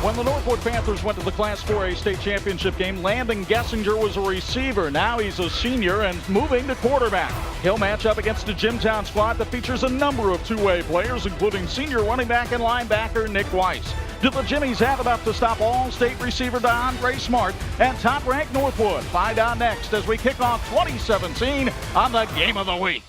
When the Northwood Panthers went to the Class 4A state championship game, Landon Gessinger was a receiver. Now he's a senior and moving to quarterback. He'll match up against a Jimtown squad that features a number of two-way players, including senior running back and linebacker Nick Weiss. Do the Jimmies have enough to stop All-State receiver DeAndre Smart and top-ranked Northwood? Find out next as we kick off 2017 on the Game of the Week.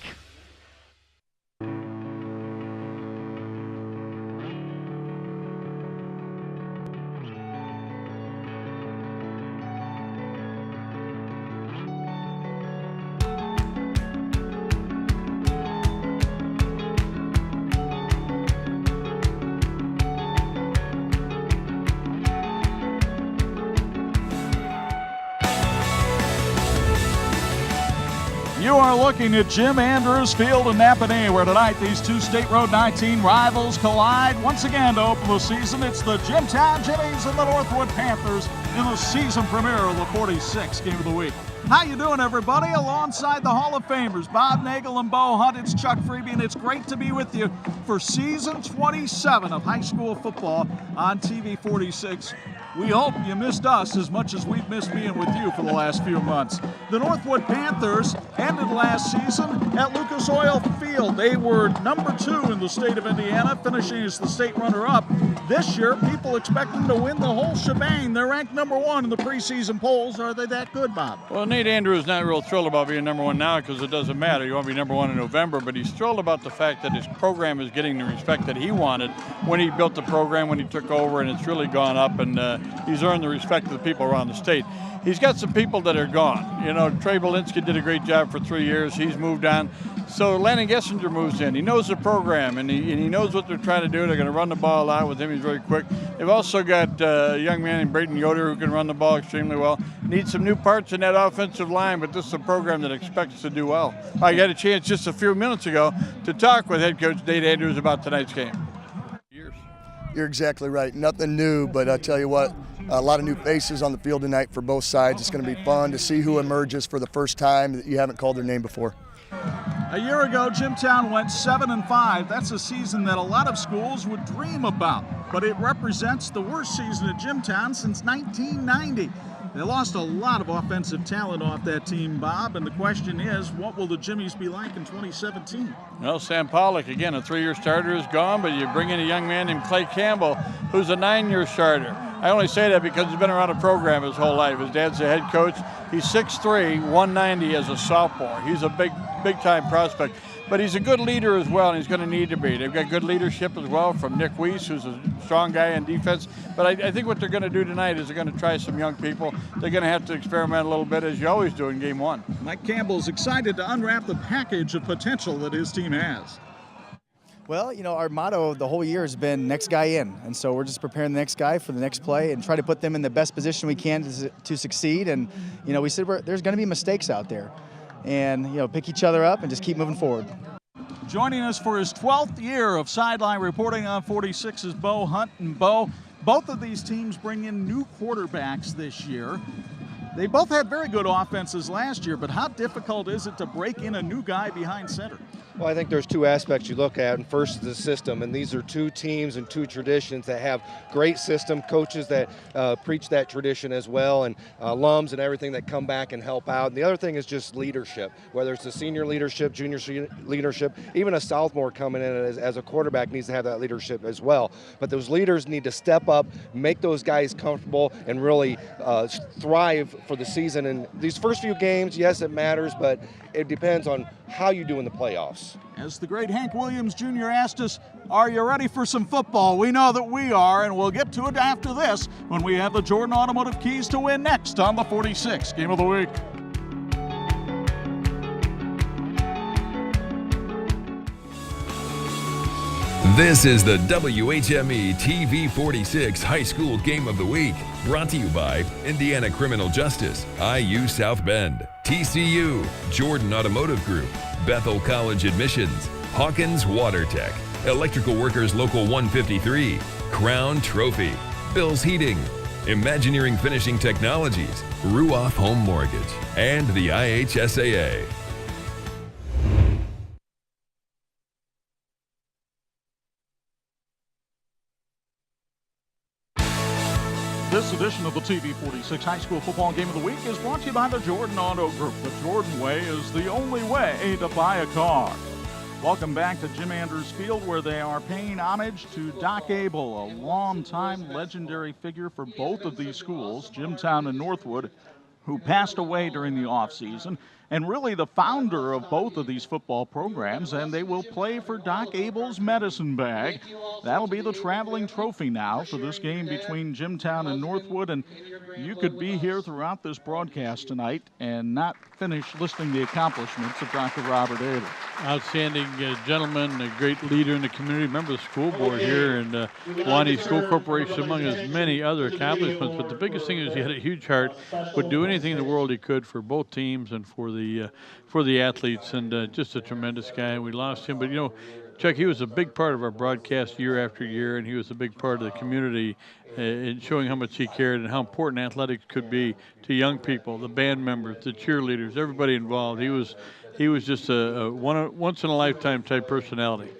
You are looking at Jim Andrews Field in Napanee, where tonight these two State Road 19 rivals collide once again to open the season. It's the Jimtown Jimmies and the Northwood Panthers in the season premiere of the 46th Game of the Week. How you doing, everybody? Alongside the Hall of Famers, Bob Nagel and Bo Hunt, it's Chuck Freeby, and it's great to be with you for season 27 of high school football on TV 46. We hope you missed us as much as we've missed being with you for the last few months. The Northwood Panthers ended last season at Lucas Oil Field. They were number 2 in the state of Indiana, finishing as the state runner-up. This year, people expect them to win the whole shebang. They're ranked number 1 in the preseason polls. Are they that good, Bob? Well, Nate Andrews is not real thrilled about being number 1 now because it doesn't matter. You want to be number 1 in November, but he's thrilled about the fact that his program is getting the respect that he wanted when he built the program, when he took over, and it's really gone up, and he's earned the respect of the people around the state. He's got some people that are gone. You know, Trey Belinsky did a great job for 3 years. He's moved on. So Landon Gessinger moves in. He knows the program, and he knows what they're trying to do. They're going to run the ball a lot with him. He's very quick. They've also got a young man named Brayton Yoder who can run the ball extremely well. Needs some new parts in that offensive line, but this is a program that expects to do well. I got a chance just a few minutes ago to talk with head coach Nate Andrews about tonight's game. You're exactly right. Nothing new, but I tell you what, a lot of new faces on the field tonight for both sides. It's going to be fun to see who emerges for the first time that you haven't called their name before. A year ago, Jimtown went 7-5. That's a season that a lot of schools would dream about, but it represents the worst season at Jimtown since 1990. They lost a lot of offensive talent off that team, Bob, and the question is, what will the Jimmies be like in 2017? Well, Sam Pollock, again, a 3-year starter is gone, but you bring in a young man named Clay Campbell, who's a 9-year starter. I only say that because he's been around the program his whole life. His dad's the head coach. He's 6'3", 190 as a sophomore. He's a big-time prospect. But he's a good leader as well, and he's going to need to be. They've got good leadership as well from Nick Weiss, who's a strong guy in defense. But I think what they're going to do tonight is they're going to try some young people. They're going to have to experiment a little bit, as you always do in game 1. Mike Campbell's excited to unwrap the package of potential that his team has. Well, you know, our motto the whole year has been next guy in. And so we're just preparing the next guy for the next play and try to put them in the best position we can to succeed. And, you know, we said there's going to be mistakes out there. And, you know, pick each other up and just keep moving forward. Joining us for his 12th year of sideline reporting on 46 is Bo Hunt. And Bo, both of these teams bring in new quarterbacks this year. They both had very good offenses last year, but how difficult is it to break in a new guy behind center? Well, I think there's 2 aspects you look at, and first is the system, and these are 2 teams and 2 traditions that have great system, coaches that preach that tradition as well, and alums and everything that come back and help out. And the other thing is just leadership, whether it's the senior leadership, junior leadership, even a sophomore coming in as a quarterback needs to have that leadership as well. But those leaders need to step up, make those guys comfortable, and really thrive for the season. And these first few games, yes, it matters, but it depends on how you do in the playoffs. As the great Hank Williams Jr. asked us, are you ready for some football? We know that we are, and we'll get to it after this when we have the Jordan Automotive Keys to Win next on the 46th Game of the Week. This is the WHME TV 46 High School Game of the Week, brought to you by Indiana Criminal Justice, IU South Bend, TCU, Jordan Automotive Group, Bethel College Admissions, Hawkins Water Tech, Electrical Workers Local 153, Crown Trophy, Bill's Heating, Imagineering Finishing Technologies, Ruoff Home Mortgage, and the IHSAA. This edition of the TV46 High School Football Game of the Week is brought to you by the Jordan Auto Group. The Jordan way is the only way to buy a car. Welcome back to Jim Andrews Field, where they are paying homage to Doc Abel, a longtime legendary figure for both of these schools, Jimtown and Northwood, who passed away during the offseason, and really the founder of both of these football programs, and they will play for Doc Abel's medicine bag. That'll be the traveling trophy now for this game between Jimtown and Northwood, and you could be here throughout this broadcast tonight and not finish listing the accomplishments of Dr. Robert Abel. Outstanding gentleman, a great leader in the community, member of the school board here, and Wani School Corporation, among his many other accomplishments. But the biggest thing is he had a huge heart, would do anything in the world he could for both teams and for the athletes, and just a tremendous guy. We lost him, but you know, Chuck, he was a big part of our broadcast year after year, and he was a big part of the community in showing how much he cared and how important athletics could be to young people, the band members, the cheerleaders, everybody involved. He was just a once-in-a-lifetime type personality.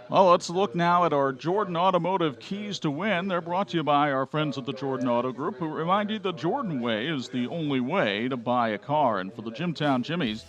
Well, let's look now at our Jordan Automotive Keys to Win. They're brought to you by our friends at the Jordan Auto Group, who remind you the Jordan way is the only way to buy a car. And for the Jimtown Jimmies,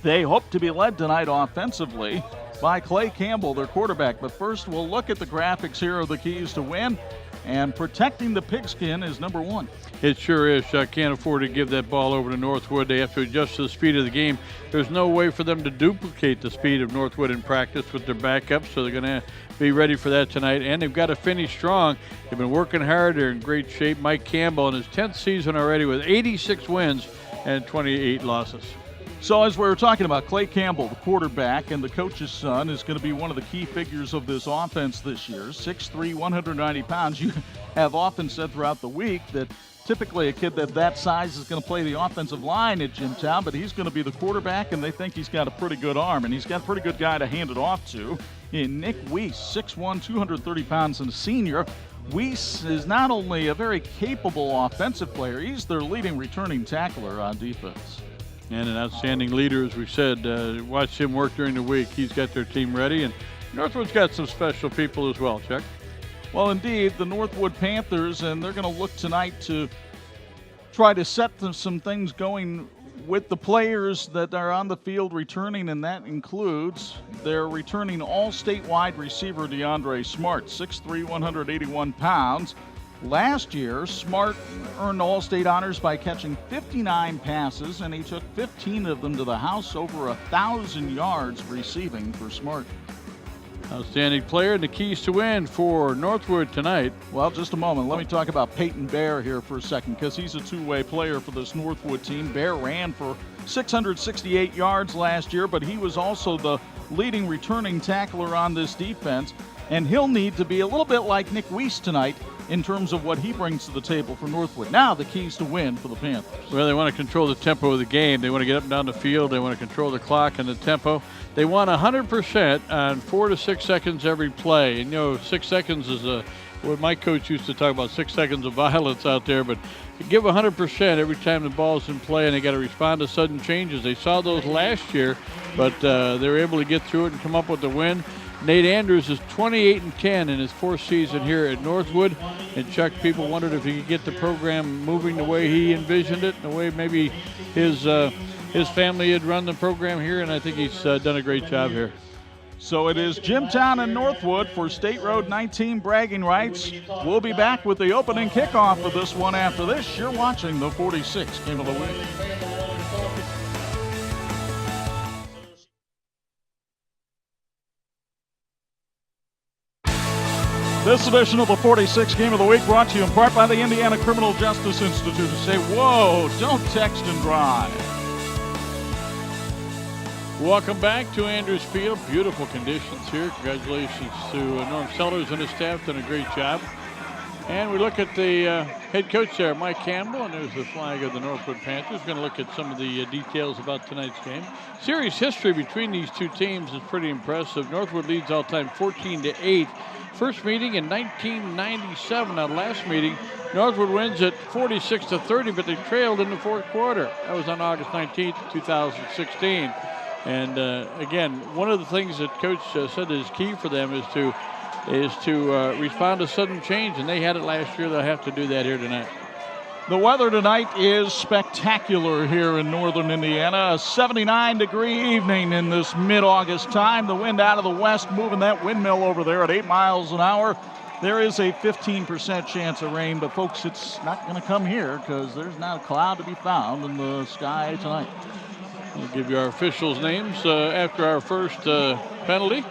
they hope to be led tonight offensively by Clay Campbell, their quarterback. But first, we'll look at the graphics here of the Keys to Win. And protecting the pigskin is number one. It sure is. I can't afford to give that ball over to Northwood. They have to adjust to the speed of the game. There's no way for them to duplicate the speed of Northwood in practice with their backups, so they're going to be ready for that tonight. And they've got to finish strong. They've been working hard. They're in great shape. Mike Campbell in his 10th season already with 86 wins and 28 losses. So as we were talking about, Clay Campbell, the quarterback and the coach's son, is going to be one of the key figures of this offense this year. 6'3", 190 pounds. You have often said throughout the week that typically a kid that size is going to play the offensive line at Jimtown, but he's going to be the quarterback, and they think he's got a pretty good arm, and he's got a pretty good guy to hand it off to in Nick Weiss, 6'1", 230 pounds, and a senior. Weiss is not only a very capable offensive player, he's their leading returning tackler on defense. And an outstanding leader, as we said. Watch him work during the week. He's got their team ready, and Northwood's got some special people as well, Chuck. Well, indeed, the Northwood Panthers, and they're going to look tonight to try to set some things going with the players that are on the field returning, and that includes their returning all-state wide receiver DeAndre Smart, 6'3", 181 pounds. Last year, Smart earned all-state honors by catching 59 passes, and he took 15 of them to the house, over 1,000 yards receiving for Smart. Outstanding player, and the keys to win for Northwood tonight. Well, just a moment. Let me talk about Peyton Bear here for a second, because he's a two-way player for this Northwood team. Bear ran for 668 yards last year, but he was also the leading returning tackler on this defense, and he'll need to be a little bit like Nick Weiss tonight in terms of what he brings to the table for Northwood. Now the keys to win for the Panthers. Well, they want to control the tempo of the game. They want to get up and down the field. They want to control the clock and the tempo. They want 100% on 4 to 6 seconds every play. And, you know, 6 seconds is what my coach used to talk about, 6 seconds of violence out there. But give 100% every time the ball's in play, and they got to respond to sudden changes. They saw those last year, but they were able to get through it and come up with the win. Nate Andrews is 28-10 in his fourth season here at Northwood. And Chuck, people wondered if he could get the program moving the way he envisioned it, the way maybe his family had run the program here, and I think he's done a great job here. So it is Jimtown and Northwood for State Road 19 bragging rights. We'll be back with the opening kickoff of this one after this. You're watching the 46 Game of the Week. This edition of the 46 Game of the Week brought to you in part by the Indiana Criminal Justice Institute. Say, whoa, don't text and drive. Welcome back to Andrews Field. Beautiful conditions here. Congratulations to Norm Sellers and his staff. Done a great job. And we look at the head coach there, Mike Campbell, and there's the flag of the Northwood Panthers. Going to look at some of the details about tonight's game. Series history between these two teams is pretty impressive. Northwood leads all time 14-8. First meeting in 1997. Now, last meeting, Northwood wins at 46-30, but they trailed in the fourth quarter. That was on August 19th, 2016. And again, one of the things that Coach said is key for them is to is to respond to sudden change, and they had it last year. They'll have to do that here tonight. The weather tonight is spectacular here in northern Indiana. A 79-degree evening in this mid-August time. The wind out of the west moving that windmill over there at 8 miles an hour. There is a 15% chance of rain, but folks, it's not going to come here because there's not a cloud to be found in the sky tonight. We'll give you our officials' names after our first penalty,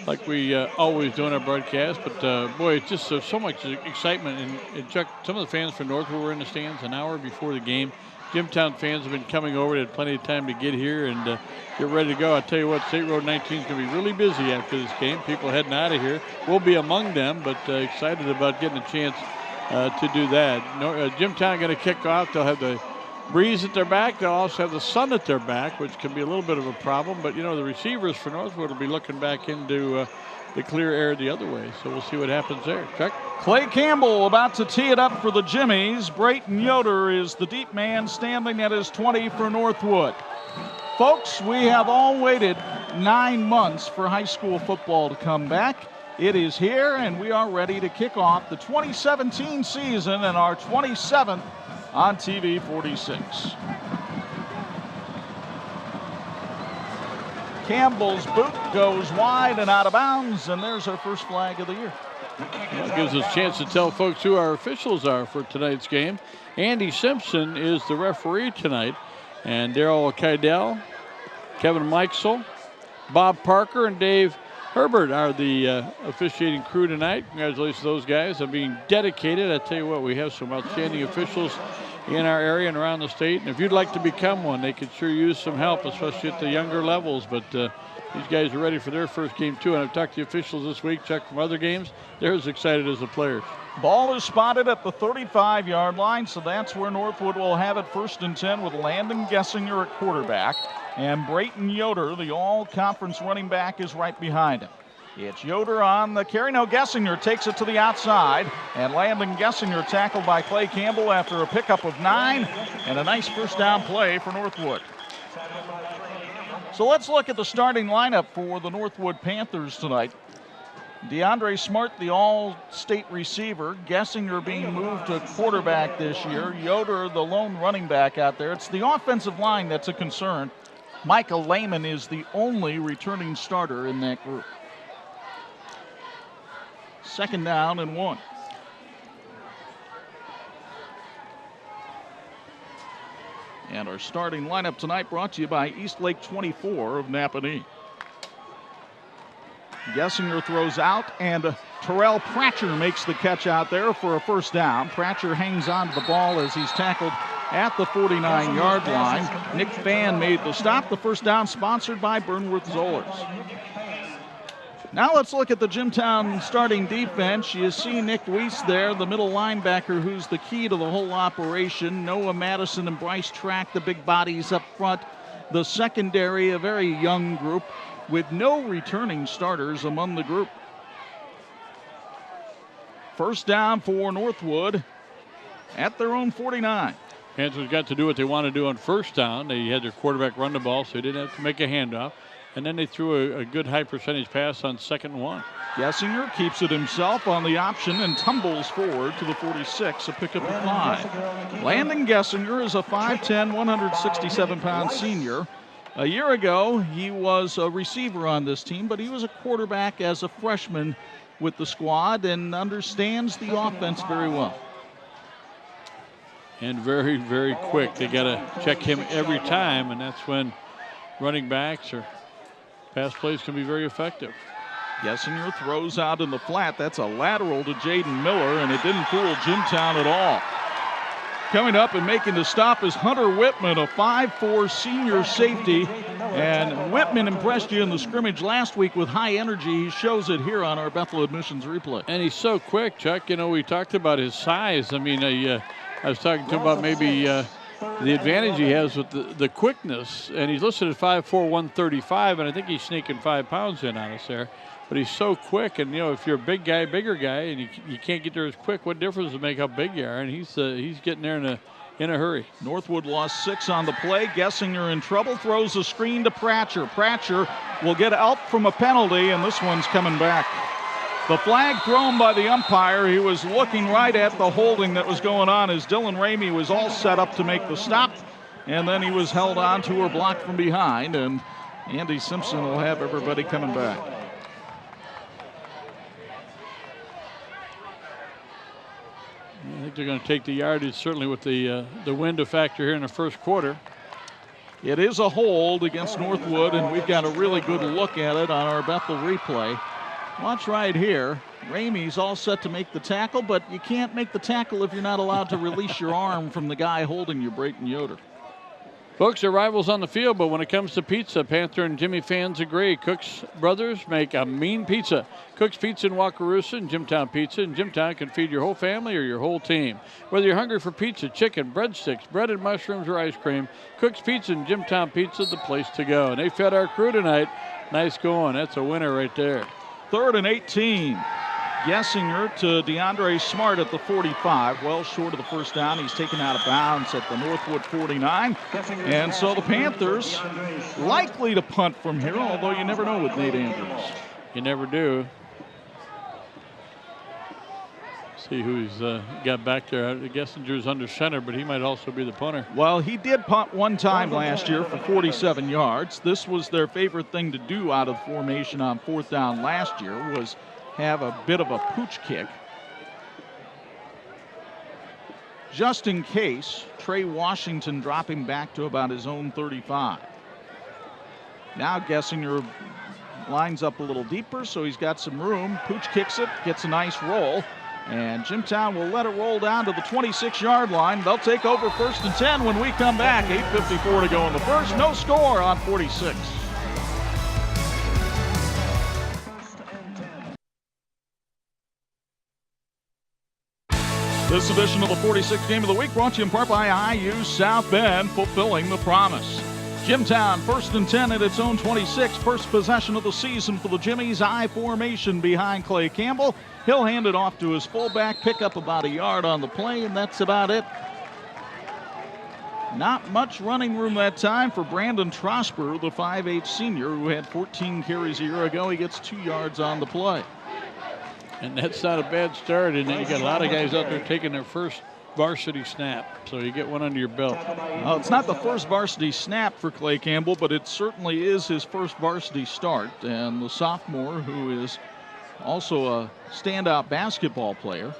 like we always do in our broadcast. But, boy, it's just so much excitement. And Chuck, some of the fans from Northwood were in the stands an hour before the game. Jimtown fans have been coming over. They had plenty of time to get here and get ready to go. I'll tell you what, State Road 19 is going to be really busy after this game. People heading out of here. We'll be among them, but excited about getting a chance to do that. Jimtown going to kick off. They'll have the breeze at their back. They'll also have the sun at their back, which can be a little bit of a problem. But, you know, the receivers for Northwood will be looking back into the clear air the other way. So we'll see what happens there. Chuck? Clay Campbell about to tee it up for the Jimmies. Brayton Yoder is the deep man standing at his 20 for Northwood. Folks, we have all waited 9 months for high school football to come back. It is here, and we are ready to kick off the 2017 season and our 27th on TV 46. Campbell's boot goes wide and out of bounds, and there's our first flag of the year. That gives us a chance to tell folks who our officials are for tonight's game. Andy Simpson is the referee tonight, and Darrell Kydell, Kevin Mikesel, Bob Parker, and Dave Herbert are the officiating crew tonight. Congratulations to those guys on being dedicated. I tell you what, we have some outstanding officials in our area and around the state. And if you'd like to become one, they could sure use some help, especially at the younger levels. But these guys are ready for their first game, too. And I've talked to the officials this week, Chuck, from other games. They're as excited as the players. Ball is spotted at the 35-yard line, so that's where Northwood will have it 1st and 10 with Landon Gessinger at quarterback. And Brayton Yoder, the all-conference running back, is right behind him. It's Yoder on the carry. No, Gessinger takes it to the outside. And Landon Gessinger tackled by Clay Campbell after a pickup of 9. And a nice first down play for Northwood. So let's look at the starting lineup for the Northwood Panthers tonight. DeAndre Smart, the all-state receiver. Gessinger being moved to quarterback this year. Yoder, the lone running back out there. It's the offensive line that's a concern. Michael Lehman is the only returning starter in that group. 2nd down and 1. And our starting lineup tonight brought to you by Eastlake 24 of Napanee. Gessinger throws out, and Terrell Pratcher makes the catch out there for a first down. Pratcher hangs on to the ball as he's tackled at the 49-yard line. Nick Fan made the stop. The first down sponsored by Burnworth Zollers. Now let's look at the Jimtown starting defense. You see Nick Weiss there, the middle linebacker, who's the key to the whole operation. Noah Madison and Bryce Track, the big bodies up front. The secondary, a very young group with no returning starters among the group. First down for Northwood at their own 49. Panthers got to do what they want to do on first down. They had their quarterback run the ball, so they didn't have to make a handoff. And then they threw a good high percentage pass on 2nd and 1. Gessinger keeps it himself on the option and tumbles forward to the 46, a pickup of 5. Landon Gessinger is a 5'10", 167-pound senior. A year ago, he was a receiver on this team, but he was a quarterback as a freshman with the squad and understands the offense very well. And very, very quick. They got to check him every time, and that's when running backs or pass plays can be very effective. Gessinger throws out in the flat. That's a lateral to Jaden Miller, and it didn't fool Jimtown at all. Coming up and making the stop is Hunter Whitman, a 5'4" senior safety. And Whitman impressed you in the scrimmage last week with high energy. He shows it here on our Bethel Admissions replay. And he's so quick, Chuck. You know, we talked about his size. I mean, I was talking to him about maybe the advantage he has with the quickness. And he's listed at 5'4", 135, and I think he's sneaking 5 pounds in on us there. But he's so quick, and, you know, if you're a big guy, bigger guy, and you can't get there as quick, what difference does it make how big you are? And he's getting there in a hurry. Northwood lost 6 on the play. Gessinger in trouble, throws a screen to Pratcher. Pratcher will get out from a penalty, and this one's coming back. The flag thrown by the umpire. He was looking right at the holding that was going on as Dylan Ramey was all set up to make the stop. And then he was held on to or blocked from behind. And Andy Simpson will have everybody coming back. I think they're going to take the yardage, certainly with the wind a factor here in the first quarter. It is a hold against Northwood, and we've got a really good look at it on our Bethel replay. Watch right here. Ramey's all set to make the tackle, but you can't make the tackle if you're not allowed to release your arm from the guy holding you, Brayton Yoder. Folks, they're rivals on the field, but when it comes to pizza, Panther and Jimmy fans agree. Cook's brothers make a mean pizza. Cook's Pizza in Wakarusa and Jimtown Pizza. And Jimtown can feed your whole family or your whole team. Whether you're hungry for pizza, chicken, breadsticks, breaded mushrooms, or ice cream, Cook's Pizza and Jimtown Pizza, the place to go. And they fed our crew tonight. Nice going. That's a winner right there. 3rd and 18. Gessinger to DeAndre Smart at the 45. Well short of the first down. He's taken out of bounds at the Northwood 49. And so the Panthers likely to punt from here, although you never know with Nate Andrews. You never do. See who he's got back there. Gessinger's under center, but he might also be the punter. Well, he did punt one time last year for 47 yards. This was their favorite thing to do out of formation on 4th down last year, was have a bit of a pooch kick. Just in case, Trey Washington dropping back to about his own 35. Now Gessinger lines up a little deeper, so he's got some room. Pooch kicks it, gets a nice roll, and Jimtown will let it roll down to the 26-yard line. They'll take over 1st and 10 when we come back. 8:54 to go in the first. No score on 46. This edition of the 46th Game of the Week brought to you in part by IU South Bend, fulfilling the promise. Jimtown, 1st and 10 at its own 26. First possession of the season for the Jimmies. I formation behind Clay Campbell. He'll hand it off to his fullback, pick up about a yard on the play, and that's about it. Not much running room that time for Brandon Trosper, the 5'8 senior who had 14 carries a year ago. He gets 2 yards on the play. And that's not a bad start. And then you got a lot of guys out there taking their first varsity snap. So you get one under your belt. Well, it's not the first varsity snap for Clay Campbell, but it certainly is his first varsity start. And the sophomore, who is also a standout basketball player,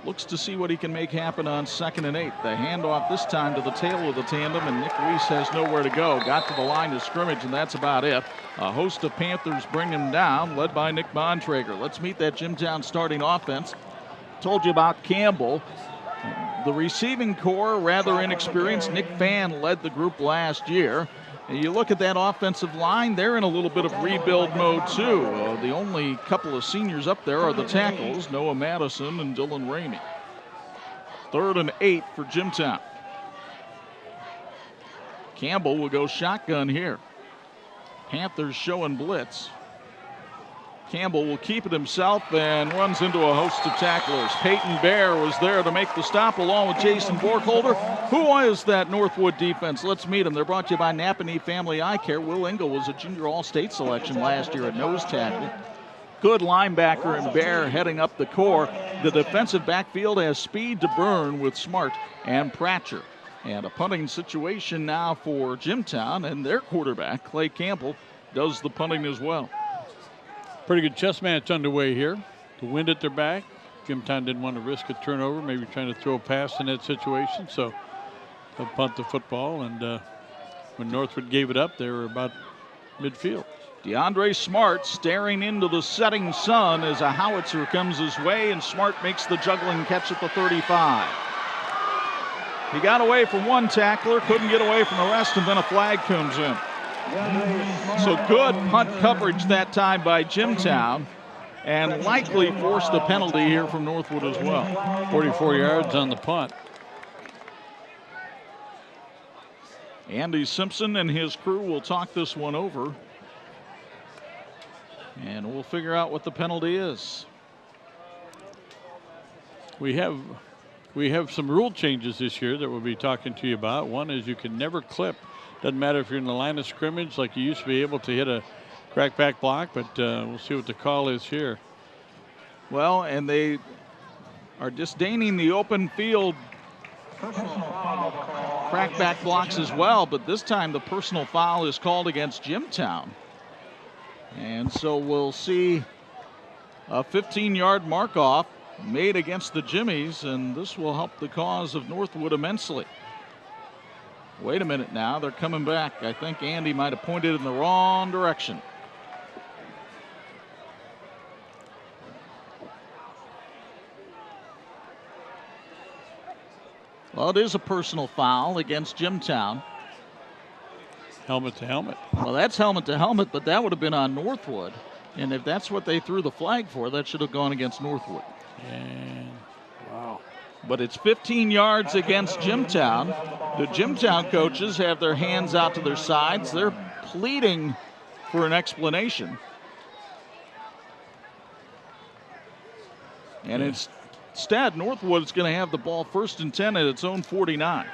looks to see what he can make happen on 2nd and 8. The handoff this time to the tail of the tandem, and Nick Reeves has nowhere to go. Got to the line of scrimmage, and that's about it. A host of Panthers bring him down, led by Nick Bontrager. Let's meet that Jimtown starting offense. Told you about Campbell. The receiving core, rather inexperienced. Nick Fan led the group last year. And you look at that offensive line, they're in a little bit of rebuild mode too. The only couple of seniors up there are the tackles, Noah Madison and Dylan Ramey. 3rd and 8 for Jimtown. Campbell will go shotgun here. Panthers showing blitz. Campbell will keep it himself and runs into a host of tacklers. Peyton Bear was there to make the stop along with Jason Borkholder. Who is that Northwood defense? Let's meet them. They're brought to you by Napanee Family Eye Care. Will Engel was a junior all-state selection last year at nose tackle. Good linebacker and Bear heading up the core. The defensive backfield has speed to burn with Smart and Pratcher. And a punting situation now for Jimtown, and their quarterback, Clay Campbell, does the punting as well. Pretty good chess match underway here. The wind at their back. Jimtown didn't want to risk a turnover, maybe trying to throw a pass in that situation, so they'll punt the football. And when Northwood gave it up, they were about midfield. DeAndre Smart staring into the setting sun as a howitzer comes his way, and Smart makes the juggling catch at the 35. He got away from one tackler, couldn't get away from the rest, and then a flag comes in. So good punt coverage that time by Jimtown, and likely forced a penalty here from Northwood as well. 44 yards on the punt. Andy Simpson and his crew will talk this one over, and we'll figure out what the penalty is. We have some rule changes this year that we'll be talking to you about. One is you can never clip. Doesn't matter if you're in the line of scrimmage like you used to be able to hit a crackback block, but we'll see what the call is here. Well, and they are disdaining the open field crackback blocks as well, but this time the personal foul is called against Jimtown. And so we'll see a 15-yard mark-off made against the Jimmies, and this will help the cause of Northwood immensely. Wait a minute now, they're coming back. I think Andy might have pointed in the wrong direction. Well, it is a personal foul against Jimtown. Helmet to helmet. Well, that's helmet to helmet, but that would have been on Northwood. And if that's what they threw the flag for, that should have gone against Northwood. And wow. But it's 15 yards against Jimtown. The Jimtown coaches have their hands out to their sides. They're pleading for an explanation. And instead, Northwood's going to have the ball 1st and 10 at its own 49.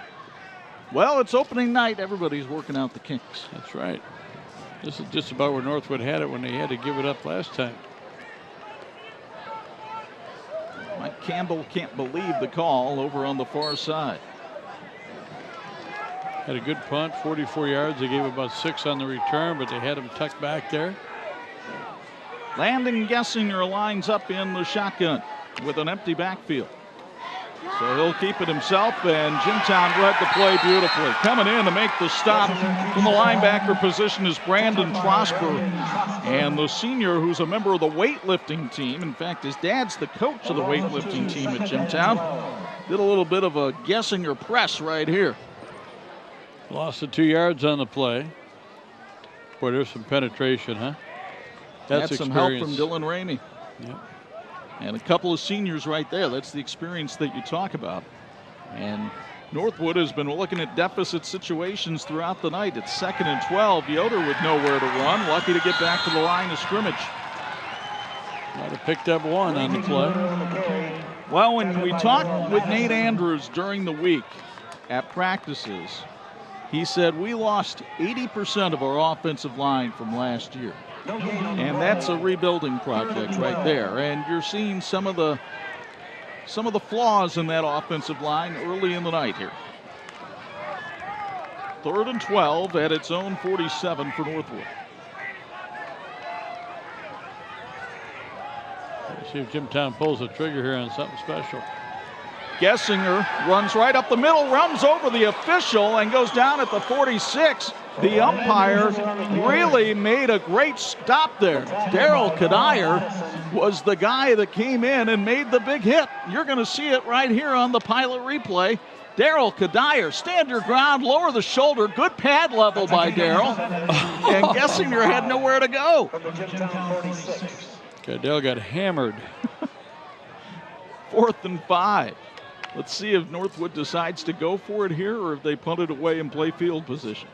Well, it's opening night. Everybody's working out the kinks. That's right. This is just about where Northwood had it when they had to give it up last time. Mike Campbell can't believe the call over on the far side. Had a good punt, 44 yards. They gave about 6 on the return, but they had him tucked back there. Landon Gessinger lines up in the shotgun with an empty backfield. So he'll keep it himself, and Jimtown read the play beautifully. Coming in to make the stop from the linebacker position is Brandon Prosper, and the senior who's a member of the weightlifting team. In fact, his dad's the coach of the weightlifting team at Jimtown. Did a little bit of a Gessinger press right here. Lost the 2 yards on the play. Boy, there's some penetration, huh? That's some help from Dylan Ramey. Yep. And a couple of seniors right there. That's the experience that you talk about. And Northwood has been looking at deficit situations throughout the night. It's 2nd and 12. Yoder with nowhere to run. Lucky to get back to the line of scrimmage. Might have picked up 1 on the play. Well, when we talked with Nate Andrews during the week at practices, he said we lost 80% of our offensive line from last year. And that's a rebuilding project right there. And you're seeing some of the flaws in that offensive line early in the night here. 3rd and 12 at its own 47 for Northwood. Let's see if Jimtown pulls the trigger here on something special. Gessinger runs right up the middle, runs over the official, and goes down at the 46. The umpire really made a great stop there. Terrell Pratcher was the guy that came in and made the big hit. You're going to see it right here on the pilot replay. Terrell Pratcher, stand your ground, lower the shoulder. Good pad level by Terrell. And Gessinger had nowhere to go. Cadell got hammered. 4th and 5. Let's see if Northwood decides to go for it here or if they punt it away and play field position.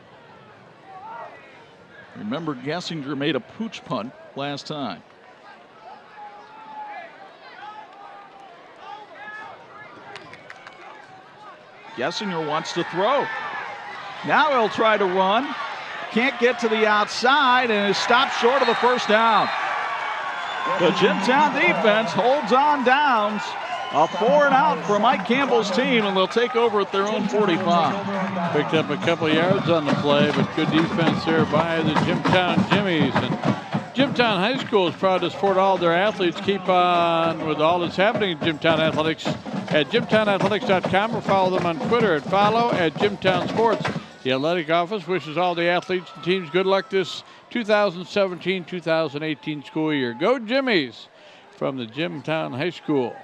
Remember, Gessinger made a pooch punt last time. Gessinger wants to throw. Now he'll try to run. Can't get to the outside and is stopped short of the 1st down. The Jimtown defense holds on downs. A 4 and out for Mike Campbell's team, and they'll take over at their own 45. Picked up a couple of yards on the play, but good defense there by the Jimtown Jimmies. And Jimtown High School is proud to support all their athletes. Keep on with all that's happening in Jimtown Athletics at jimtownathletics.com, or follow them on Twitter at @Jimtown Sports. The athletic office wishes all the athletes and teams good luck this 2017-2018 school year. Go Jimmies from the Jimtown High School.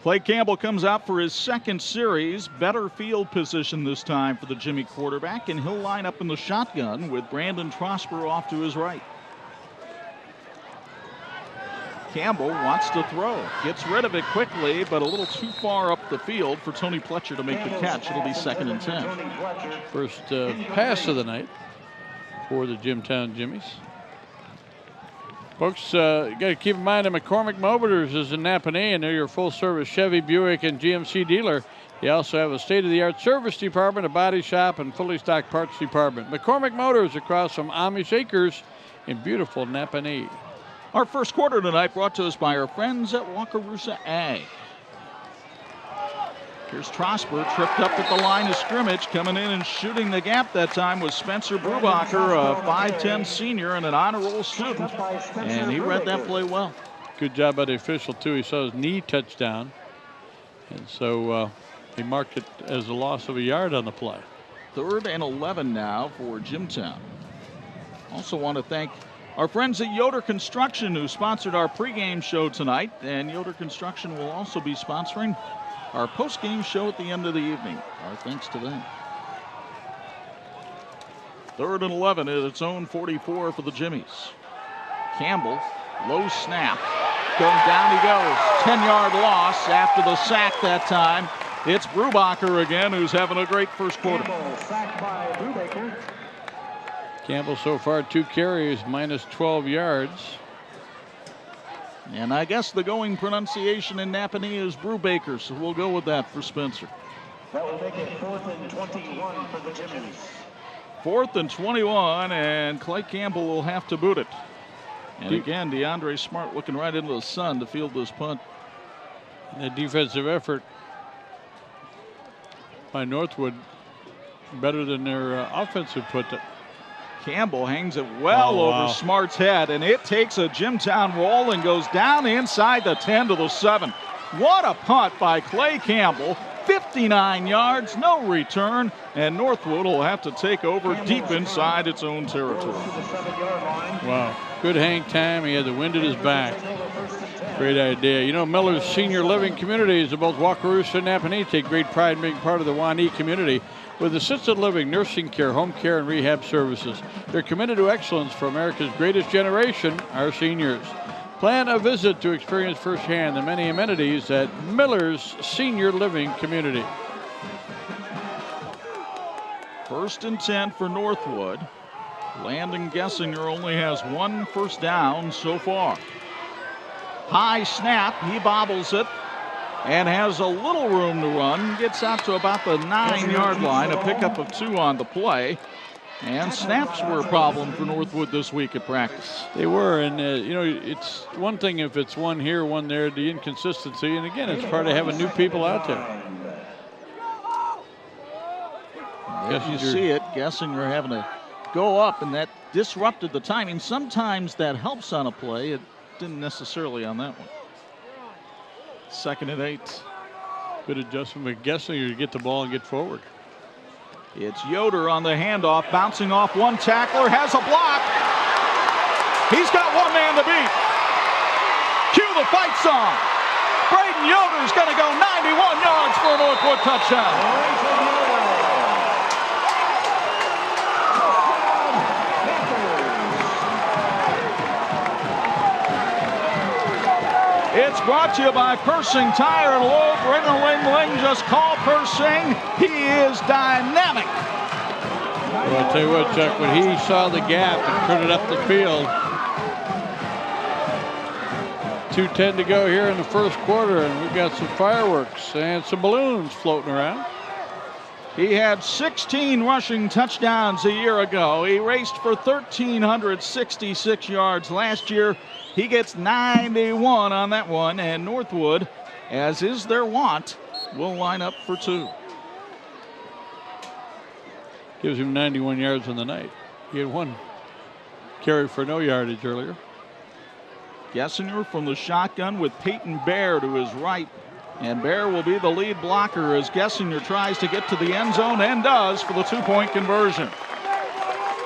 Clay Campbell comes out for his 2nd series. Better field position this time for the Jimmy quarterback, and he'll line up in the shotgun with Brandon Prosper off to his right. Campbell wants to throw. Gets rid of it quickly, but a little too far up the field for Tony Pletcher to make the catch. It'll be 2nd and 10. First pass of the night for the Jimtown Jimmies. Folks, you got to keep in mind that McCormick Motors is in Napanee, and they're your full-service Chevy, Buick, and GMC dealer. They also have a state-of-the-art service department, a body shop, and fully stocked parts department. McCormick Motors across from Amish Acres in beautiful Napanee. Our first quarter tonight brought to us by our friends at Wakarusa Ag. Here's Trosper, tripped up at the line of scrimmage. Coming in and shooting the gap that time was Spencer Brubacher, a 5'10 senior and an honor roll student. And he read that play well. Good job by the official, too. He saw his knee touch down. And so he marked it as a loss of a yard on the play. 3rd and 11 now for Jimtown. Also want to thank our friends at Yoder Construction, who sponsored our pregame show tonight. And Yoder Construction will also be sponsoring our post-game show at the end of the evening. Our thanks to them. 3rd and 11 at its own 44 for the Jimmies. Campbell, low snap. Down he goes. 10-yard loss after the sack that time. It's Brubacher again, who's having a great first quarter. Campbell so far 2 carries, minus 12 yards. And I guess the going pronunciation in Napanee is Brubaker, so we'll go with that for Spencer. That will make it 4th and 21 for the Jimmies. 4th and 21, and Clay Campbell will have to boot it. And again, DeAndre Smart looking right into the sun to field this punt. The defensive effort by Northwood better than their offensive put. Campbell hangs it well over Smart's head, and it takes a Jimtown roll and goes down inside the 10 to the 7. What a punt by Clay Campbell. 59 yards, no return, and Northwood will have to take over deep inside its own territory. Wow, good hang time. He had the wind at his back. Great idea. You know, Miller's Senior Living Communities of both Wakarusa and Napanee take great pride in being part of the Wanee community with assisted living, nursing care, home care, and rehab services. They're committed to excellence for America's greatest generation, our seniors. Plan a visit to experience firsthand the many amenities at Miller's Senior Living Community. 1st and 10 for Northwood. Landon Gessinger only has 1 first down so far. High snap, he bobbles it and has a little room to run. Gets out to about the 9-yard line, a pickup of 2 on the play. And snaps were a problem for Northwood this week at practice. They were, and you know, it's one thing if it's one here, one there, the inconsistency, and again, it's part of having new people out there. If you see it, Gessinger having to go up, and that disrupted the timing. Sometimes that helps on a play. It didn't necessarily on that one. 2nd and 8. Good adjustment by Gessinger to get the ball and get forward. It's Yoder on the handoff, bouncing off one tackler, has a block. He's got one man to beat. Cue the fight song. Brayton Yoder's going to go 91 yards for a Northwood touchdown. It's brought to you by Persing Tire and Loeb. Ring-a-ling-ling, just call Persing. He is dynamic. Well, I'll tell you what, Chuck, when he saw the gap and put it up the field, 2:10 to go here in the first quarter, and we've got some fireworks and some balloons floating around. He had 16 rushing touchdowns a year ago. He raced for 1,366 yards last year. He gets 91 on that one, and Northwood, as is their wont, will line up for 2. Gives him 91 yards on the night. He had 1 carry for no yardage earlier. Gessinger from the shotgun with Peyton Baird to his right. And Bear will be the lead blocker as Gessinger tries to get to the end zone and does for the 2-point conversion.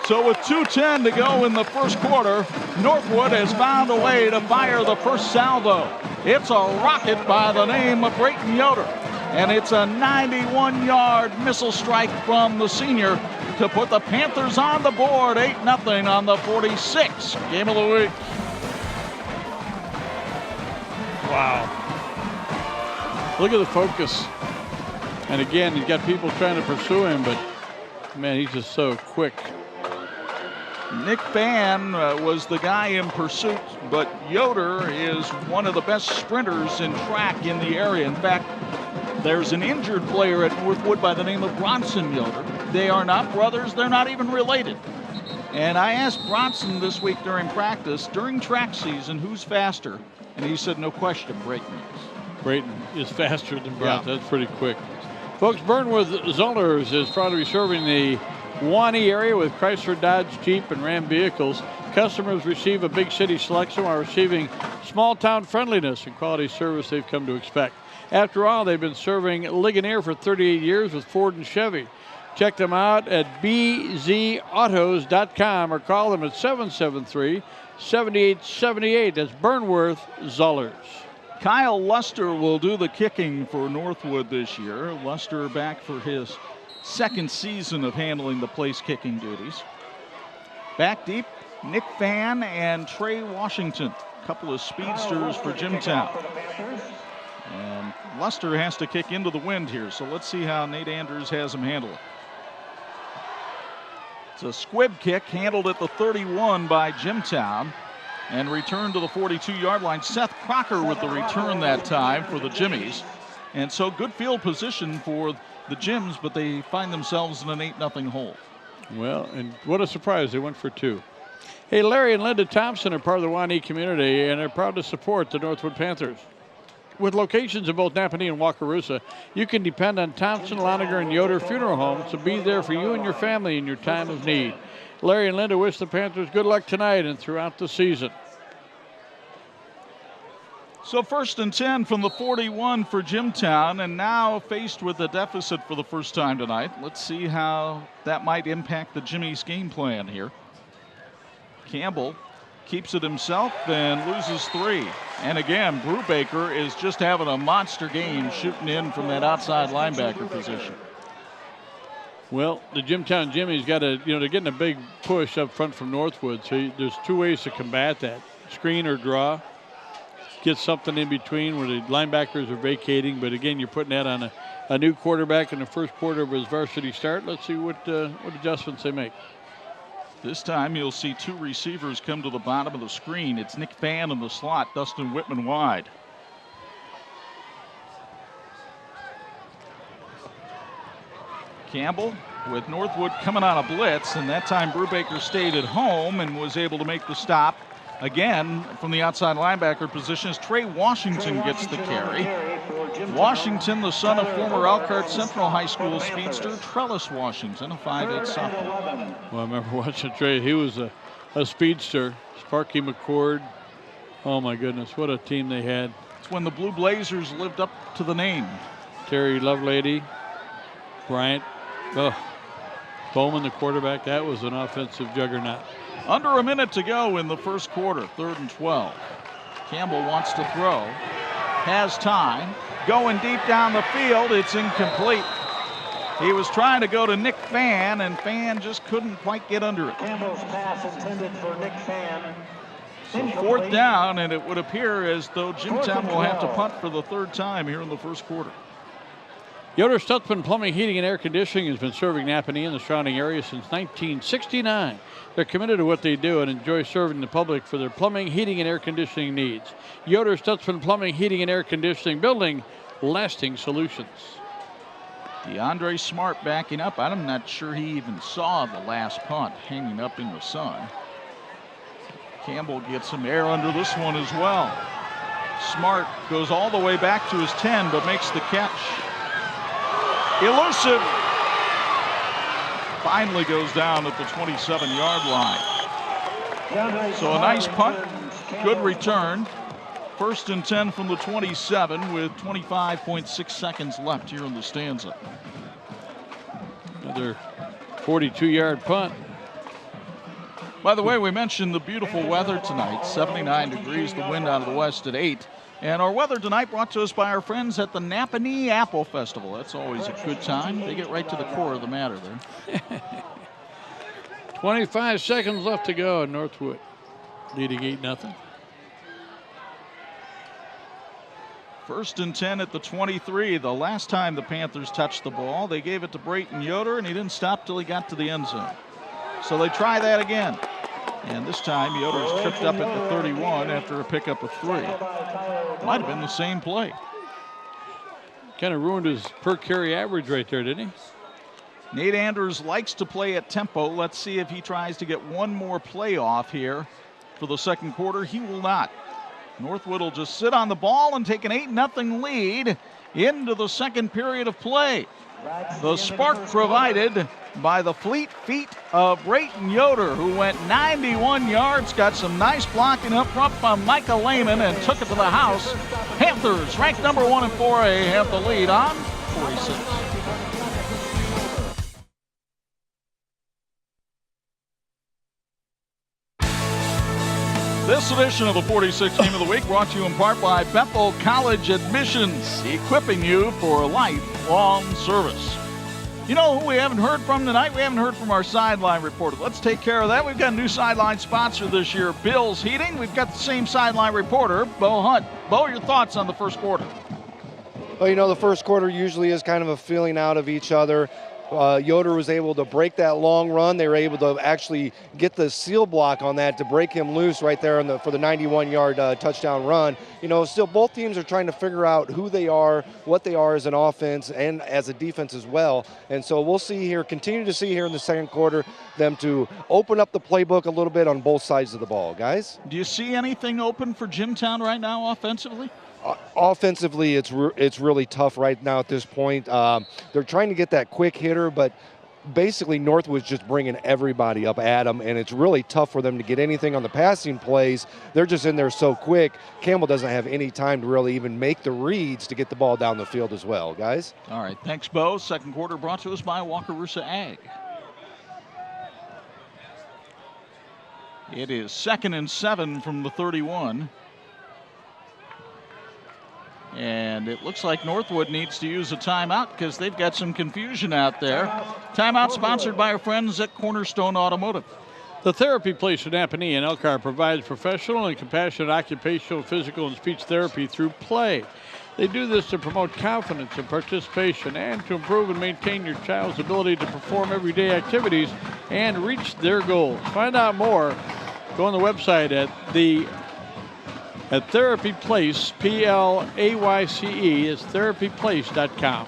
So with 2:10 to go in the first quarter, Northwood has found a way to fire the first salvo. It's a rocket by the name of Brayton Yoder. And it's a 91-yard missile strike from the senior to put the Panthers on the board, 8-0 on the 46. Game of the week. Wow. Look at the focus. And again, he's got people trying to pursue him, but man, he's just so quick. Nick Fan was the guy in pursuit, but Yoder is one of the best sprinters in track in the area. In fact, there's an injured player at Northwood by the name of Bronson Yoder. They are not brothers. They're not even related. And I asked Bronson this week during practice, during track season, who's faster? And he said, no question, Brayton is. Brayton is faster than Bronson. Yeah. That's pretty quick. Folks, Burnworth Zollers is proud to be serving the Wani area with Chrysler, Dodge, Jeep, and Ram vehicles. Customers receive a big city selection while receiving small town friendliness and quality service they've come to expect. After all, they've been serving Ligonier for 38 years with Ford and Chevy. Check them out at bzautos.com or call them at 773-7878. That's Burnworth Zollers. Kyle Luster will do the kicking for Northwood this year. Luster back for his second season of handling the place kicking duties. Back deep, Nick Fan and Trey Washington. A couple of speedsters for Jimtown. And Luster has to kick into the wind here, so let's see how Nate Andrews has him handle it. It's a squib kick handled at the 31 by Jimtown and returned to the 42-yard line. Seth Crocker with the return that time for the Jimmies. And so good field position for the Jims, but they find themselves in an 8-0 hole. Well, and what a surprise. They went for 2. Hey, Larry and Linda Thompson are part of the Wani community and are proud to support the Northwood Panthers. With locations in both Napanee and Wakarusa, you can depend on Thompson, Loniger, and Yoder Funeral Homes to be there for you and your family in your time of need. Larry and Linda wish the Panthers good luck tonight and throughout the season. So 1st and 10 from the 41 for Jimtown, and now faced with a deficit for the first time tonight. Let's see how that might impact the Jimmy's game plan here. Campbell keeps it himself and loses 3. And again, Brubaker is just having a monster game shooting in from that outside linebacker position. Well, the Jimtown Jimmy's got to, they're getting a big push up front from Northwood. So there's 2 ways to combat that: screen or draw. Get something in between where the linebackers are vacating. But again, you're putting that on a new quarterback in the first quarter of his varsity start. Let's see what adjustments they make. This time you'll see 2 receivers come to the bottom of the screen. It's Nick Fan in the slot, Dustin Whitman wide. Campbell with Northwood coming on a blitz, and that time Brubaker stayed at home and was able to make the stop. Again, from the outside linebacker position, as Trey Washington gets the carry. Washington, the son of former Elkhart Central High School speedster Trellis Washington, a 5'8" sophomore. Well, I remember watching Trey. He was a speedster. Sparky McCord. Oh, my goodness, what a team they had. It's when the Blue Blazers lived up to the name. Terry Lovelady, Bryant, Bowman, the quarterback. That was an offensive juggernaut. Under a minute to go in the first quarter, 3rd and 12. Campbell wants to throw, has time, going deep down the field. It's incomplete. He was trying to go to Nick Fan, and Fan just couldn't quite get under it. Campbell's pass intended for Nick Fan. So 4th down, and it would appear as though Jimtown will have to punt for the 3rd time here in the first quarter. Yoder Stutzman Plumbing, Heating, and Air Conditioning has been serving Napanee and the surrounding area since 1969. They're committed to what they do and enjoy serving the public for their plumbing, heating, and air conditioning needs. Yoder Stutzman Plumbing, Heating, and Air Conditioning, building lasting solutions. DeAndre Smart backing up. I'm not sure he even saw the last punt hanging up in the sun. Campbell gets some air under this one as well. Smart goes all the way back to his 10, but makes the catch. Elusive. Finally goes down at the 27-yard line. So a nice punt, good return. 1st and 10 from the 27 with 25.6 seconds left here in the stanza. Another 42-yard punt. By the way, we mentioned the beautiful weather tonight, 79 degrees, the wind out of the west at 8. And our weather tonight brought to us by our friends at the Napanee Apple Festival. That's always a good time. They get right to the core of the matter there. 25 seconds left to go in Northwood, leading 8-0. 1st and 10 at the 23. The last time the Panthers touched the ball, they gave it to Brayton Yoder, and he didn't stop till he got to the end zone. So they try that again. And this time, Yoder's tripped up at the 31 after a pickup of 3. Might have been the same play. Kind of ruined his per carry average right there, didn't he? Nate Anders likes to play at tempo. Let's see if he tries to get one more play off here for the second quarter. He will not. Northwood will just sit on the ball and take an 8-0 lead into the second period of play. The spark provided by the fleet feet of Brayton Yoder, who went 91 yards, got some nice blocking up front by Micah Lehman, and took it to the house. Panthers, ranked number 1 in 4A, have the lead on 46. This edition of the 46 Game of the Week brought to you in part by Bethel College Admissions, equipping you for lifelong service. You know who we haven't heard from tonight? We haven't heard from our sideline reporter. Let's take care of that. We've got a new sideline sponsor this year, Bill's Heating. We've got the same sideline reporter, Bo Hunt. Bo, your thoughts on the first quarter? Well, you know, the first quarter usually is kind of a feeling out of each other. Yoder was able to break that long run. They were able to actually get the seal block on that to break him loose right there for the 91-yard touchdown run. You know, still both teams are trying to figure out who they are, what they are as an offense and as a defense as well. And so we'll see here, continue to see here in the second quarter, them to open up the playbook a little bit on both sides of the ball, guys. Do you see anything open for Jimtown right now offensively? Offensively, it's really tough right now at this point. They're trying to get that quick hitter, but basically Northwood's just bringing everybody up at them, and it's really tough for them to get anything on the passing plays. They're just in there so quick. Campbell doesn't have any time to really even make the reads to get the ball down the field as well, guys. All right, thanks, Bo. Second quarter brought to us by Wakarusa Ag. It is 2nd and 7 from the 31. And it looks like Northwood needs to use a timeout because they've got some confusion out there. Timeout sponsored by our friends at Cornerstone Automotive. The Therapy Place in Appanee and Elkhart provides professional and compassionate occupational, physical, and speech therapy through play. They do this to promote confidence and participation and to improve and maintain your child's ability to perform everyday activities and reach their goals. Find out more. Go on the website at Therapy Place, P-L-A-Y-C-E, is therapyplace.com.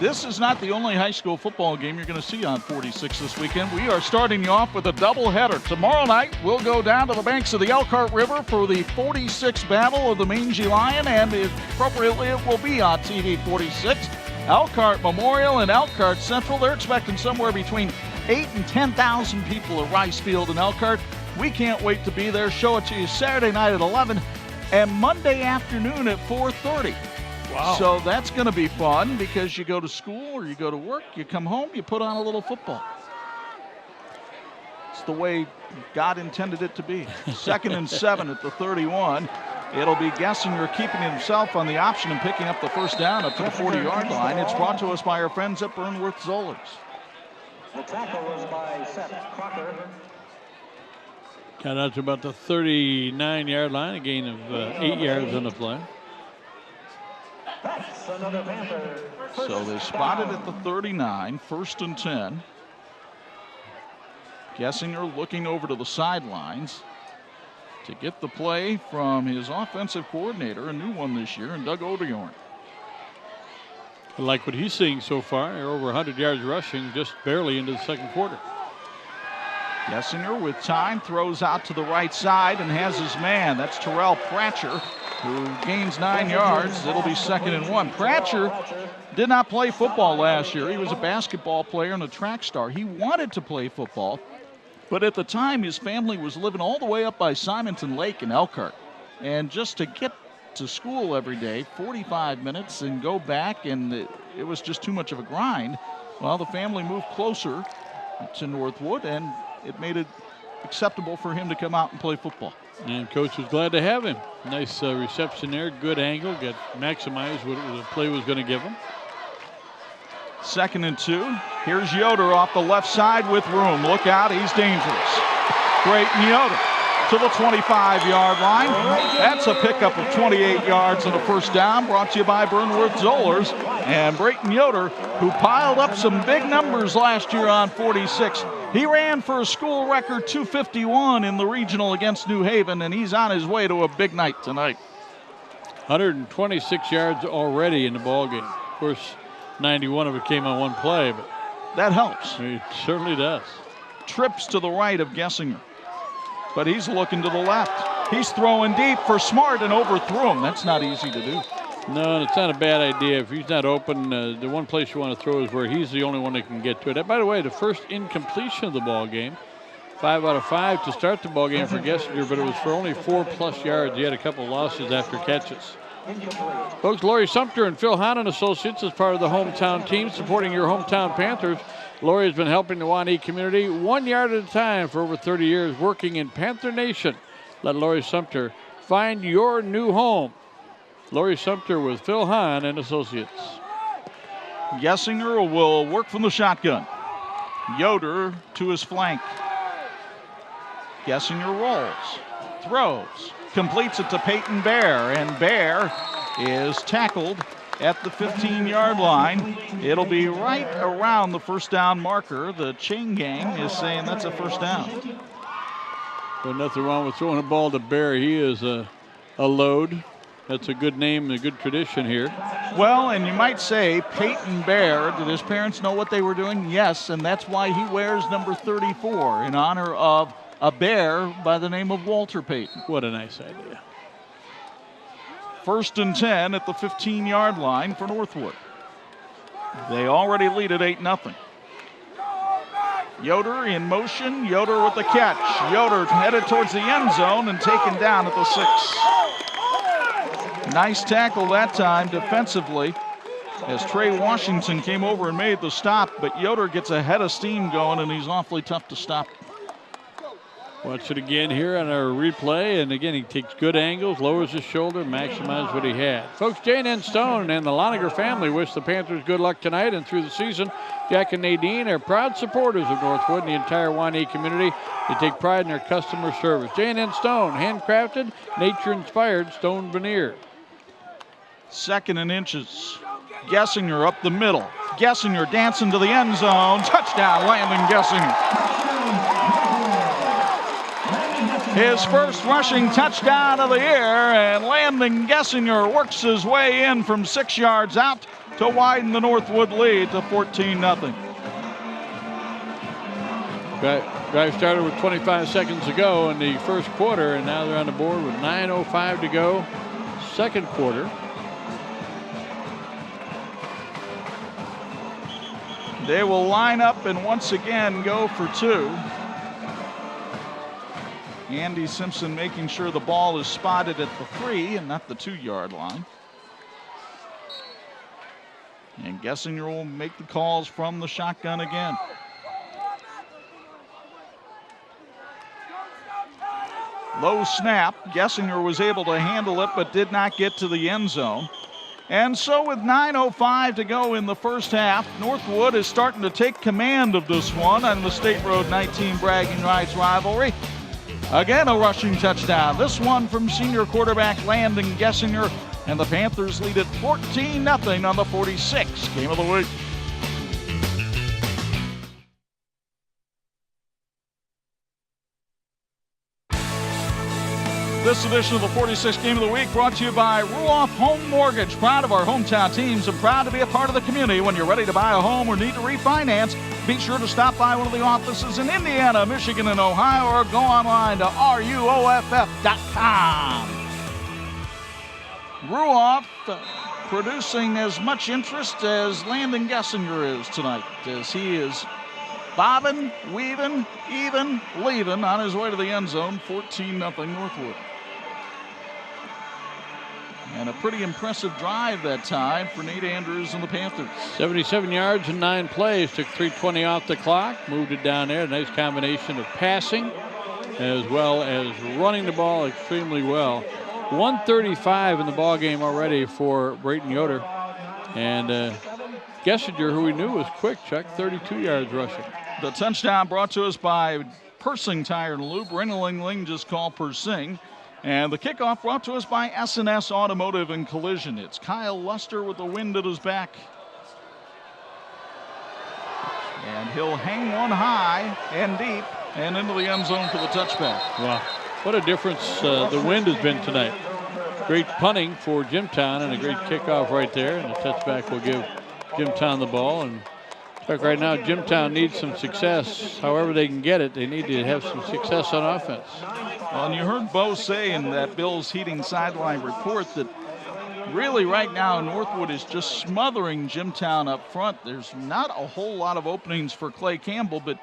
This is not the only high school football game you're going to see on 46 this weekend. We are starting you off with a doubleheader. Tomorrow night, we'll go down to the banks of the Elkhart River for the 46th Battle of the Mangy Lion, and appropriately it will be on TV 46. Elkhart Memorial and Elkhart Central, they're expecting somewhere between 8,000 and 10,000 people at Rice Field in Elkhart. We can't wait to be there. Show it to you Saturday night at 11 and Monday afternoon at 4:30. Wow. So that's going to be fun because you go to school or you go to work, you come home, you put on a little football. It's the way God intended it to be. 2nd and 7 at the 31. It'll be Gessinger keeping himself on the option and picking up the first down up to the 40-yard line. It's brought to us by our friends at Burnworth Zollers. The tackle was by Seth Crocker. Got out to about the 39-yard line, a gain of 8 yards on the play. That's another Panther. So they spotted at the 39, 1st and 10. Gessinger looking over to the sidelines to get the play from his offensive coordinator, a new one this year, and Doug Odeorn. I like what he's seeing so far. They're over 100 yards rushing, just barely into the second quarter. Gessinger with time throws out to the right side and has his man. That's Terrell Pratcher, who gains 9 yards. It'll be 2nd and 1. Pratcher did not play football last year. He was a basketball player and a track star. He wanted to play football, but at the time his family was living all the way up by Simonton Lake in Elkhart. And just to get to school every day, 45 minutes, and go back, and it was just too much of a grind. Well, the family moved closer to Northwood, and it made it acceptable for him to come out and play football. And coach was glad to have him. Nice reception there, good angle, got maximized what the play was going to give him. 2nd and 2. Here's Yoder off the left side with room. Look out, he's dangerous. Brayton Yoder to the 25-yard line. That's a pickup of 28 yards and a first down, brought to you by Burnworth Zollers. And Brayton Yoder, who piled up some big numbers last year on 46, he ran for a school record 251 in the regional against New Haven, and he's on his way to a big night tonight. 126 yards already in the ball game. Of course, 91 of it came on one play, but That helps. It certainly does. Trips to the right of Gessinger. But he's looking to the left. He's throwing deep for Smart and overthrew him. That's not easy to do. No, and it's not a bad idea. If he's not open, the one place you want to throw is where he's the only one that can get to it. And by the way, the first incompletion of the ball game, 5 out of 5 to start the ball game for Gessinger, but it was for only 4+ yards. He had a couple losses after catches. Folks, Laurie Sumter and Phil Hahn and Associates is part of the hometown team supporting your hometown Panthers. Laurie has been helping the Wauanee community 1 yard at a time for over 30 years, working in Panther Nation. Let Laurie Sumter find your new home. Laurie Sumter with Phil Hahn and Associates. Gessinger will work from the shotgun. Yoder to his flank. Gessinger rolls, throws, completes it to Peyton Bear, and Bear is tackled at the 15-yard line. It'll be right around the first down marker. The chain gang is saying that's a first down. Well, nothing wrong with throwing a ball to Bear. He is a load. That's a good name and a good tradition here. Well, and you might say Peyton Bear, did his parents know what they were doing? Yes, and that's why he wears number 34 in honor of a bear by the name of Walter Payton. What a nice idea. 1st and 10 at the 15-yard line for Northwood. They already lead at 8-0. Yoder in motion. Yoder with the catch. Yoder headed towards the end zone and taken down at the 6. Nice tackle that time defensively as Trey Washington came over and made the stop, but Yoder gets a head of steam going and he's awfully tough to stop. Watch it again here on our replay, and again he takes good angles, lowers his shoulder, maximizes what he had. Folks, Jane and Stone and the Loniger family wish the Panthers good luck tonight and through the season. Jack and Nadine are proud supporters of Northwood and the entire Wauanee community. They take pride in their customer service. Jane and Stone, handcrafted, nature-inspired stone veneer. 2nd and inches. Gessinger up the middle. Gessinger dancing to the end zone. Touchdown, Landon Gessinger. His first rushing touchdown of the year, and Landon Gessinger works his way in from 6 yards out to widen the Northwood lead to 14-0. Drive started with 25 seconds to go in the first quarter, and now they're on the board with 9:05 to go, second quarter. They will line up and once again go for 2. Andy Simpson making sure the ball is spotted at the 3 and not the 2-yard line. And Gessinger will make the calls from the shotgun again. Low snap. Gessinger was able to handle it but did not get to the end zone. And so with 9:05 to go in the first half, Northwood is starting to take command of this one on the State Road 19 bragging rights rivalry. Again, a rushing touchdown. This one from senior quarterback Landon Gessinger, and the Panthers lead at 14-0 on the 46 game of the week. This edition of the 46th game of the week brought to you by Ruoff Home Mortgage. Proud of our hometown teams and proud to be a part of the community. When you're ready to buy a home or need to refinance, be sure to stop by one of the offices in Indiana, Michigan, and Ohio, or go online to ruoff.com. Ruoff producing as much interest as Landon Gessinger is tonight, as he is bobbing, weaving, even, leaving on his way to the end zone. 14-0 Northwood. And a pretty impressive drive that time for Nate Andrews and the Panthers. 77 yards and 9 plays. Took 3:20 off the clock. Moved it down there. Nice combination of passing as well as running the ball extremely well. 135 in the ball game already for Brayton Yoder. And Gessinger, who we knew was quick, Chuck, 32 yards rushing. The touchdown brought to us by Persing Tire and Lube. Ring-a-ling-ling, just call Persing. And the kickoff brought to us by S&S Automotive and Collision. It's Kyle Luster with the wind at his back. And he'll hang one high and deep and into the end zone for the touchback. Wow, what a difference the wind has been tonight. Great punting for Jimtown and a great kickoff right there. And the touchback will give Jimtown the ball. And Chuck, right now, Jimtown needs some success. However they can get it, they need to have some success on offense. Well, and you heard Bo say in that Bills Heating sideline report that really right now Northwood is just smothering Jimtown up front. There's not a whole lot of openings for Clay Campbell, but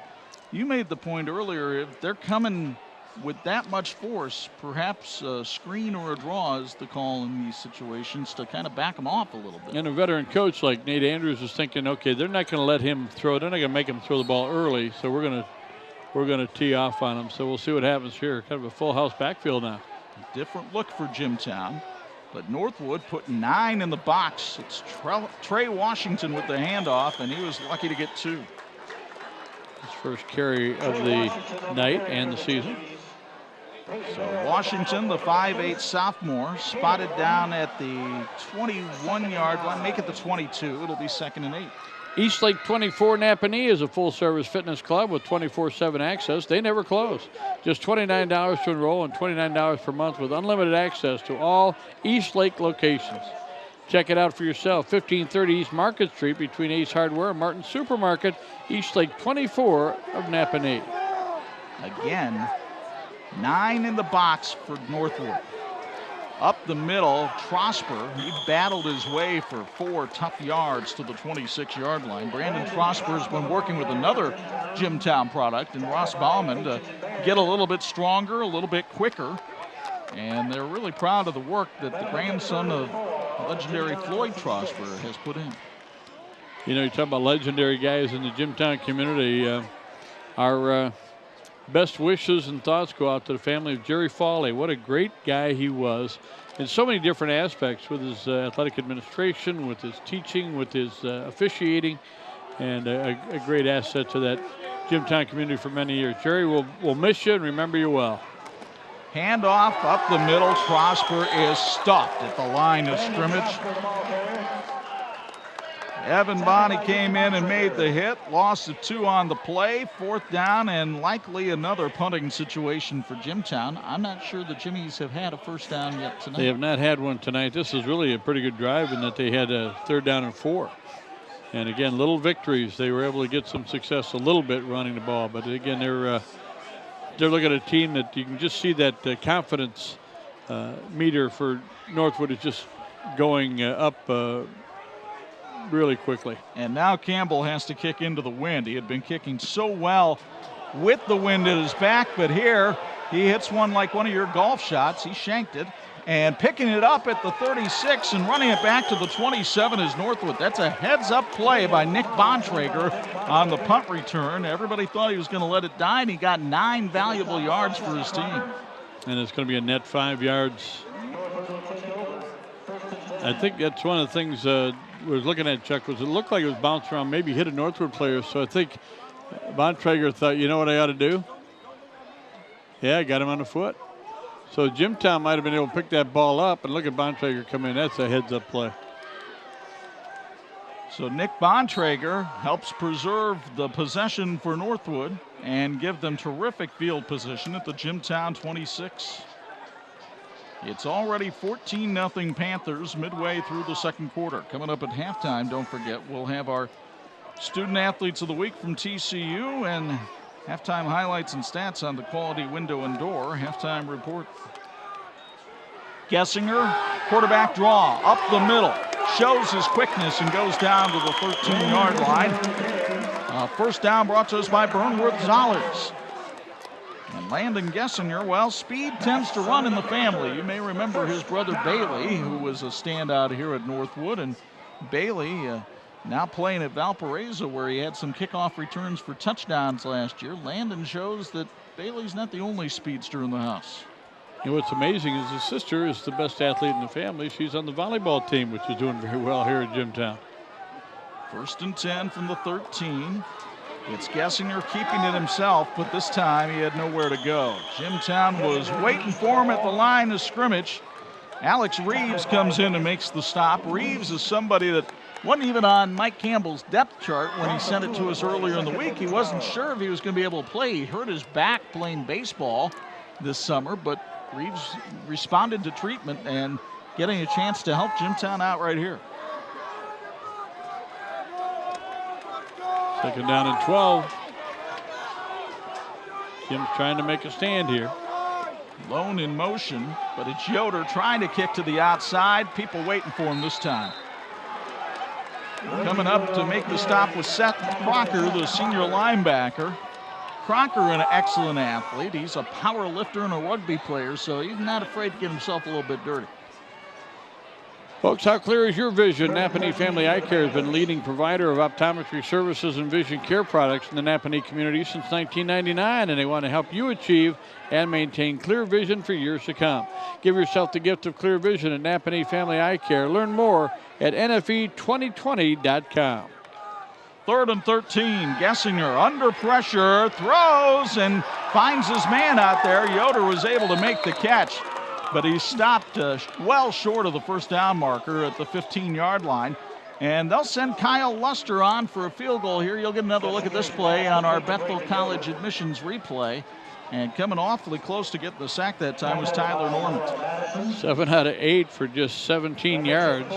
you made the point earlier, if they're coming with that much force, perhaps a screen or a draw is the call in these situations to kind of back them off a little bit. And a veteran coach like Nate Andrews is thinking, okay, they're not going to let him throw. They're not going to make him throw the ball early, so we're going to tee off on him. So we'll see what happens here. Kind of a full house backfield now. Different look for Jimtown, but Northwood put 9 in the box. It's Trey Washington with the handoff, and he was lucky to get 2. His first carry of the night and the season. So Washington, the 5'8" sophomore, spotted down at the 21-yard line. Make it the 22. It'll be 2nd and 8. Eastlake 24 Napanee is a full-service fitness club with 24/7 access. They never close. Just $29 to enroll and $29 per month with unlimited access to all Eastlake locations. Check it out for yourself. 1530 East Market Street between Ace Hardware and Martin Supermarket. Eastlake 24 of Napanee. Again, 9 in the box for Northwood. Up the middle, Trosper, he battled his way for 4 tough yards to the 26-yard line. Brandon Trosper has been working with another Jimtown product in Ross Bauman to get a little bit stronger, a little bit quicker. And they're really proud of the work that the grandson of legendary Floyd Trosper has put in. You know, you talk about legendary guys in the Jimtown community. Our best wishes and thoughts go out to the family of Jerry Fawley. What a great guy he was in so many different aspects, with his athletic administration, with his teaching, with his officiating, and a great asset to that Jimtown community for many years. Jerry, we'll miss you and remember you well. Handoff up the middle. Trosper is stuffed at the line of scrimmage. Evan Bonney came in and made the hit. Loss of 2 on the play. 4th down and likely another punting situation for Jimtown. I'm not sure the Jimmies have had a first down yet tonight. They have not had one tonight. This is really a pretty good drive in that they had a 3rd down and 4. And again, little victories. They were able to get some success a little bit running the ball. But again, they're looking at a team that you can just see that confidence meter for Northwood is just going up really quickly. And now Campbell has to kick into the wind. He had been kicking so well with the wind at his back, but here he hits one like one of your golf shots. He shanked it, and picking it up at the 36 and running it back to the 27 is Northwood. That's a heads-up play by Nick Bontrager on the punt return. Everybody thought he was going to let it die, and he got 9 valuable yards for his team. And it's going to be a net 5 yards. I think that's one of the things was looking at, Chuck, was it looked like it was bounced around, maybe hit a Northwood player. So I think Bontrager thought, you know what I ought to do? Yeah, I got him on the foot. So Jimtown might have been able to pick that ball up, and look at Bontrager come in. That's a heads-up play. So Nick Bontrager helps preserve the possession for Northwood and give them terrific field position at the Jimtown 26. It's already 14-0 Panthers midway through the 2nd quarter. Coming up at halftime, don't forget, we'll have our Student Athletes of the Week from TCU and halftime highlights and stats on the Quality Window and Door halftime report. Gessinger, quarterback draw, up the middle, shows his quickness and goes down to the 13-yard line. First down brought to us by Burnworth Zollers. And Landon Gessinger, well, speed tends to run in the family. You may remember his brother Bailey, who was a standout here at Northwood. And Bailey now playing at Valparaiso, where he had some kickoff returns for touchdowns last year. Landon shows that Bailey's not the only speedster in the house. And what's amazing is his sister is the best athlete in the family. She's on the volleyball team, which is doing very well here at Jimtown. 1st and 10 from the 13. It's Gessinger keeping it himself, but this time he had nowhere to go. Jimtown was waiting for him at the line of scrimmage. Alex Reeves comes in and makes the stop. Reeves is somebody that wasn't even on Mike Campbell's depth chart when he sent it to us earlier in the week. He wasn't sure if he was going to be able to play. He hurt his back playing baseball this summer, but Reeves responded to treatment and getting a chance to help Jimtown out right here. Second down and 12. Jim's trying to make a stand here. Lone in motion, but it's Yoder trying to kick to the outside. People waiting for him this time. Coming up to make the stop with Seth Crocker, the senior linebacker. Crocker, an excellent athlete. He's a power lifter and a rugby player, so he's not afraid to get himself a little bit dirty. Folks, how clear is your vision? Napanee Family Eye Care has been leading provider of optometry services and vision care products in the Napanee community since 1999, and they want to help you achieve and maintain clear vision for years to come. Give yourself the gift of clear vision at Napanee Family Eye Care. Learn more at nfe2020.com. 3rd and 13. Gessinger under pressure, throws and finds his man out there. Yoder was able to make the catch, but he stopped well short of the first down marker at the 15-yard line. And they'll send Kyle Luster on for a field goal here. You'll get another look at this play on our Bethel College admissions replay. And coming awfully close to getting the sack that time was Tyler Norman. 7 out of 8 for just 17 yards.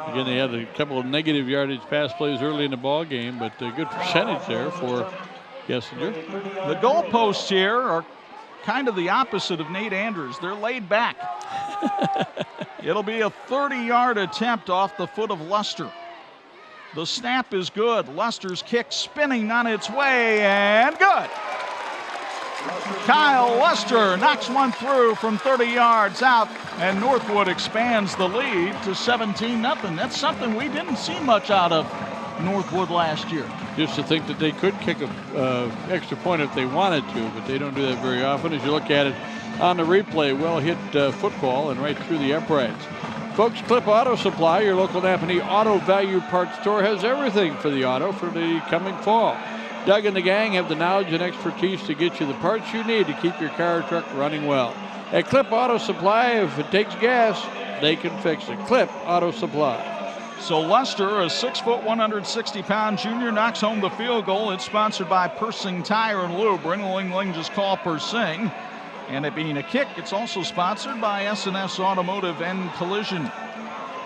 Again, they had a couple of negative yardage pass plays early in the ball game, but a good percentage there for Gessinger. The goalposts here are kind of the opposite of Nate Andrews. They're laid back. It'll be a 30-yard attempt off the foot of Luster. The snap is good. Luster's kick spinning on its way and good. Kyle Luster knocks one through from 30 yards out, and Northwood expands the lead to 17-0. That's something we didn't see much out of Northwood last year. Just to think that they could kick a extra point if they wanted to, but they don't do that very often. As you look at it on the replay, well hit football and right through the uprights. Folks, Clip Auto Supply, your local Napanee auto value parts store, has everything for the auto for the coming fall. Doug and the gang have the knowledge and expertise to get you the parts you need to keep your car or truck running well. At Clip Auto Supply, if it takes gas, they can fix it. Clip Auto Supply. So Luster, a 6-foot, 160-pound junior, knocks home the field goal. It's sponsored by Persing Tire and Lube. Ringling just call Persing. And it being a kick, it's also sponsored by S&S Automotive and Collision.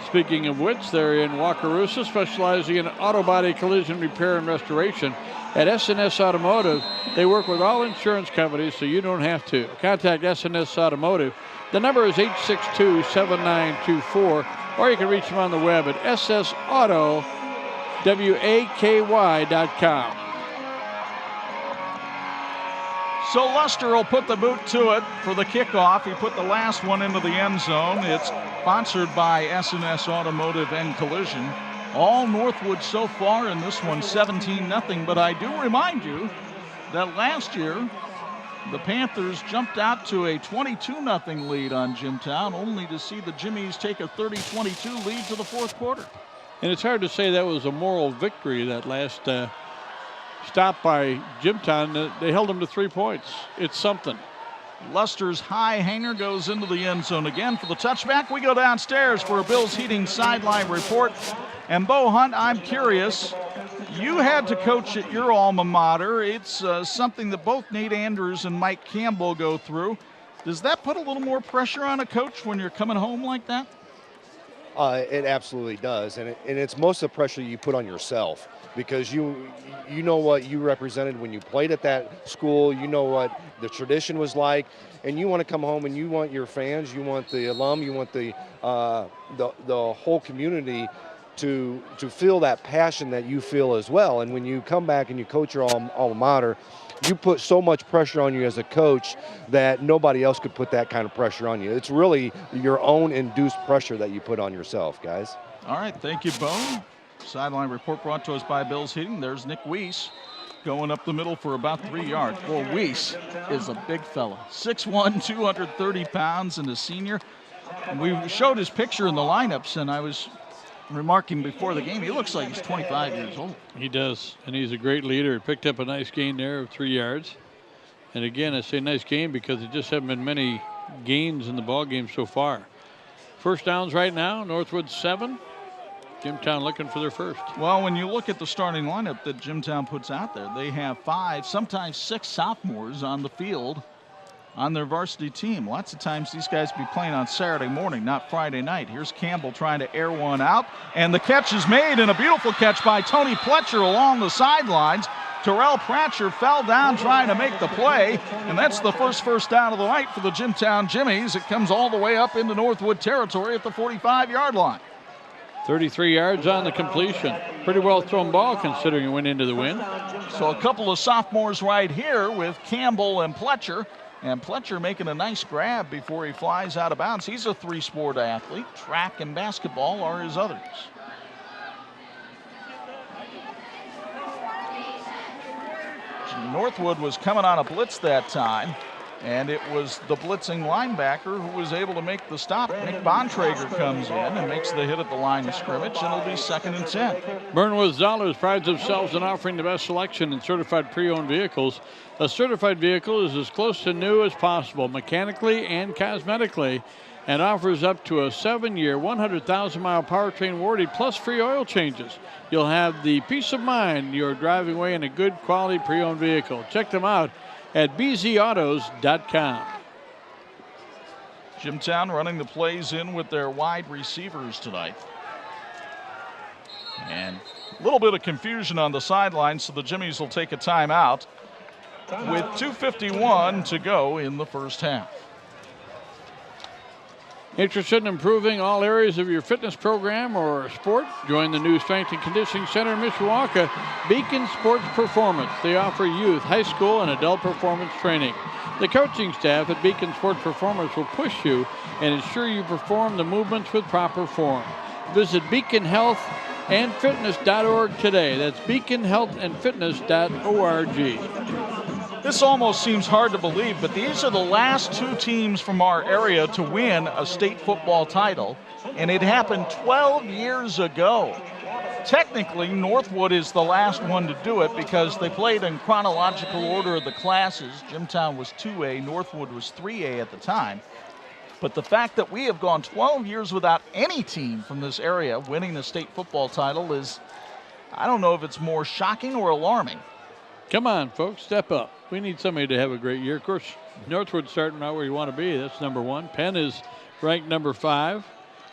Speaking of which, they're in Wakarusa, specializing in auto body collision repair and restoration. At S&S Automotive, they work with all insurance companies, so you don't have to. Contact S&S Automotive. The number is 862-7924, or you can reach them on the web at ssautowaky.com. So Luster will put the boot to it for the kickoff. He put the last one into the end zone. It's sponsored by S&S Automotive and Collision. All Northwood so far in this one, 17-0. But I do remind you that last year, the Panthers jumped out to a 22-0 lead on Jimtown, only to see the Jimmies take a 30-22 lead to the fourth quarter. And it's hard to say that was a moral victory, that last stop by Jimtown. They held them to 3 points. It's something. Luster's high hanger goes into the end zone again for the touchback. We go downstairs for a Bills Heating sideline report. And Bo Hunt, I'm curious, you had to coach at your alma mater. It's something that both Nate Andrews and Mike Campbell go through. Does that put a little more pressure on a coach when you're coming home like that? It absolutely does, and it's most of the pressure you put on yourself, because you know what you represented when you played at that school. You know what the tradition was like, and you want to come home and you want your fans, you want the alum, you want the whole community to feel that passion that you feel as well. And when you come back and you coach your alma mater, you put so much pressure on you as a coach that nobody else could put that kind of pressure on you. It's really your own induced pressure that you put on yourself, guys. All right, thank you, Bo. Sideline report brought to us by Bills Heating. There's Nick Weiss going up the middle for about 3 yards. Well, Weiss is a big fella, 6'1", 230 pounds, and a senior. We showed his picture in the lineups, and I was remarking before the game, he looks like he's 25 years old. He does, and he's a great leader. Picked up a nice gain there of 3 yards. And again, I say nice game because there just haven't been many gains in the ball game so far. First downs right now, Northwood 7. Jimtown looking for their first. Well, when you look at the starting lineup that Jimtown puts out there, they have 5, sometimes 6 sophomores on the field. on their varsity team. Lots of times these guys be playing on Saturday morning, not Friday night. Here's Campbell trying to air one out, and the catch is made, and a beautiful catch by Tony Pratcher along the sidelines. Terrell Pratcher fell down trying to make the play, and that's the first down of the night for the Jimtown Jimmies. It comes all the way up into Northwood territory at the 45-yard line. 33 yards on the completion. Pretty well thrown ball considering it went into the wind. So a couple of sophomores right here with Campbell and Pratcher. And Pratcher making a nice grab before he flies out of bounds. He's a three-sport athlete. Track and basketball are his others. Northwood was coming on a blitz that time, and it was the blitzing linebacker who was able to make the stop. Nick Bontrager comes in and makes the hit at the line of scrimmage, and it'll be 2nd and 10. Burnwood Zollers prides themselves on offering the best selection in certified pre-owned vehicles. A certified vehicle is as close to new as possible, mechanically and cosmetically, and offers up to a 7-year, 100,000-mile powertrain warranty plus free oil changes. You'll have the peace of mind you're driving away in a good quality pre-owned vehicle. Check them out at bzautos.com. Jimtown running the plays in with their wide receivers tonight. And a little bit of confusion on the sideline, so the Jimmies will take a timeout with 2:51 to go in the first half. Interested in improving all areas of your fitness program or sport? Join the new Strength and Conditioning Center in Mishawaka, Beacon Sports Performance. They offer youth, high school, and adult performance training. The coaching staff at Beacon Sports Performance will push you and ensure you perform the movements with proper form. Visit beaconhealthandfitness.org today. That's beaconhealthandfitness.org. This almost seems hard to believe, but these are the last two teams from our area to win a state football title, and it happened 12 years ago. Technically, Northwood is the last one to do it because they played in chronological order of the classes. Jimtown was 2A, Northwood was 3A at the time. But the fact that we have gone 12 years without any team from this area winning the state football title is, I don't know if it's more shocking or alarming. Come on, folks, step up. We need somebody to have a great year. Of course, Northwood's starting out where you want to be. That's number 1. Penn is ranked number 5.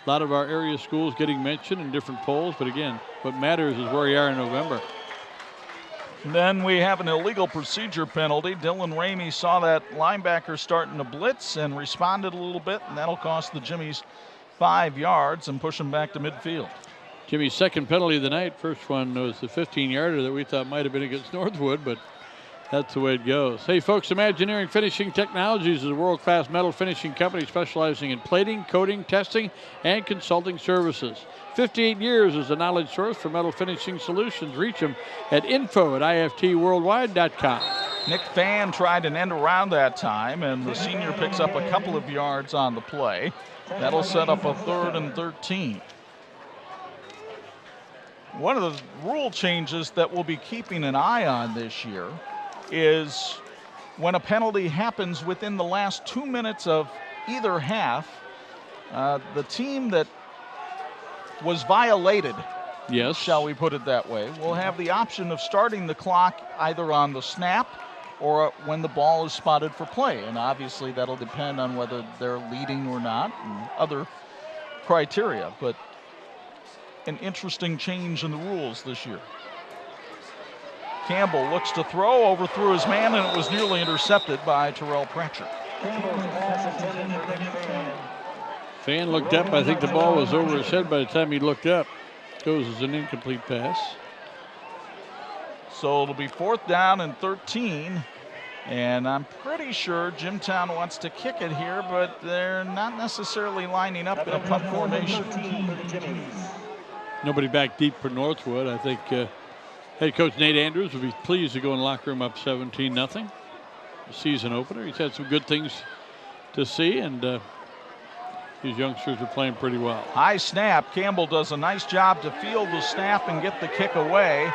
A lot of our area schools getting mentioned in different polls. But again, what matters is where you are in November. And then we have an illegal procedure penalty. Dylan Ramey saw that linebacker starting to blitz and responded a little bit, and that'll cost the Jimmies 5 yards and push them back to midfield. Jimmy's second penalty of the night. First one was the 15-yarder that we thought might have been against Northwood, but that's the way it goes. Hey, folks, Imagineering Finishing Technologies is a world-class metal finishing company specializing in plating, coating, testing, and consulting services. 58 years as a knowledge source for metal finishing solutions. Reach them at info@iftworldwide.com. Nick Fan tried an end around that time, and the senior picks up a couple of yards on the play. That'll set up a 3rd and 13. One of the rule changes that we'll be keeping an eye on this year is when a penalty happens within the last 2 minutes of either half, the team that was violated, yes, shall we put it that way, will have the option of starting the clock either on the snap or when the ball is spotted for play. And obviously that'll depend on whether they're leading or not and other criteria, but an interesting change in the rules this year. Campbell looks to throw, overthrew his man, and it was nearly intercepted by Terrell Pratcher. Fan looked up. I think the ball was over his head by the time he looked up. Goes as an incomplete pass. So it'll be 4th down and 13. And I'm pretty sure Jimtown wants to kick it here, but they're not necessarily lining up in a punt formation. Nobody back deep for Northwood. I think head coach Nate Andrews will be pleased to go in the locker room up 17-0. Season opener. He's had some good things to see, and these youngsters are playing pretty well. High snap. Campbell does a nice job to field the snap and get the kick away.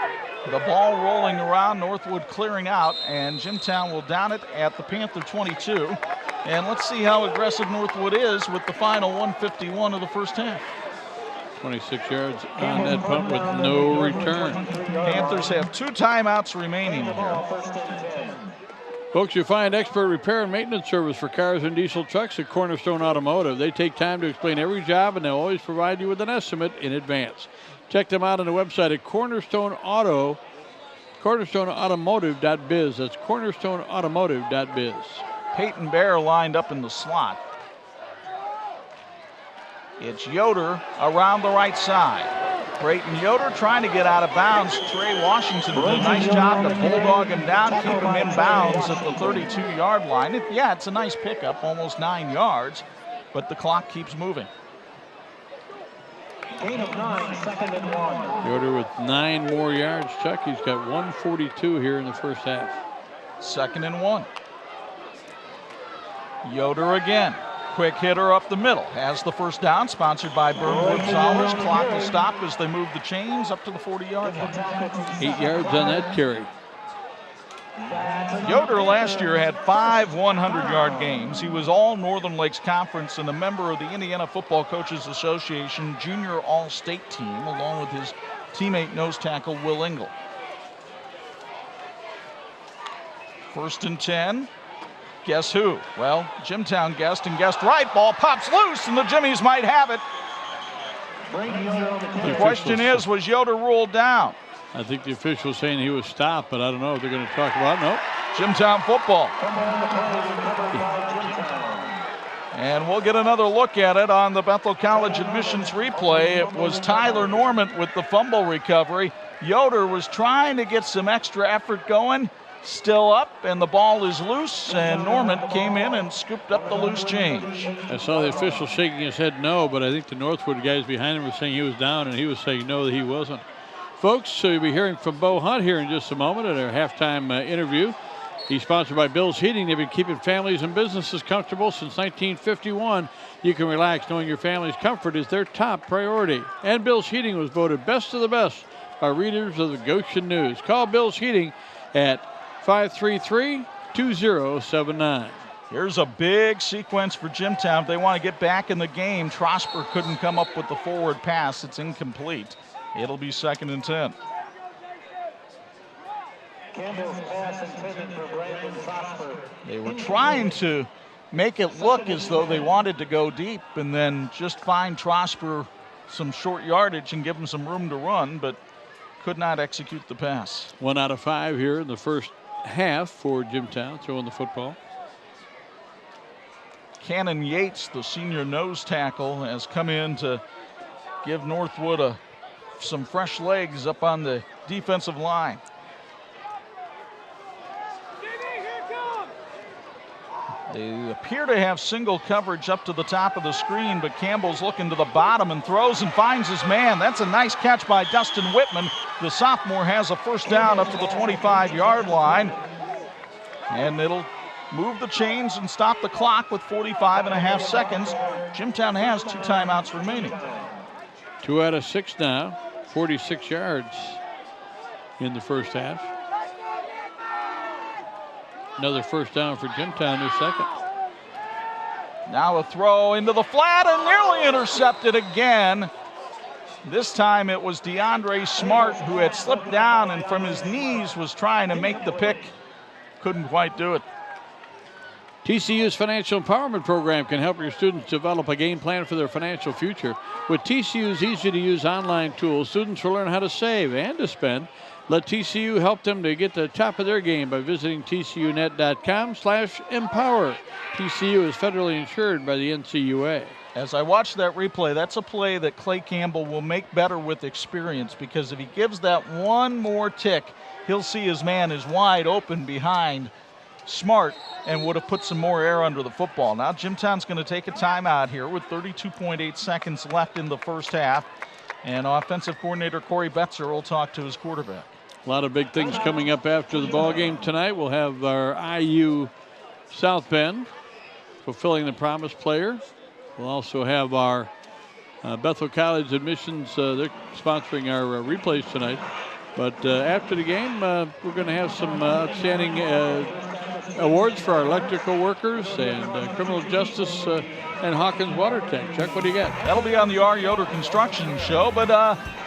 The ball rolling around, Northwood clearing out, and Jimtown will down it at the Panther 22. And let's see how aggressive Northwood is with the final 1:51 of the first half. 26 yards on that punt with no return. Panthers have 2 timeouts remaining here. Folks, you find expert repair and maintenance service for cars and diesel trucks at Cornerstone Automotive. They take time to explain every job, and they'll always provide you with an estimate in advance. Check them out on the website at cornerstoneautomotive.biz. That's cornerstoneautomotive.biz. Peyton Bear lined up in the slot. It's Yoder around the right side. Brayton Yoder trying to get out of bounds. Trey Washington did a nice job to bulldog him down, keep him in bounds at the 32-yard line. It's a nice pickup, almost 9 yards, but the clock keeps moving. Gain of 9, 2nd and 1. Yoder with 9 more yards. Chuck, he's got 142 here in the first half. 2nd and 1. Yoder again. Quick hitter up the middle. Has the first down, sponsored by Burnwood Solers. Clock will stop as they move the chains up to the 40-yard line. 8 yards on that carry. Yoder last year had 5 100-yard games. He was all Northern Lakes Conference and a member of the Indiana Football Coaches Association Junior All-State team, along with his teammate nose tackle Will Engel. 1st and 10. Guess who? Well, Jimtown guessed and guessed right. Ball pops loose, and the Jimmies might have it. The question is, was Yoder ruled down? I think the official's saying he was stopped, but I don't know if they're going to talk about it. Nope. Jimtown football. And we'll get another look at it on the Bethel College admissions replay. It was Tyler Normant with the fumble recovery. Yoder was trying to get some extra effort going. Still up, and the ball is loose, and Normant came in and scooped up the loose change. I saw the official shaking his head no, but I think the Northwood guys behind him were saying he was down, and he was saying no, that he wasn't. Folks, so you'll be hearing from Bo Hunt here in just a moment at our halftime interview. He's sponsored by Bill's Heating. They've been keeping families and businesses comfortable since 1951. You can relax knowing your family's comfort is their top priority. And Bill's Heating was voted best of the best by readers of the Goshen News. Call Bill's Heating at 533-2079. Here's a big sequence for Jimtown. If they want to get back in the game, Trosper couldn't come up with the forward pass. It's incomplete. It'll be 2nd and 10. Campbell's pass intended for Brandon Trosper. They were trying to make it look as though they wanted to go deep and then just find Trosper some short yardage and give him some room to run, but could not execute the pass. 1 out of 5 here in the first half for Jimtown throwing the football. Cannon Yates, the senior nose tackle, has come in to give Northwood some fresh legs up on the defensive line. They appear to have single coverage up to the top of the screen, but Campbell's looking to the bottom and throws and finds his man. That's a nice catch by Dustin Whitman. The sophomore has a first down up to the 25-yard line. And it'll move the chains and stop the clock with 45.5 seconds. Jimtown has 2 timeouts remaining. 2 out of 6 now, 46 yards in the first half. Another first down for Jimtown, their second. Now a throw into the flat and nearly intercepted again. This time it was DeAndre Smart who had slipped down and from his knees was trying to make the pick. Couldn't quite do it. TCU's Financial Empowerment Program can help your students develop a game plan for their financial future. With TCU's easy-to-use online tools, students will learn how to save and to spend. Let TCU help them to get to the top of their game by visiting tcunet.com/empower. TCU is federally insured by the NCUA. As I watch that replay, that's a play that Clay Campbell will make better with experience, because if he gives that one more tick, he'll see his man is wide open behind Smart and would have put some more air under the football. Now Jimtown's going to take a timeout here with 32.8 seconds left in the first half. And offensive coordinator Corey Betzer will talk to his quarterback. A lot of big things coming up after the ball game tonight. We'll have our IU South Bend fulfilling the promise player. We'll also have our Bethel College admissions. They're sponsoring our replays tonight. But after the game, we're going to have some outstanding awards for our electrical workers and criminal justice and Hawkins Water Tank. Chuck, what do you got? That'll be on the R. Yoder Construction Show, but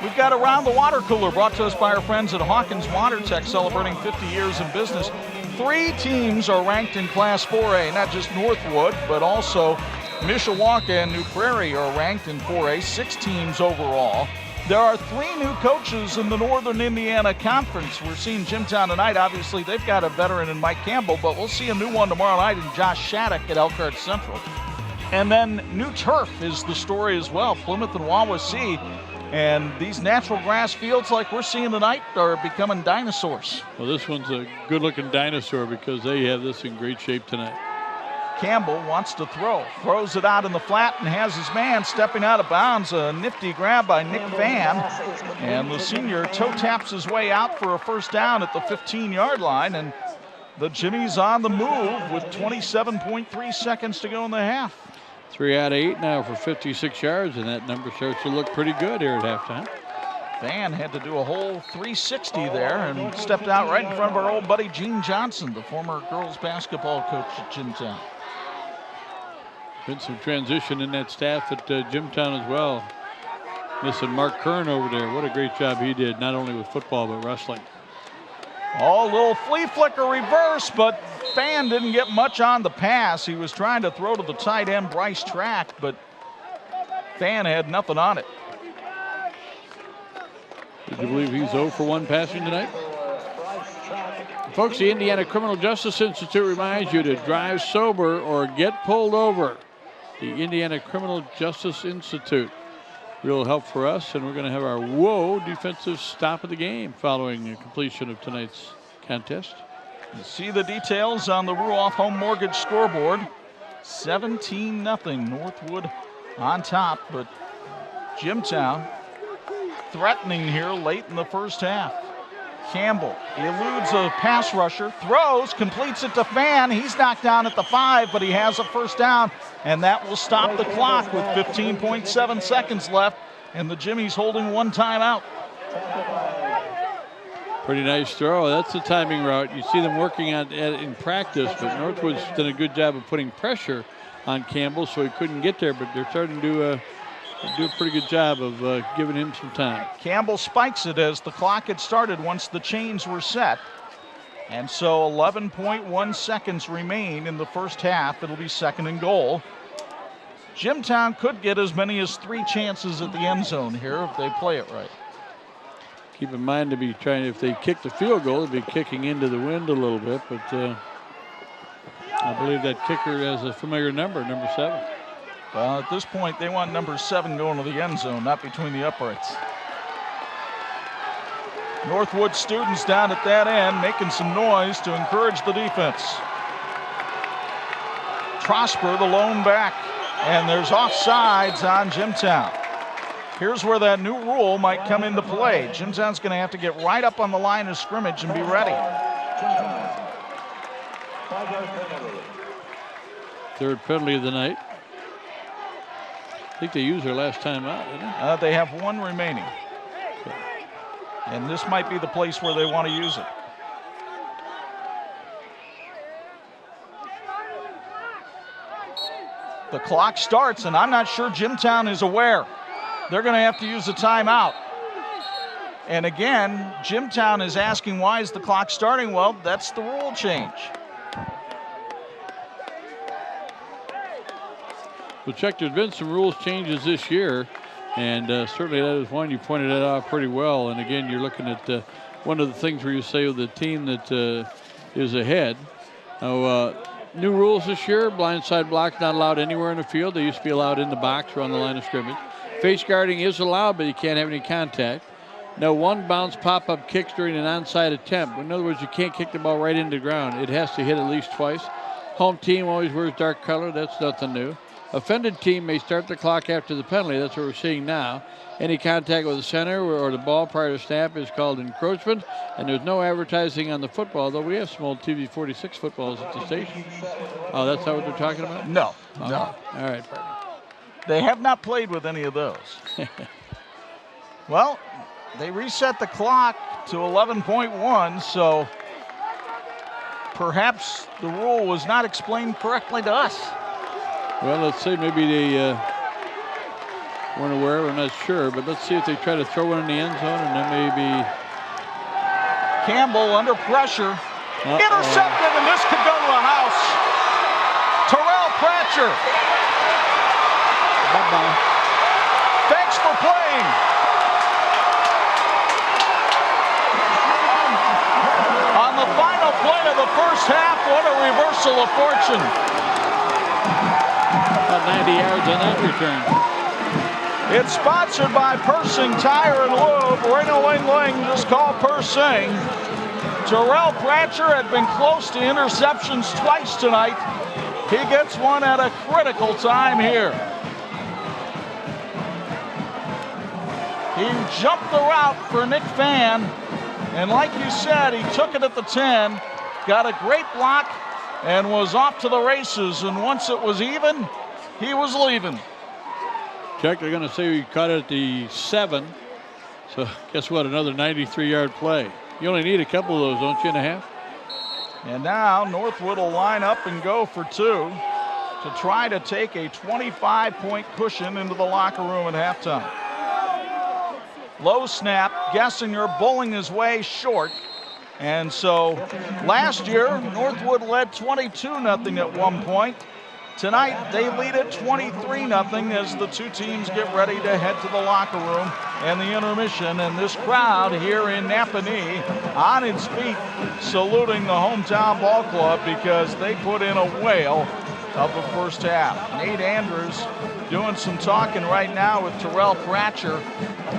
we've got Around the Water Cooler brought to us by our friends at Hawkins Water Tech, celebrating 50 years in business. 3 teams are ranked in Class 4A, not just Northwood, but also Mishawaka and New Prairie are ranked in 4A, 6 teams overall. There are 3 new coaches in the Northern Indiana Conference. We're seeing Jimtown tonight. Obviously, they've got a veteran in Mike Campbell, but we'll see a new one tomorrow night in Josh Shattuck at Elkhart Central. And then new turf is the story as well, Plymouth and Wawasee. And these natural grass fields like we're seeing tonight are becoming dinosaurs. Well, this one's a good-looking dinosaur because they have this in great shape tonight. Campbell wants to throw, throws it out in the flat and has his man stepping out of bounds. A nifty grab by Nick Van, and the senior toe taps his way out for a first down at the 15-yard line, and the Jimmies on the move with 27.3 seconds to go in the half. 3 out of 8 now for 56 yards, and that number starts to look pretty good here at halftime. Van had to do a whole 360 there and stepped out right in front of our old buddy Gene Johnson, the former girls basketball coach at Jimtown. Been some transition in that staff at Jimtown as well. Missing Mark Kern over there. What a great job he did, not only with football, but wrestling. Oh, little flea flicker reverse, but Fan didn't get much on the pass. He was trying to throw to the tight end, Bryce Track, but Fan had nothing on it. Did you believe he's 0 for 1 passing tonight? Folks, the Indiana Criminal Justice Institute reminds you to drive sober or get pulled over. The Indiana Criminal Justice Institute. Real help for us, and we're going to have our whoa defensive stop of the game following the completion of tonight's contest. You see the details on the Ruoff Home Mortgage scoreboard. 17-0 Northwood on top, but Jimtown threatening here late in the first half. Campbell eludes a pass rusher, throws, completes it to Fan. He's knocked down at the 5, but he has a first down, and that will stop the clock with 15.7 seconds left, and the Jimmies holding 1 timeout. Pretty nice throw. That's the timing route. You see them working on it in practice, but Northwood's done a good job of putting pressure on Campbell, so he couldn't get there, but they're starting to do a pretty good job of giving him some time. Campbell spikes it as the clock had started once the chains were set. And so 11.1 seconds remain in the first half. It'll be 2nd and goal. Jimtown could get as many as 3 chances at the end zone here if they play it right. Keep in mind to be trying, if they kick the field goal, they'd be kicking into the wind a little bit, but I believe that kicker has a familiar number, number 7. Well, at this point, they want number 7 going to the end zone, not between the uprights. Northwood students down at that end making some noise to encourage the defense. Trosper, the lone back, and there's offsides on Jimtown. Here's where that new rule might come into play. Jimtown's going to have to get right up on the line of scrimmage and be ready. 3rd penalty of the night. I think they used their last time out, didn't they? They have 1 remaining. Okay. And this might be the place where they want to use it. The clock starts, and I'm not sure Jimtown is aware. They're going to have to use a timeout. And again, Jimtown is asking, why is the clock starting? Well, that's the rule change. Well, Chuck, there's been some rules changes this year, and certainly that is one. You pointed that out pretty well. And again, you're looking at one of the things where you say the team that is ahead. Now, new rules this year: blindside block not allowed anywhere in the field. They used to be allowed in the box or on the line of scrimmage. Face guarding is allowed, but you can't have any contact. No one bounce pop-up kicks during an onside attempt. In other words, you can't kick the ball right into the ground. It has to hit at least twice. Home team always wears dark color. That's nothing new. Offended team may start the clock after the penalty. That's what we're seeing now. Any contact with the center or the ball prior to snap is called encroachment, and there's no advertising on the football, though we have some old TV 46 footballs at the station. Oh, that's not what they're talking about? No, oh, no. All right. They have not played with any of those. Well, they reset the clock to 11.1, so perhaps the rule was not explained correctly to us. Well, let's say maybe they weren't aware. I'm not sure, but let's see if they try to throw one in the end zone, and then maybe Campbell under pressure Intercepted, and this could go to the house. Terrell Pratcher. Bye-bye. Thanks for playing. On the final play of the first half, what a reversal of fortune. About 90 yards on that return. It's sponsored by Persing Tire and Lube. Ring-a-ling-ling, just call Persing. Terrell Pratcher had been close to interceptions twice tonight. He gets one at a critical time here. He jumped the route for Nick Fan, and like you said, he took it at the 10, got a great block, and was off to the races. And once it was even, he was leaving. Chuck, they're going to say we caught it at the 7. So guess what? Another 93-yard play. You only need a couple of those, don't you, and a half? And now Northwood will line up and go for 2 to try to take a 25-point cushion into the locker room at halftime. Low snap, Gessinger bowling his way short. And so last year, Northwood led 22-0 at one point. Tonight, they lead at 23-0 as the two teams get ready to head to the locker room and the intermission. And this crowd here in Napanee on its feet saluting the hometown ball club because they put in a whale of the first half. Nate Andrews doing some talking right now with Terrell Pratcher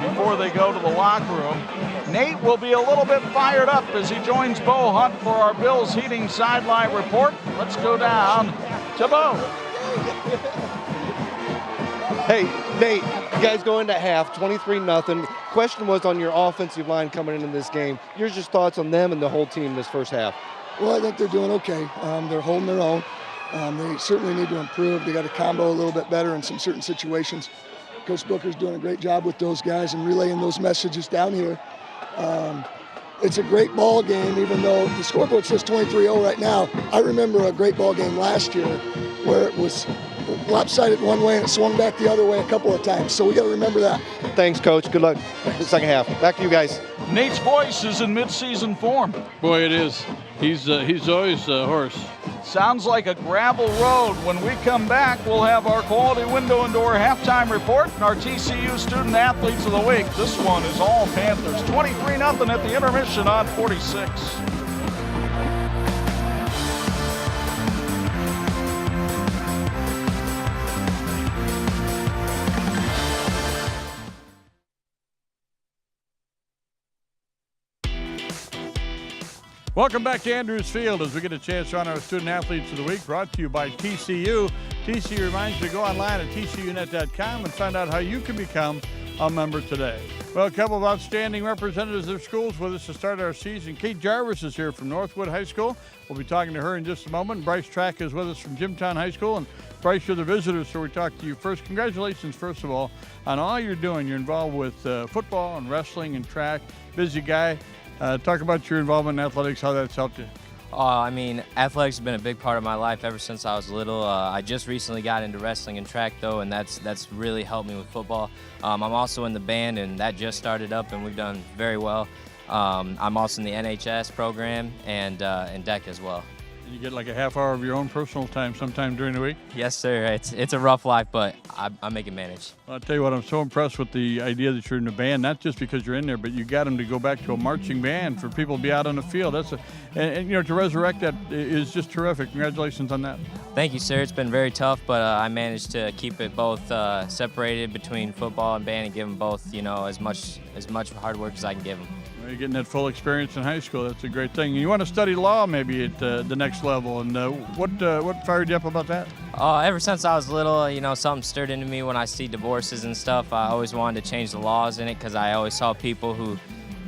before they go to the locker room. Nate will be a little bit fired up as he joins Bo Hunt for our Bills Heating Sideline Report. Let's go down to Bo. Hey, Nate, you guys go into half, 23-0. Question was on your offensive line coming into this game. Here's just thoughts on them and the whole team this first half. Well, I think they're doing okay. They're holding their own. They certainly need to improve. They got to combo a little bit better in some certain situations. Coach Booker's doing a great job with those guys and relaying those messages down here. It's a great ball game, even though the scoreboard says 23-0 right now. I remember a great ball game last year where it was lopsided one way and it swung back the other way a couple of times. So we got to remember that. Thanks, Coach. Good luck the second half. Back to you guys. Nate's voice is in mid-season form. Boy, it is. He's always hoarse. Sounds like a gravel road. When we come back, we'll have our quality window and door halftime report and our TCU student athletes of the week. This one is all Panthers. 23-0 at the intermission on 46. Welcome back to Andrews Field as we get a chance to honor our Student Athletes of the Week, brought to you by TCU. TCU reminds you to go online at tcunet.com and find out how you can become a member today. Well, a couple of outstanding representatives of schools with us to start our season. Kate Jarvis is here from Northwood High School. We'll be talking to her in just a moment. Bryce Track is with us from Jimtown High School. And Bryce, you're the visitor, so we talk to you first. Congratulations, first of all, on all you're doing. You're involved with football and wrestling and track. Busy guy. Talk about your involvement in athletics, how that's helped you. I mean, athletics has been a big part of my life ever since I was little. I just recently got into wrestling and track, though, and that's really helped me with football. I'm also in the band, and that just started up, and we've done very well. I'm also in the NHS program and in DEC as well. You get like a half hour of your own personal time sometime during the week? Yes, sir. It's a rough life, but I make it manage. Well, I'll tell you what, I'm so impressed with the idea that you're in a band, not just because you're in there, but you got them to go back to a marching band for people to be out on the field. And you know, to resurrect that is just terrific. Congratulations on that. Thank you, sir. It's been very tough, but I managed to keep it both separated between football and band and give them both, you know, as much hard work as I can give them. You're getting that full experience in high school. That's a great thing. You want to study law maybe at the next level, and what fired you up about that? Ever since I was little, you know, something stirred into me when I see divorces and stuff. I always wanted to change the laws in it because I always saw people who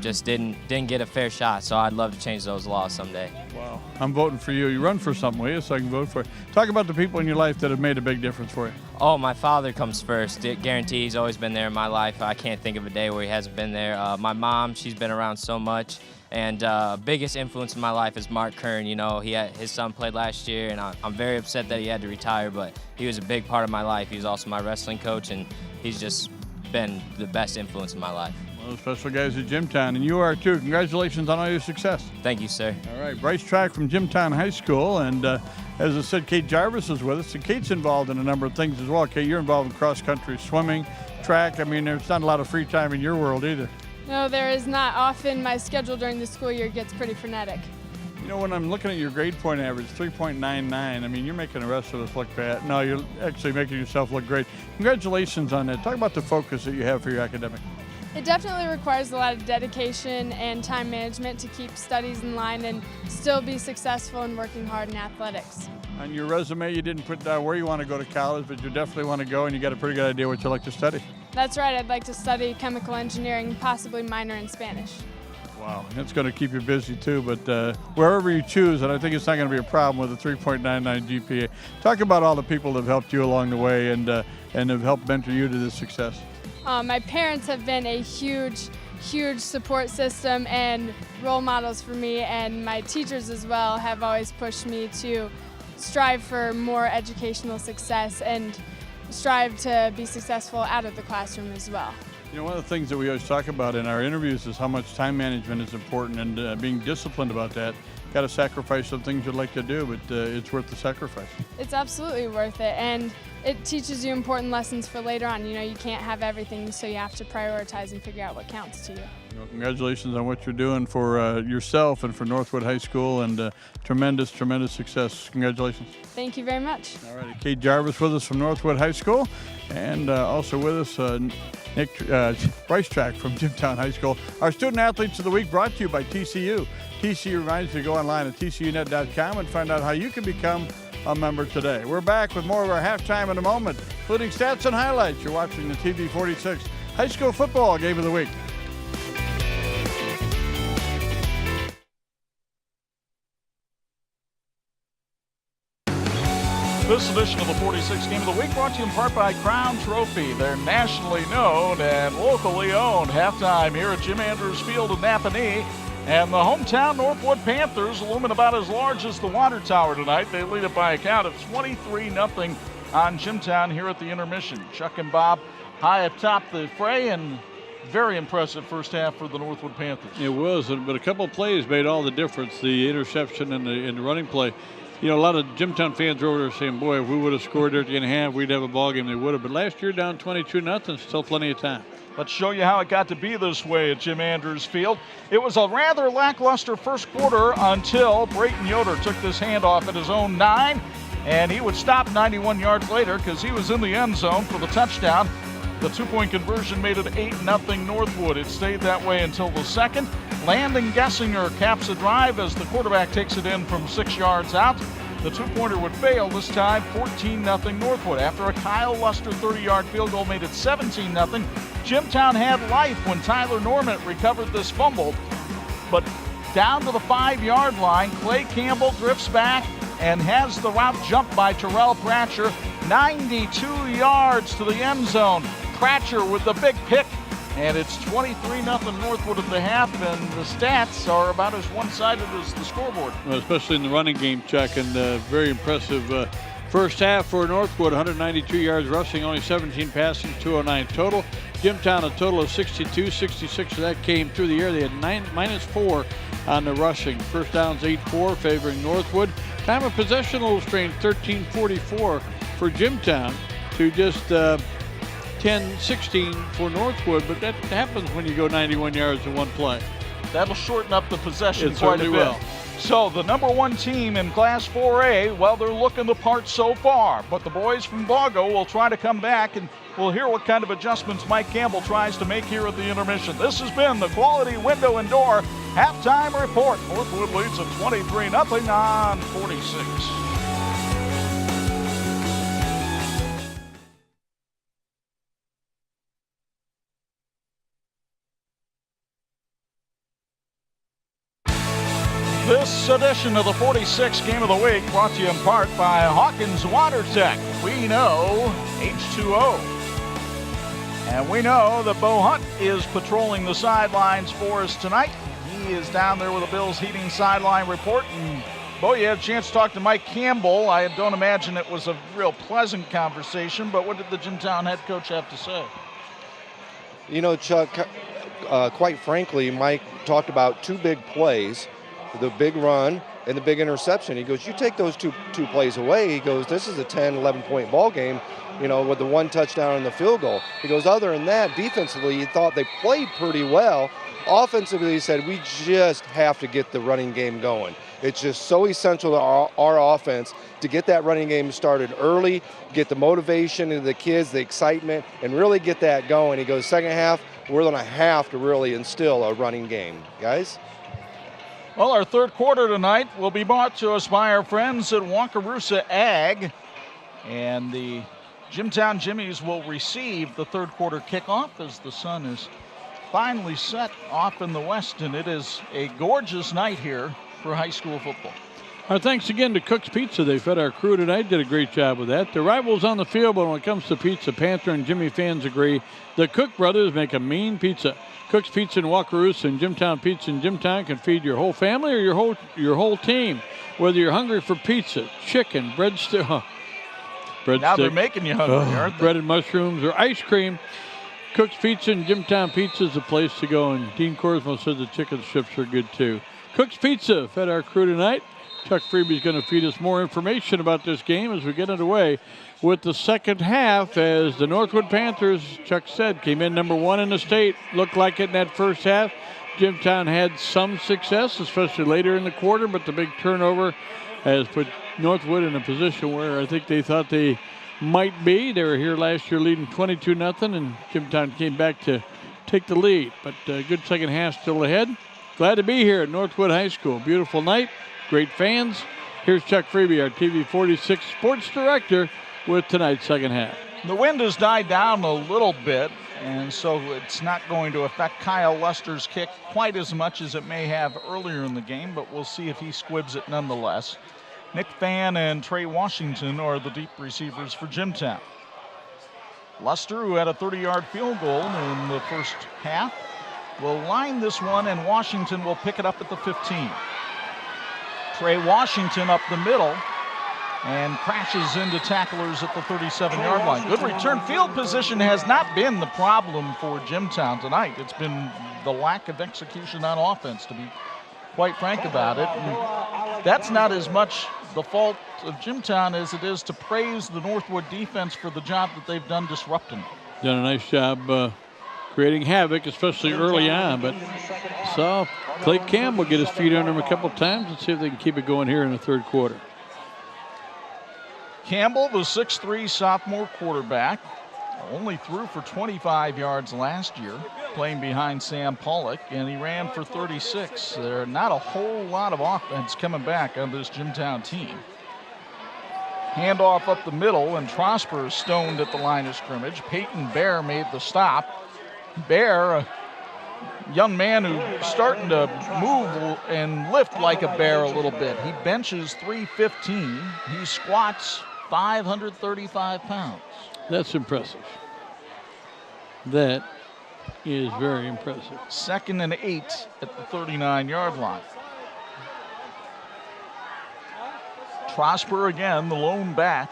just didn't get a fair shot. So I'd love to change those laws someday. Wow. I'm voting for you. You run for something, will you, so I can vote for you. Talk about the people in your life that have made a big difference for you. Oh, my father comes first. Guarantee he's always been there in my life. I can't think of a day where he hasn't been there. My mom, she's been around so much. And biggest influence in my life is Mark Kern. You know, his son played last year, and I'm very upset that he had to retire, but he was a big part of my life. He was also my wrestling coach, and he's just been the best influence in my life. Well, special guys at Jimtown, and you are too. Congratulations on all your success. Thank you, sir. All right, Bryce Track from Jimtown High School, and as I said, Kate Jarvis is with us, and Kate's involved in a number of things as well. Kate, you're involved in cross-country swimming, track. I mean, there's not a lot of free time in your world either. No, there is not. Often my schedule during the school year gets pretty frenetic. You know, when I'm looking at your grade point average, 3.99, I mean, you're making the rest of us look bad. No, you're actually making yourself look great. Congratulations on that. Talk about the focus that you have for your academic. It definitely requires a lot of dedication and time management to keep studies in line and still be successful in working hard in athletics. On your resume, you didn't put down where you want to go to college, but you definitely want to go, and you got a pretty good idea what you like to study. That's right. I'd like to study chemical engineering, possibly minor in Spanish. Wow, that's going to keep you busy too, but wherever you choose, and I think it's not going to be a problem with a 3.99 GPA. Talk about all the people that have helped you along the way and have helped mentor you to this success. My parents have been a huge support system and role models for me, and my teachers as well have always pushed me to strive for more educational success and strive to be successful out of the classroom as well. You know, one of the things that we always talk about in our interviews is how much time management is important, and being disciplined about that. Got to sacrifice some things you'd like to do, but it's worth the sacrifice. It's absolutely worth it, and it teaches you important lessons for later on. You know, you can't have everything, so you have to prioritize and figure out what counts to you. Well, congratulations on what you're doing for yourself and for Northwood High School, and tremendous success. Congratulations. Thank you very much. All right, Kate Jarvis with us from Northwood High School, and also with us Bryce Track from Jimtown High School. Our Student Athletes of the Week brought to you by TCU. TCU reminds you to go online at tcunet.com and find out how you can become a member today. We're back with more of our halftime in a moment, including stats and highlights. You're watching the TV 46 High School Football Game of the Week. This edition of the 46 Game of the Week brought to you in part by Crown Trophy. They're nationally known and locally owned. Halftime here at Jim Andrews Field in Napanee. And the hometown Northwood Panthers looming about as large as the water tower tonight. They lead it by a count of 23-0 on Jimtown here at the intermission. Chuck and Bob high atop the fray, and very impressive first half for the Northwood Panthers. It was, but a couple of plays made all the difference. The interception and the running play. You know, a lot of Jimtown fans are over there saying, boy, if we would have scored there at the end of the half, we'd have a ball game. They would have. But last year, down 22-0, still plenty of time. Let's show you how it got to be this way at Jim Andrews Field. It was a rather lackluster first quarter until Brayton Yoder took this handoff at his own 9, and he would stop 91 yards later because he was in the end zone for the touchdown. The two-point conversion made it 8-0 Northwood. It stayed that way until the second. Landon Gessinger caps the drive as the quarterback takes it in from 6 yards out. The two-pointer would fail this time, 14-0 Northwood. After a Kyle Luster 30-yard field goal made it 17-0, Jimtown had life when Tyler Norman recovered this fumble. But down to the 5-yard line, Clay Campbell drifts back and has the route jumped by Terrell Pratcher, 92 yards to the end zone. Pratcher with the big pick, and it's 23-0 Northwood at the half, and the stats are about as one-sided as the scoreboard. Well, especially in the running game, Chuck, and very impressive first half for Northwood, 192 yards rushing, only 17 passing, 209 total. Jimtown a total of 62, 66 of that came through the air. They had -4 on the rushing. First downs 8-4 favoring Northwood. Time of possession a little strange, 13:44 for Jimtown to just 10-16 for Northwood, but that happens when you go 91 yards in one play. That'll shorten up the possession It quite a certainly bit. will. So the number one team in Class 4A, well, they're looking the part so far, but the boys from Bago will try to come back, and we'll hear what kind of adjustments Mike Campbell tries to make here at the intermission. This has been the Quality Window and Door halftime report. Northwood leads at 23-0 on 46. This edition of the 46 Game of the Week brought to you in part by Hawkins Water Tech. We know H2O. And we know that Bo Hunt is patrolling the sidelines for us tonight. He is down there with the Bills Heating Sideline Report. And Bo, you had a chance to talk to Mike Campbell. I don't imagine it was a real pleasant conversation, but what did the Jimtown head coach have to say? You know, Chuck, quite frankly, Mike talked about 2 big plays, the big run and the big interception. He goes, you take those two plays away, he goes, this is a 10, 11-point ball game, with the 1 touchdown and the field goal. He goes, other than that, defensively, he thought they played pretty well. Offensively, he said, we just have to get the running game going. It's just so essential to our offense to get that running game started early, get the motivation into the kids, the excitement, and really get that going. He goes, second half, we're going to have to really instill a running game. Guys? Well, our third quarter tonight will be brought to us by our friends at Wakarusa Ag. And the Jimtown Jimmies will receive the third quarter kickoff as the sun is finally set off in the west. And it is a gorgeous night here for high school football. Our thanks again to Cook's Pizza. They fed our crew tonight, did a great job with that. The rivals on the field, but when it comes to pizza, Panther and Jimmy fans agree. The Cook brothers make a mean pizza. Cook's Pizza in Wakarusa and Jimtown Pizza in Jimtown can feed your whole family or your whole team. Whether you're hungry for pizza, chicken, breadstick. Now they're making you hungry, aren't they? Bread and mushrooms or ice cream. Cook's Pizza and Jimtown Pizza is the place to go. And Dean Corsmo says the chicken strips are good too. Cook's Pizza fed our crew tonight. Chuck Freeby's going to feed us more information about this game as we get underway with the second half, as the Northwood Panthers, Chuck said, came in number 1 in the state. Looked like it in that first half. Jimtown had some success, especially later in the quarter, but the big turnover has put Northwood in a position where I think they thought they might be. They were here last year leading 22-0, and Jimtown came back to take the lead. But a good second half still ahead. Glad to be here at Northwood High School. Beautiful night, great fans. Here's Chuck Freeby, our TV 46 sports director, with tonight's second half. The wind has died down a little bit, and so it's not going to affect Kyle Luster's kick quite as much as it may have earlier in the game, but we'll see if he squibs it nonetheless. Nick Fan and Trey Washington are the deep receivers for Jimtown. Luster, who had a 30-yard field goal in the first half, will line this one, and Washington will pick it up at the 15. Trey Washington up the middle and crashes into tacklers at the 37-yard line. Good return. Field position has not been the problem for Jimtown tonight. It's been the lack of execution on offense, to be quite frank about it. And that's not as much the fault of Jimtown as it is to praise the Northwood defense for the job that they've done disrupting. Done a nice job creating havoc, especially early on, but saw Clay Campbell get his feet under him a couple times. Let's see if they can keep it going here in the third quarter. Campbell, the 6'3" sophomore quarterback, only threw for 25 yards last year, playing behind Sam Pollock, and he ran for 36. There are not a whole lot of offense coming back on this Jimtown team. Handoff up the middle, and Trosper is stoned at the line of scrimmage. Peyton Bear made the stop. Bear, a young man who's starting to move and lift like a bear a little bit. He benches 315. He squats 535 pounds. That's impressive. That is very impressive. 2nd and 8 at the 39-yard line. Trosper again, the lone back,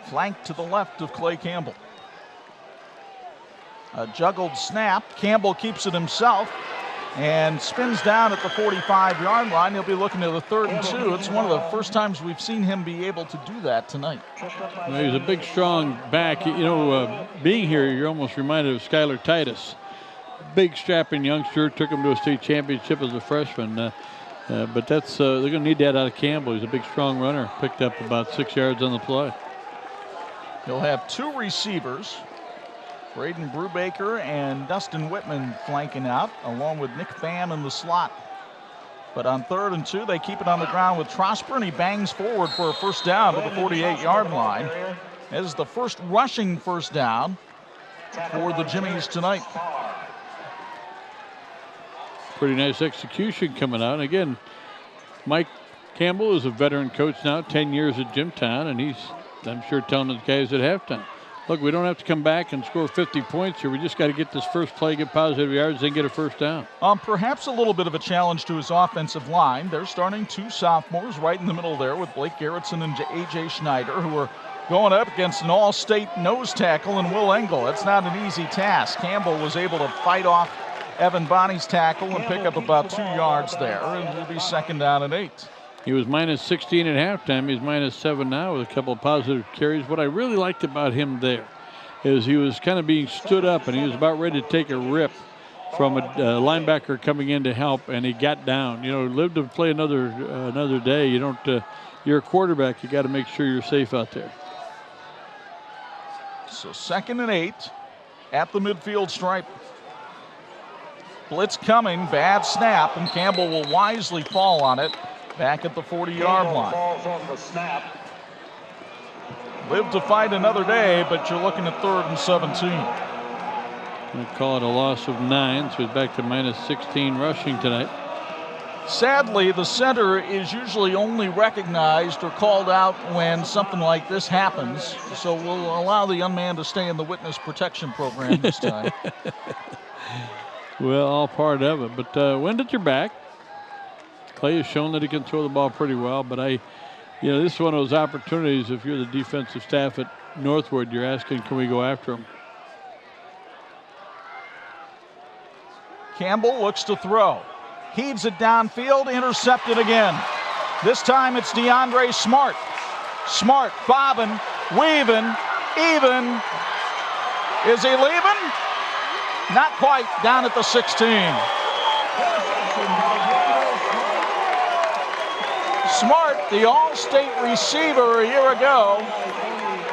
flanked to the left of Clay Campbell. A juggled snap. Campbell keeps it himself and spins down at the 45-yard line. He'll be looking at the 3rd and 2. It's one of the first times we've seen him be able to do that tonight. Well, he's a big, strong back. You know, being here, you're almost reminded of Skylar Titus. Big, strapping youngster. Took him to a state championship as a freshman. But that's they're going to need that out of Campbell. He's a big, strong runner. Picked up about 6 yards on the play. He'll have 2 receivers. Braden Brubaker and Dustin Whitman flanking out, along with Nick Fan in the slot. But on 3rd and 2, they keep it on the ground with Trosper, and he bangs forward for a first down to the 48-yard line. This is the first rushing first down for the Jimmies tonight. Pretty nice execution coming out. And again, Mike Campbell is a veteran coach now, 10 years at Jimtown, and he's, I'm sure, telling the guys at halftime, look, we don't have to come back and score 50 points here. We just got to get this first play, get positive yards, then get a first down. Perhaps a little bit of a challenge to his offensive line. They're starting 2 sophomores right in the middle there with Blake Gerritsen and A.J. Schneider, who are going up against an all-state nose tackle in Will Engel. It's not an easy task. Campbell was able to fight off Evan Bonney's tackle and pick up about 2 yards there, and it'll be 2nd down and 8. He was minus 16 at halftime. He's minus 7 now with a couple of positive carries. What I really liked about him there is he was kind of being stood up, and he was about ready to take a rip from a linebacker coming in to help, and he got down. You know, live to play another day. You don't. You're a quarterback. You got to make sure you're safe out there. So 2nd and 8 at the midfield stripe. Blitz coming, bad snap, and Campbell will wisely fall on it back at the 40-yard line. Falls on the snap. Live to fight another day, but you're looking at 3rd and 17. We call it a loss of 9, so he's back to minus 16 rushing tonight. Sadly, the center is usually only recognized or called out when something like this happens, so we'll allow the young man to stay in the witness protection program this time. Well, all part of it, but wind at your back. Clay has shown that he can throw the ball pretty well, but this is one of those opportunities. If you're the defensive staff at Northwood, you're asking, can we go after him? Campbell looks to throw. Heaves it downfield, intercepted again. This time it's DeAndre Smart. Smart bobbing, weaving, even. Is he leaving? Not quite, down at the 16. Smart, the All-State receiver a year ago,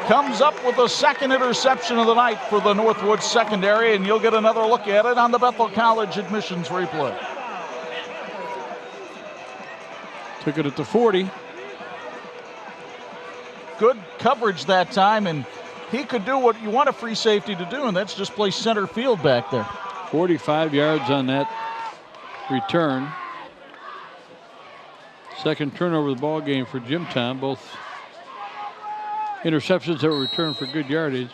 comes up with the 2nd interception of the night for the Northwood secondary, and you'll get another look at it on the Bethel College admissions replay. Took it at the 40. Good coverage that time, and he could do what you want a free safety to do, and that's just play center field back there. 45 yards on that return. 2nd turnover of the ball game for Jimtown. Both interceptions that were returned for good yardage.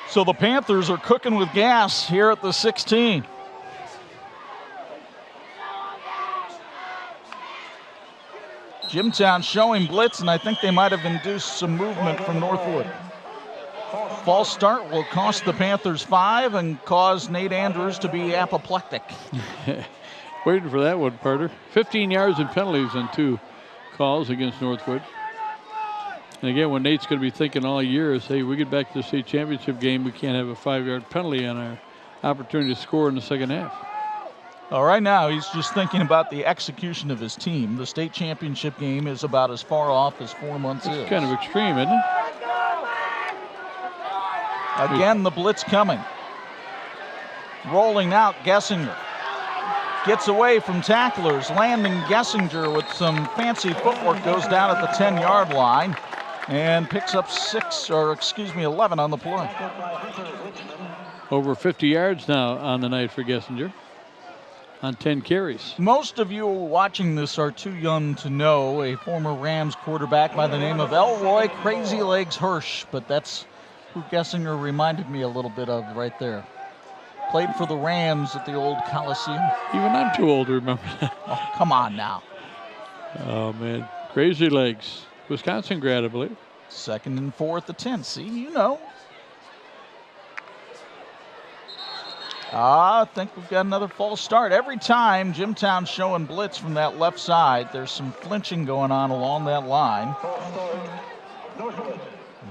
So the Panthers are cooking with gas here at the 16. Jimtown showing blitz, and I think they might have induced some movement from Northwood. False start will cost the Panthers 5 and cause Nate Andrews to be apoplectic. Waiting for that one, Parter. 15 yards and penalties on 2 calls against Northwood. And again, what Nate's going to be thinking all year is, hey, we get back to the state championship game, we can't have a 5-yard penalty on our opportunity to score in the second half. Well, right now, he's just thinking about the execution of his team. The state championship game is about as far off as 4 months is. It's kind of extreme, isn't it? Again, the blitz coming. Rolling out, Gessinger. Gets away from tacklers. Landing Gessinger with some fancy footwork, goes down at the 10-yard line and picks up 11 on the play. Over 50 yards now on the night for Gessinger on 10 carries. Most of you watching this are too young to know a former Rams quarterback by the name of Elroy Crazy Legs Hirsch, but that's who Gessinger reminded me a little bit of right there. Played for the Rams at the old Coliseum. Even I'm too old to remember that. Oh, come on now. Oh, man. Crazy Legs. Wisconsin grad, I believe. 2nd and 4 at the 10. See, you know. I think we've got another false start. Every time Jimtown's showing blitz from that left side, there's some flinching going on along that line.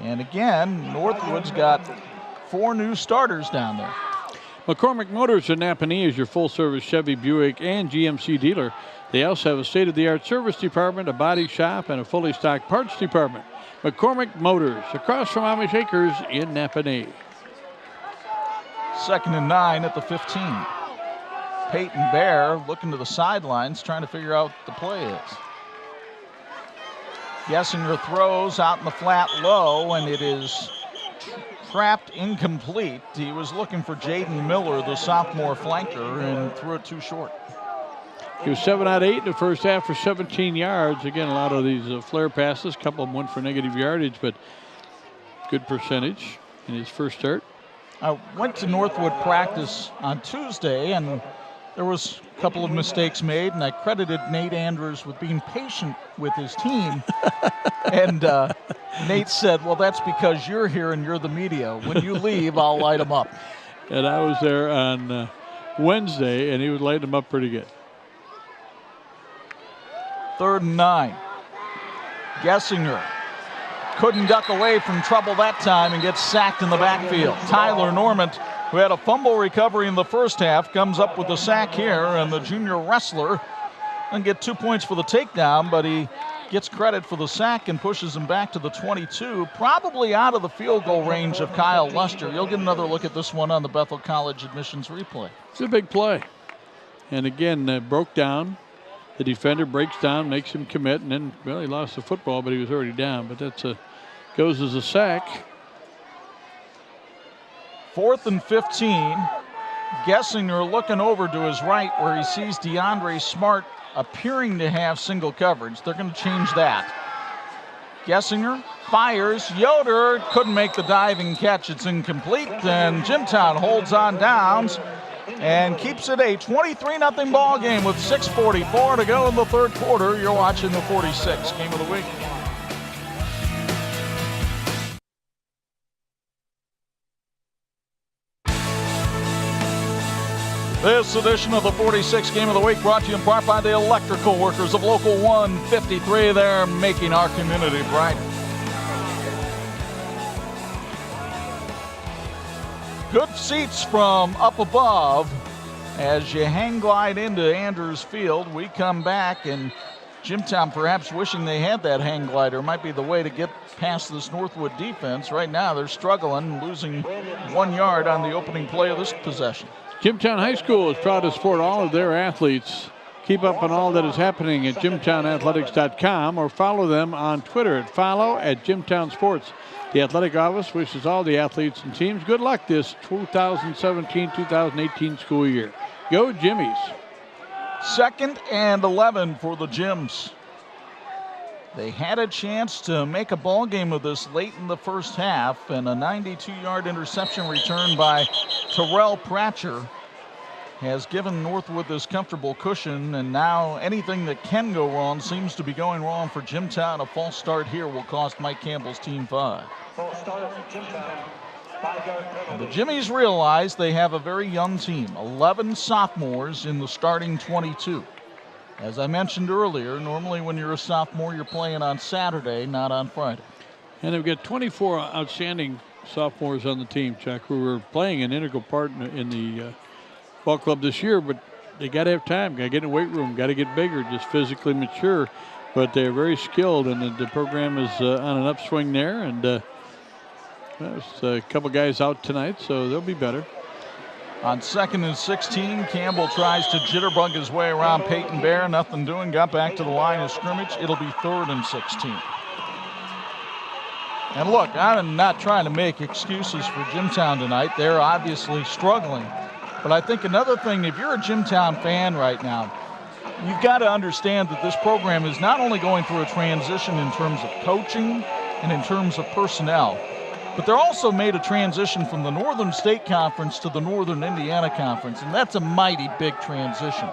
And again, Northwood's got 4 new starters down there. McCormick Motors in Napanee is your full-service Chevy, Buick, and GMC dealer. They also have a state-of-the-art service department, a body shop, and a fully stocked parts department. McCormick Motors, across from Amish Acres in Napanee. 2nd and 9 at the 15. Peyton Bear looking to the sidelines, trying to figure out what the play is. Gessinger throws out in the flat low, and it is trapped incomplete. He was looking for Jaden Miller, the sophomore flanker, and threw it too short. He was 7 out of 8 in the first half for 17 yards. Again, a lot of these flare passes, a couple of them went for negative yardage, but good percentage in his first start. I went to Northwood practice on Tuesday, and there was a couple of mistakes made, and I credited Nate Andrews with being patient with his team. And Nate said, well, that's because you're here and you're the media. When you leave, I'll light them up. And I was there on Wednesday, and he was lighting them up pretty good. 3rd and 9. Gessinger couldn't duck away from trouble that time and gets sacked in the backfield. Tyler Normant, who had a fumble recovery in the first half, comes up with the sack here, and the junior wrestler doesn't get 2 points for the takedown, but he gets credit for the sack and pushes him back to the 22, probably out of the field goal range of Kyle Luster. You'll get another look at this one on the Bethel College admissions replay. It's a big play. And again, broke down. The defender breaks down, makes him commit, and then, well, he lost the football, but he was already down. But that's goes as a sack. 4th and 15. Gessinger looking over to his right where he sees DeAndre Smart appearing to have single coverage. They're going to change that. Gessinger fires. Yoder couldn't make the diving catch. It's incomplete. And Jimtown holds on downs and keeps it a 23-0 ball game with 6:44 to go in the 3rd quarter. You're watching the 46 game of the week. This edition of the 46 game of the week brought to you in part by the electrical workers of Local 153. They're making our community brighter. Good seats from up above as you hang glide into Andrews Field. We come back, and Jimtown perhaps wishing they had that hang glider might be the way to get past this Northwood defense. Right now they're struggling, losing 1 yard on the opening play of this possession. Jimtown High School is proud to support all of their athletes. Keep up on all that is happening at jimtownathletics.com or follow them on Twitter at @Jimtown Sports. The athletic office wishes all the athletes and teams good luck this 2017-2018 school year. Go Jimmies. 2nd and 11 for the Jims. They had a chance to make a ball game of this late in the first half, and a 92-yard interception return by Terrell Pratcher has given Northwood this comfortable cushion, and now anything that can go wrong seems to be going wrong for Jimtown. A false start here will cost Mike Campbell's team 5. False start for Jimtown. 5-yard penalty. The Jimmies realize they have a very young team, 11 sophomores in the starting 22. As I mentioned earlier, normally when you're a sophomore, you're playing on Saturday, not on Friday. And they've got 24 outstanding sophomores on the team, Chuck, who are playing an integral part in the ball club this year, but they got to have time, got to get in the weight room, got to get bigger, just physically mature. But they're very skilled, and the program is on an upswing there. And there's a couple guys out tonight, so they'll be better. On 2nd and 16, Campbell tries to jitterbug his way around Peyton Bear. Nothing doing. Got back to the line of scrimmage. It'll be 3rd and 16. And look, I'm not trying to make excuses for Jimtown tonight. They're obviously struggling. But I think another thing, if you're a Jimtown fan right now, you've got to understand that this program is not only going through a transition in terms of coaching and in terms of personnel, but they're also made a transition from the Northern State Conference to the Northern Indiana Conference, and that's a mighty big transition.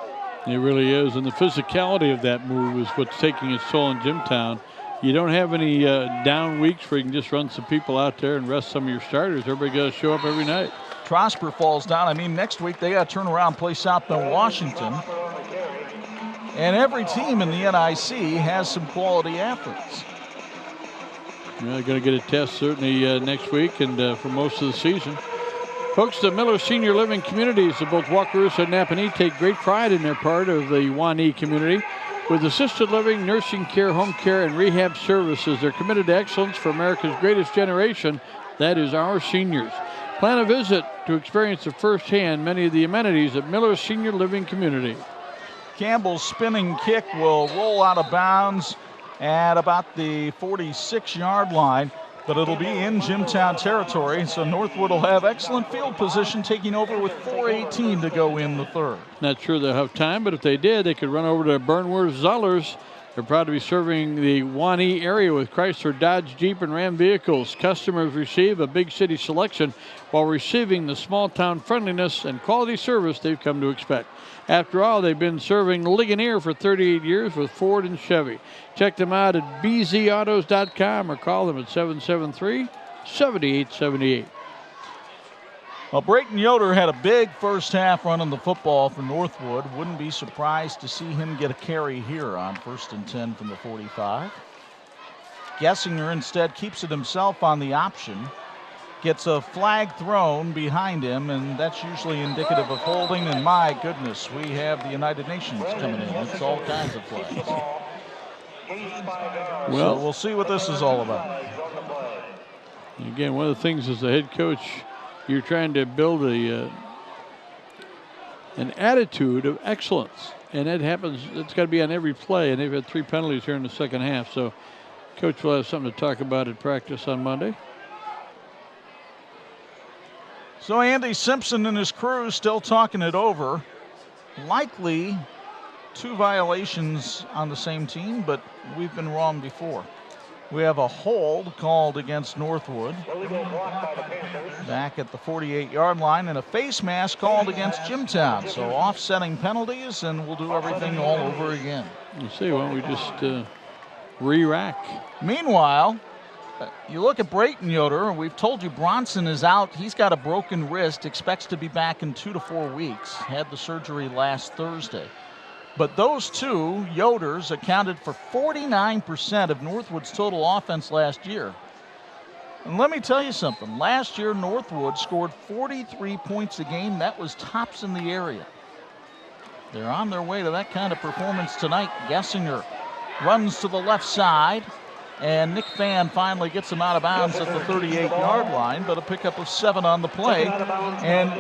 It really is, and the physicality of that move is what's taking its toll in Jimtown. You don't have any down weeks where you can just run some people out there and rest some of your starters. Everybody got to show up every night. Prosper falls down. I mean, next week they got to turn around and play South Bend, Washington. And every team in the NIC has some quality athletes. They're going to get a test certainly next week and for most of the season. Folks, the Miller Senior Living Communities of both Wakarusa and Napanee take great pride in their part of the Wanee community. With assisted living, nursing care, home care, and rehab services, they're committed to excellence for America's greatest generation, that is our seniors. Plan a visit to experience firsthand many of the amenities at Miller Senior Living Community. Campbell's spinning kick will roll out of bounds at about the 46-yard line, but it'll be in Jimtown territory, so Northwood will have excellent field position, taking over with 4:18 to go in the 3rd. Not sure they'll have time, but if they did, they could run over to Burnworth Zollers. They're proud to be serving the Wanee area with Chrysler, Dodge, Jeep, and Ram vehicles. Customers receive a big city selection while receiving the small-town friendliness and quality service they've come to expect. After all, they've been serving Ligonier for 38 years with Ford and Chevy. Check them out at bzautos.com or call them at 773-7878. Well, Brayton Yoder had a big first half running the football for Northwood. Wouldn't be surprised to see him get a carry here on 1st and 10 from the 45. Gessinger instead keeps it himself on the option. Gets a flag thrown behind him, and that's usually indicative of holding. And my goodness, we have the United Nations coming in. It's all kinds of flags. Well, so we'll see what this is all about. Again, one of the things as the head coach, you're trying to build an attitude of excellence, and it happens. It's got to be on every play, and they've had 3 penalties here in the second half. So, coach will have something to talk about at practice on Monday. So Andy Simpson and his crew still talking it over. Likely 2 violations on the same team, but we've been wrong before. We have a hold called against Northwood back at the 48-yard line, and a face mask called against Jimtown. So offsetting penalties, and we'll do everything all over again. You see, why don't we just re-rack? Meanwhile, you look at Brayton Yoder, and we've told you Bronson is out. He's got a broken wrist, expects to be back in 2 to 4 weeks. Had the surgery last Thursday. But those 2 Yoders accounted for 49% of Northwood's total offense last year. And let me tell you something. Last year, Northwood scored 43 points a game. That was tops in the area. They're on their way to that kind of performance tonight. Gessinger runs to the left side. And Nick Fan finally gets him out of bounds at the 38-yard line, but a pickup of 7 on the play. And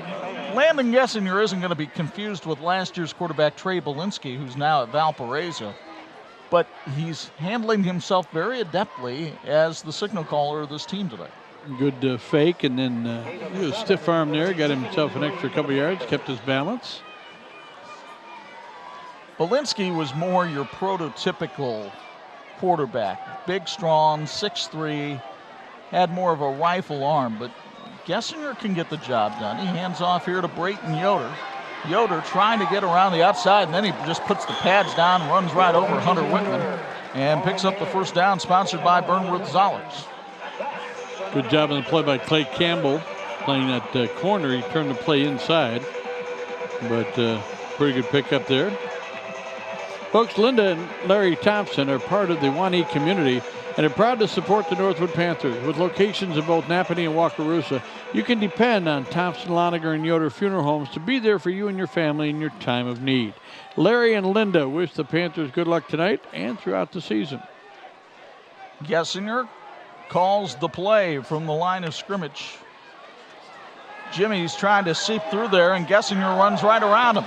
Landon Gessinger isn't going to be confused with last year's quarterback Trey Belinsky, who's now at Valparaiso. But he's handling himself very adeptly as the signal caller of this team today. Good fake, and then he was stiff arm there. Got himself an extra couple yards, kept his balance. Belinsky was more your prototypical quarterback. Big, strong, 6'3", had more of a rifle arm, but Gessinger can get the job done. He hands off here to Brayton Yoder. Yoder trying to get around the outside, and then he just puts the pads down and runs right over Hunter Whitman and picks up the first down, sponsored by Burnworth Zollers. Good job on the play by Clay Campbell, playing that corner. He turned the play inside, but pretty good pickup there. Folks, Linda and Larry Thompson are part of the Wanee community and are proud to support the Northwood Panthers. With locations in both Napanee and Wakarusa, you can depend on Thompson, Loniger, and Yoder Funeral Homes to be there for you and your family in your time of need. Larry and Linda wish the Panthers good luck tonight and throughout the season. Gessinger calls the play from the line of scrimmage. Jimmy's trying to seep through there, and Gessinger runs right around him.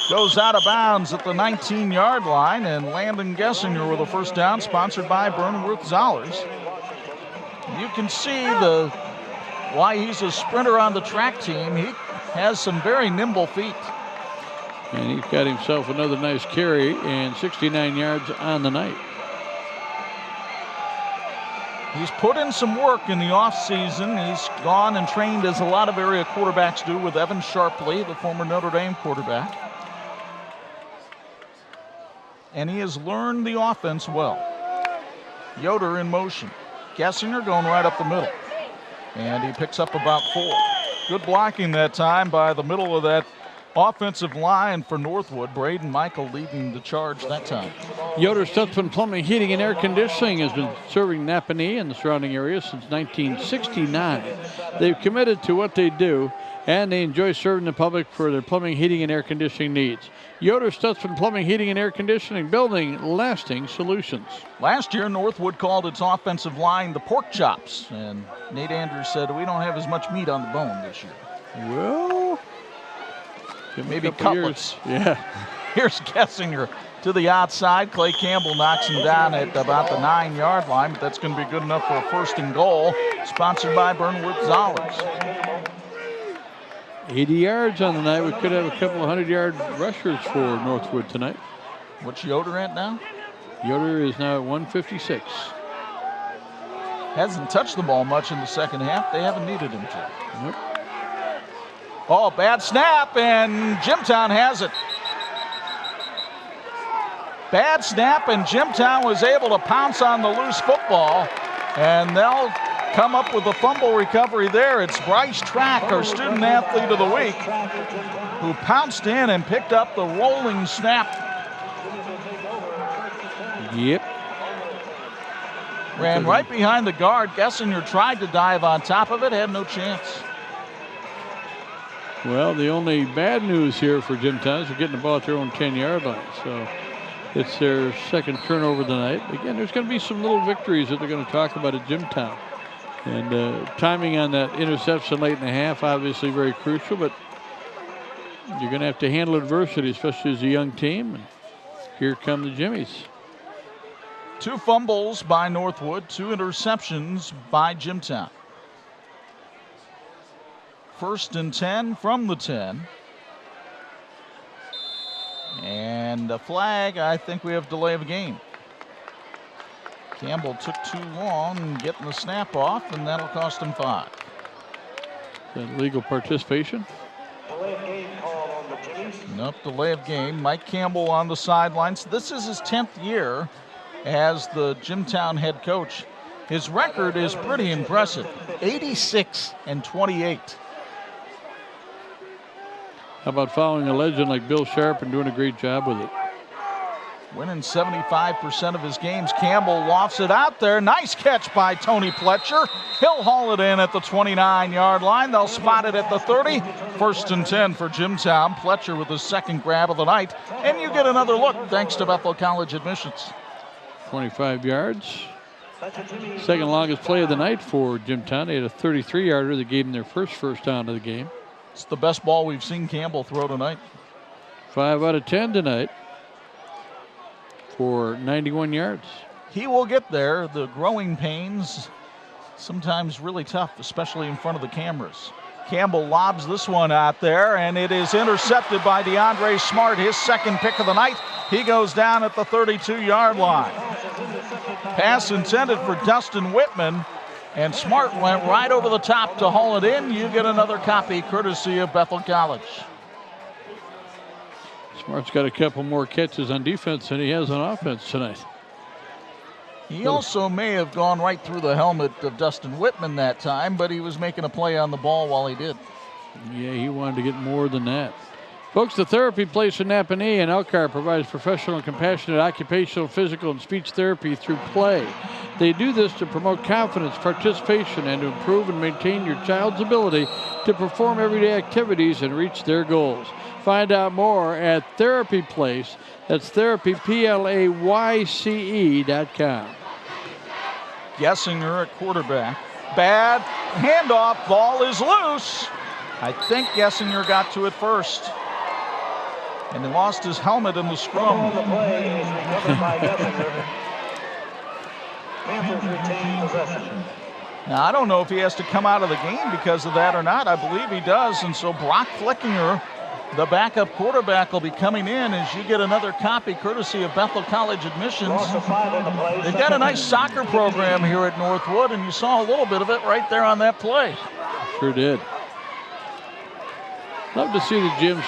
Goes out of bounds at the 19-yard line, and Landon Gessinger with a first down, sponsored by Burnworth Zollers. You can see why he's a sprinter on the track team. He has some very nimble feet. And he's got himself another nice carry and 69 yards on the night. He's put in some work in the offseason. He's gone and trained, as a lot of area quarterbacks do, with Evan Sharpley, the former Notre Dame quarterback. And he has learned the offense well. Yoder in motion. Gessinger going right up the middle. And he picks up about 4. Good blocking that time by the middle of that offensive line for Northwood. Braden Michael leading the charge that time. Yoder Stutzman Plumbing, Heating, and Air Conditioning has been serving Napanee and the surrounding area since 1969. They've committed to what they do, and they enjoy serving the public for their plumbing, heating, and air conditioning needs. Yoder Stutzman Plumbing, Heating, and Air Conditioning, building lasting solutions. Last year, Northwood called its offensive line the pork chops, and Nate Andrews said, we don't have as much meat on the bone this year. Well, maybe cutlets. Yeah. Here's Gessinger to the outside. Clay Campbell knocks him down at about the 9-yard line, but that's going to be good enough for a first and goal. Sponsored by Burnworth Zollers. 80 yards on the night. We could have a couple of 100-yard rushers for Northwood tonight. What's Yoder at now? Yoder is now at 156. Hasn't touched the ball much in the second half. They haven't needed him to. Nope. Oh, bad snap, and Jimtown has it. Bad snap, and Jimtown was able to pounce on the loose football, and they'll come up with a fumble recovery there. It's Bryce Track, our student athlete of the week, who pounced in and picked up the rolling snap. Yep. Ran right behind the guard. Gessinger tried to dive on top of it, had no chance. Well, the only bad news here for Jimtown is they're getting the ball at their own 10-yard line. So it's their second turnover of the night. Again, there's going to be some little victories that they're going to talk about at Jimtown. And timing on that interception late in the half, obviously very crucial, but you're going to have to handle adversity, especially as a young team. And here come the Jimmies. 2 fumbles by Northwood, 2 interceptions by Jimtown. 1st and 10 from the 10. And a flag. I think we have delay of game. Campbell took too long getting the snap off, and that'll cost him 5. That legal participation? Delay of game call on the Jimmies. Nope, delay of game. Mike Campbell on the sidelines. This is his 10th year as the Jimtown head coach. His record is pretty impressive, 86-28. How about following a legend like Bill Sharp and doing a great job with it? Winning 75% of his games. Campbell lofts it out there. Nice catch by Tony Pletcher. He'll haul it in at the 29-yard line. They'll spot it at the 30. 1st and 10 for Jimtown. Pletcher with his 2nd grab of the night. And you get another look thanks to Bethel College admissions. 25 yards. Second longest play of the night for Jimtown. They had a 33-yarder that gave them their first down of the game. It's the best ball we've seen Campbell throw tonight. 5 out of 10 tonight for 91 yards. He will get there. The growing pains, sometimes really tough, especially in front of the cameras. Campbell lobs this one out there, and it is intercepted by DeAndre Smart, his 2nd pick of the night. He goes down at the 32-yard line. Pass intended for Dustin Whitman, and Smart went right over the top to haul it in. You get another copy courtesy of Bethel College. Smart's got a couple more catches on defense than he has on offense tonight. He also may have gone right through the helmet of Dustin Whitman that time, but he was making a play on the ball while he did. Yeah, he wanted to get more than that. Folks, the therapy place in Napanee and Elkhart provides professional and compassionate occupational, physical, and speech therapy through play. They do this to promote confidence, participation, and to improve and maintain your child's ability to perform everyday activities and reach their goals. Find out more at Therapy Place. That's therapyplayce.com. Gessinger at quarterback. Bad handoff. Ball is loose. I think Gessinger got to it first. And he lost his helmet in the scrum. The play is recovered by Gessinger. Panthers retain possession. Now, I don't know if he has to come out of the game because of that or not. I believe he does. And so Brock Flickinger, the backup quarterback, will be coming in as you get another copy courtesy of Bethel College admissions. They've got a nice soccer program here at Northwood, and you saw a little bit of it right there on that play. Sure did. Love to see the Gyms,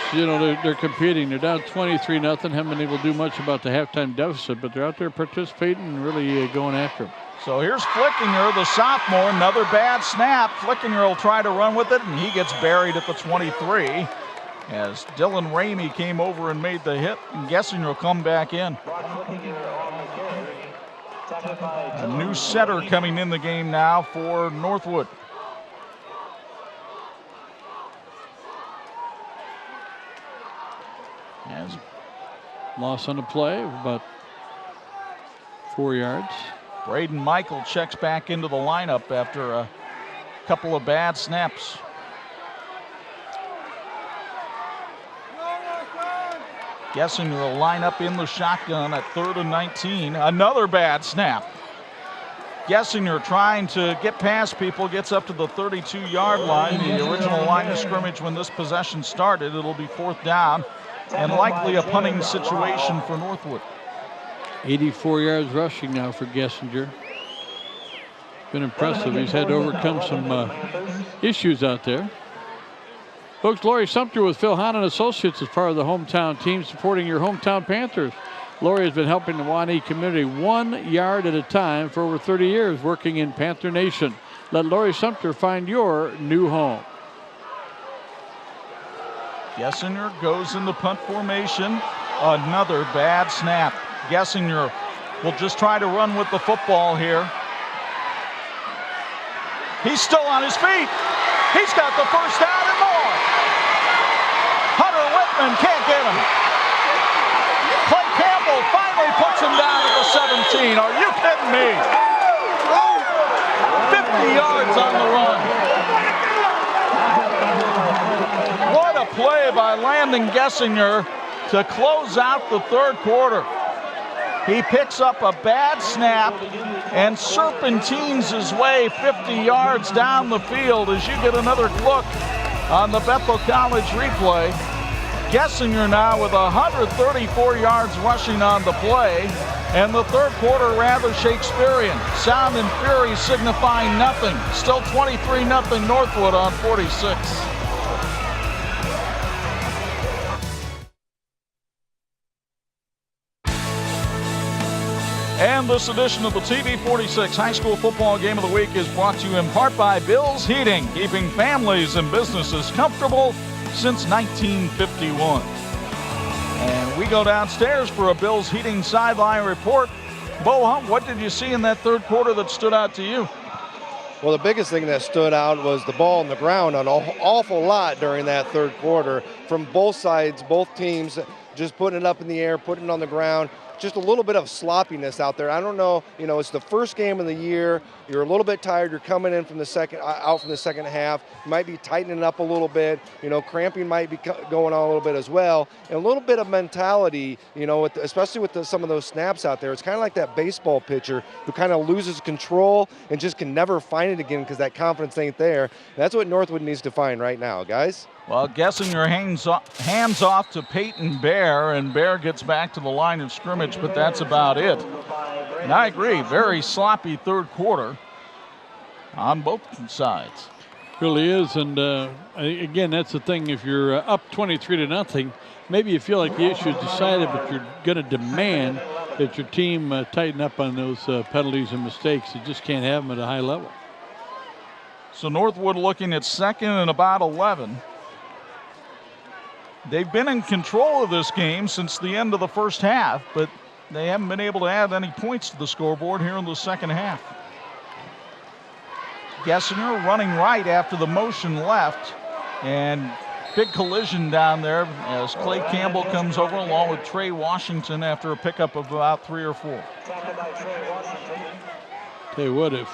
they're competing. They're down 23-0. Haven't been able to do much about the halftime deficit, but they're out there participating and really going after them. So here's Flickinger, the sophomore, another bad snap. Flickinger will try to run with it, and he gets buried at the 23 as Dylan Ramey came over and made the hit, and Gessinger will come back in. A new setter coming in the game now for Northwood. As loss on the play of about 4 yards. Braden Michael checks back into the lineup after a couple of bad snaps. Gessinger will line up in the shotgun at 3rd and 19. Another bad snap. Gessinger trying to get past people, gets up to the 32-yard line, the original line of scrimmage when this possession started. It'll be 4th down and likely a punting situation for Northwood. 84 yards rushing now for Gessinger. Been impressive. He's had to overcome some issues out there. Folks, Laurie Sumter with Phil Hahn and Associates is part of the hometown team supporting your hometown Panthers. Laurie has been helping the Wanee community 1 yard at a time for over 30 years, working in Panther Nation. Let Laurie Sumter find your new home. Gessinger goes into punt formation. Another bad snap. Gessinger will just try to run with the football here. He's still on his feet. He's got the first down and more. Hunter Whitman can't get him. Clay Campbell finally puts him down at the 17. Are you kidding me? 50 yards on the run. What a play by Landon Gessinger to close out the third quarter. He picks up a bad snap and serpentines his way 50 yards down the field as you get another look on the Bethel College replay. Gessinger now with 134 yards rushing on the play, and the third quarter rather Shakespearean. Sound and fury signifying nothing. Still 23-0 Northwood on 46. And this edition of the TV46 High School Football Game of the Week is brought to you in part by Bill's Heating, keeping families and businesses comfortable since 1951. And we go downstairs for a Bill's Heating sideline report. Bo Hunt, what did you see in that third quarter that stood out to you? Well, the biggest thing that stood out was the ball on the ground an awful lot during that third quarter from both sides, both teams just putting it up in the air, putting it on the ground. Just a little bit of sloppiness out there. I don't know, it's the first game of the year. You're a little bit tired. You're coming in from the second half. You might be tightening up a little bit. Cramping might be going on a little bit as well. And a little bit of mentality, especially with some of those snaps out there. It's kind of like that baseball pitcher who kind of loses control and just can never find it again because that confidence ain't there. And that's what Northwood needs to find right now, guys. Well, Gessinger hands off to Peyton Bear, and Bear gets back to the line of scrimmage, but that's about it. And I agree, very sloppy third quarter on both sides. Really is, and again, that's the thing. If you're up 23-0, maybe you feel like the issue is decided, but you're going to demand that your team tighten up on those penalties and mistakes. You just can't have them at a high level. So Northwood looking at second and about 11. They've been in control of this game since the end of the first half, but they haven't been able to add any points to the scoreboard here in the second half. Gessinger running right after the motion left, and big collision down there as Clay Campbell comes over along with Trey Washington after a pickup of about 3 or 4. Tell you what, if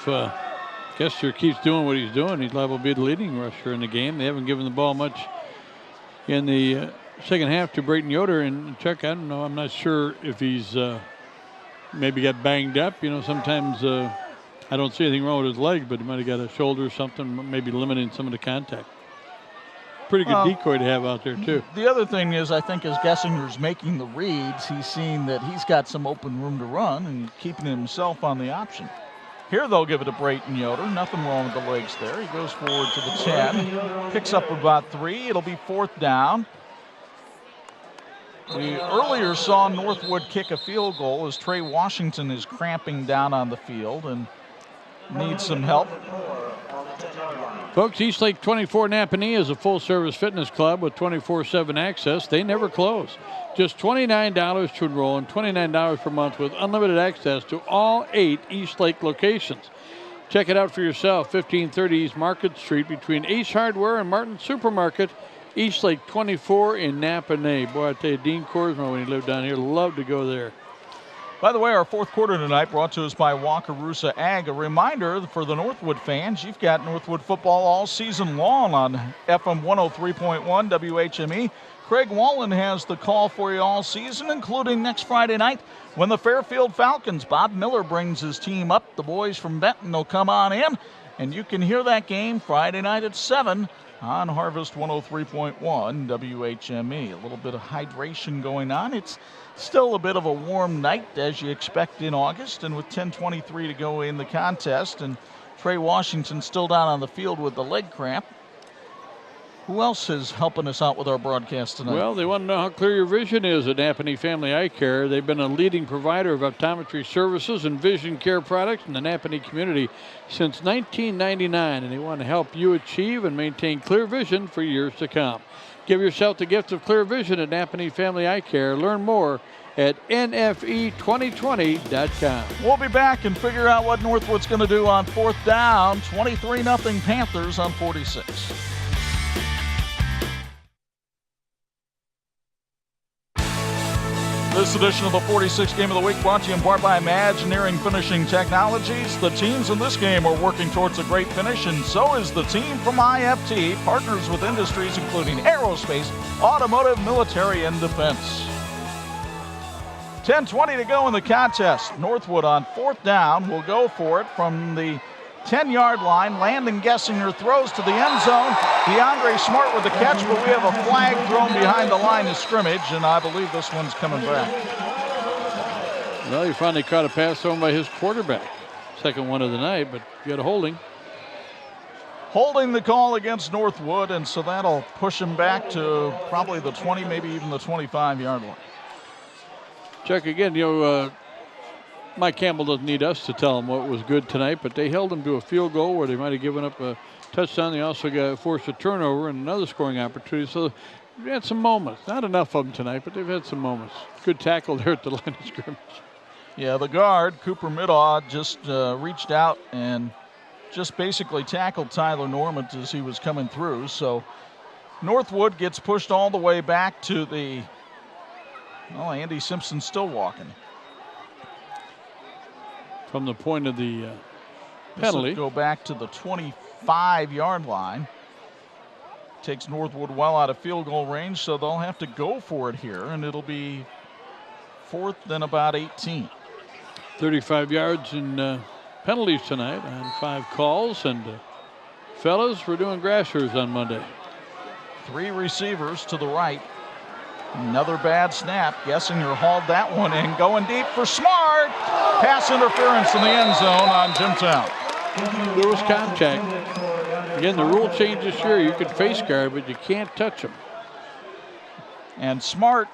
Gessinger keeps doing what he's doing, he's liable to be the leading rusher in the game. They haven't given the ball much in the second half to Brayton Yoder. And Chuck, I don't know, I'm not sure if he's maybe got banged up. Sometimes I don't see anything wrong with his leg, but he might have got a shoulder or something, maybe limiting some of the contact. Pretty good decoy to have out there, too. The other thing is, I think as Gessinger's making the reads, he's seeing that he's got some open room to run and keeping himself on the option. Here they'll give it to Brayton Yoder. Nothing wrong with the legs there. He goes forward to the 10. Picks up about 3. It'll be fourth down. We earlier saw Northwood kick a field goal as Trey Washington is cramping down on the field and needs some help. Folks, Eastlake 24 Napanee is a full-service fitness club with 24/7 access. They never close. Just $29 to enroll and $29 per month with unlimited access to all 8 Eastlake locations. Check it out for yourself. 1530 East Market Street between Ace Hardware and Martin Supermarket. Eastlake 24 in Napanee. Boy, I tell you, Dean Korsma, when he lived down here, loved to go there. By the way, our fourth quarter tonight brought to us by Wakarusa Ag. A reminder for the Northwood fans, you've got Northwood football all season long on FM 103.1 WHME. Craig Wallen has the call for you all season, including next Friday night when the Fairfield Falcons, Bob Miller brings his team up. The boys from Benton will come on in, and you can hear that game Friday night at 7 on Harvest 103.1 WHME. A little bit of hydration going on. It's still a bit of a warm night as you expect in August, and with 10:23 to go in the contest, and Trey Washington still down on the field with the leg cramp. Who else is helping us out with our broadcast tonight? Well, they want to know how clear your vision is at Napanee Family Eye Care. They've been a leading provider of optometry services and vision care products in the Napanee community since 1999, and they want to help you achieve and maintain clear vision for years to come. Give yourself the gift of clear vision at Napanee Family Eye Care. Learn more at nfe2020.com. We'll be back and figure out what Northwood's going to do on 4th down. 23-0 Panthers on 46. This edition of the 46th Game of the Week brought to you in part by Imagineering Finishing Technologies. The teams in this game are working towards a great finish, and so is the team from IFT, partners with industries including aerospace, automotive, military, and defense. 10:20 to go in the contest. Northwood on 4th down will go for it from the 10-yard line. Landon Gessinger throws to the end zone. DeAndre Smart with the catch, but we have a flag thrown behind the line of scrimmage, and I believe this one's coming back. Well, he finally caught a pass thrown by his quarterback. Second one of the night, but you got a holding. Holding the call against Northwood, and so that'll push him back to probably the 20, maybe even the 25-yard line. Chuck, again, Mike Campbell doesn't need us to tell him what was good tonight, but they held him to a field goal where they might have given up a touchdown. They also forced a turnover and another scoring opportunity. So they had some moments. Not enough of them tonight, but they've had some moments. Good tackle there at the line of scrimmage. Yeah, the guard, Cooper Middaugh, just reached out and just basically tackled Tyler Normand as he was coming through. So Northwood gets pushed all the way back to the, well, Andy Simpson's still walking. From the point of the penalty. Go back to the 25-yard line. Takes Northwood well out of field goal range, so they'll have to go for it here, and it'll be 4th and about 18. 35 yards in penalties tonight on 5 calls, and fellas, we're doing grassers on Monday. 3 receivers to the right. Another bad snap. Gessinger hauled that one in. Going deep for Smart. Pass interference in the end zone on Jimtown. There was contact. Again, the rule changed this year. You can face guard, but you can't touch him. And Smart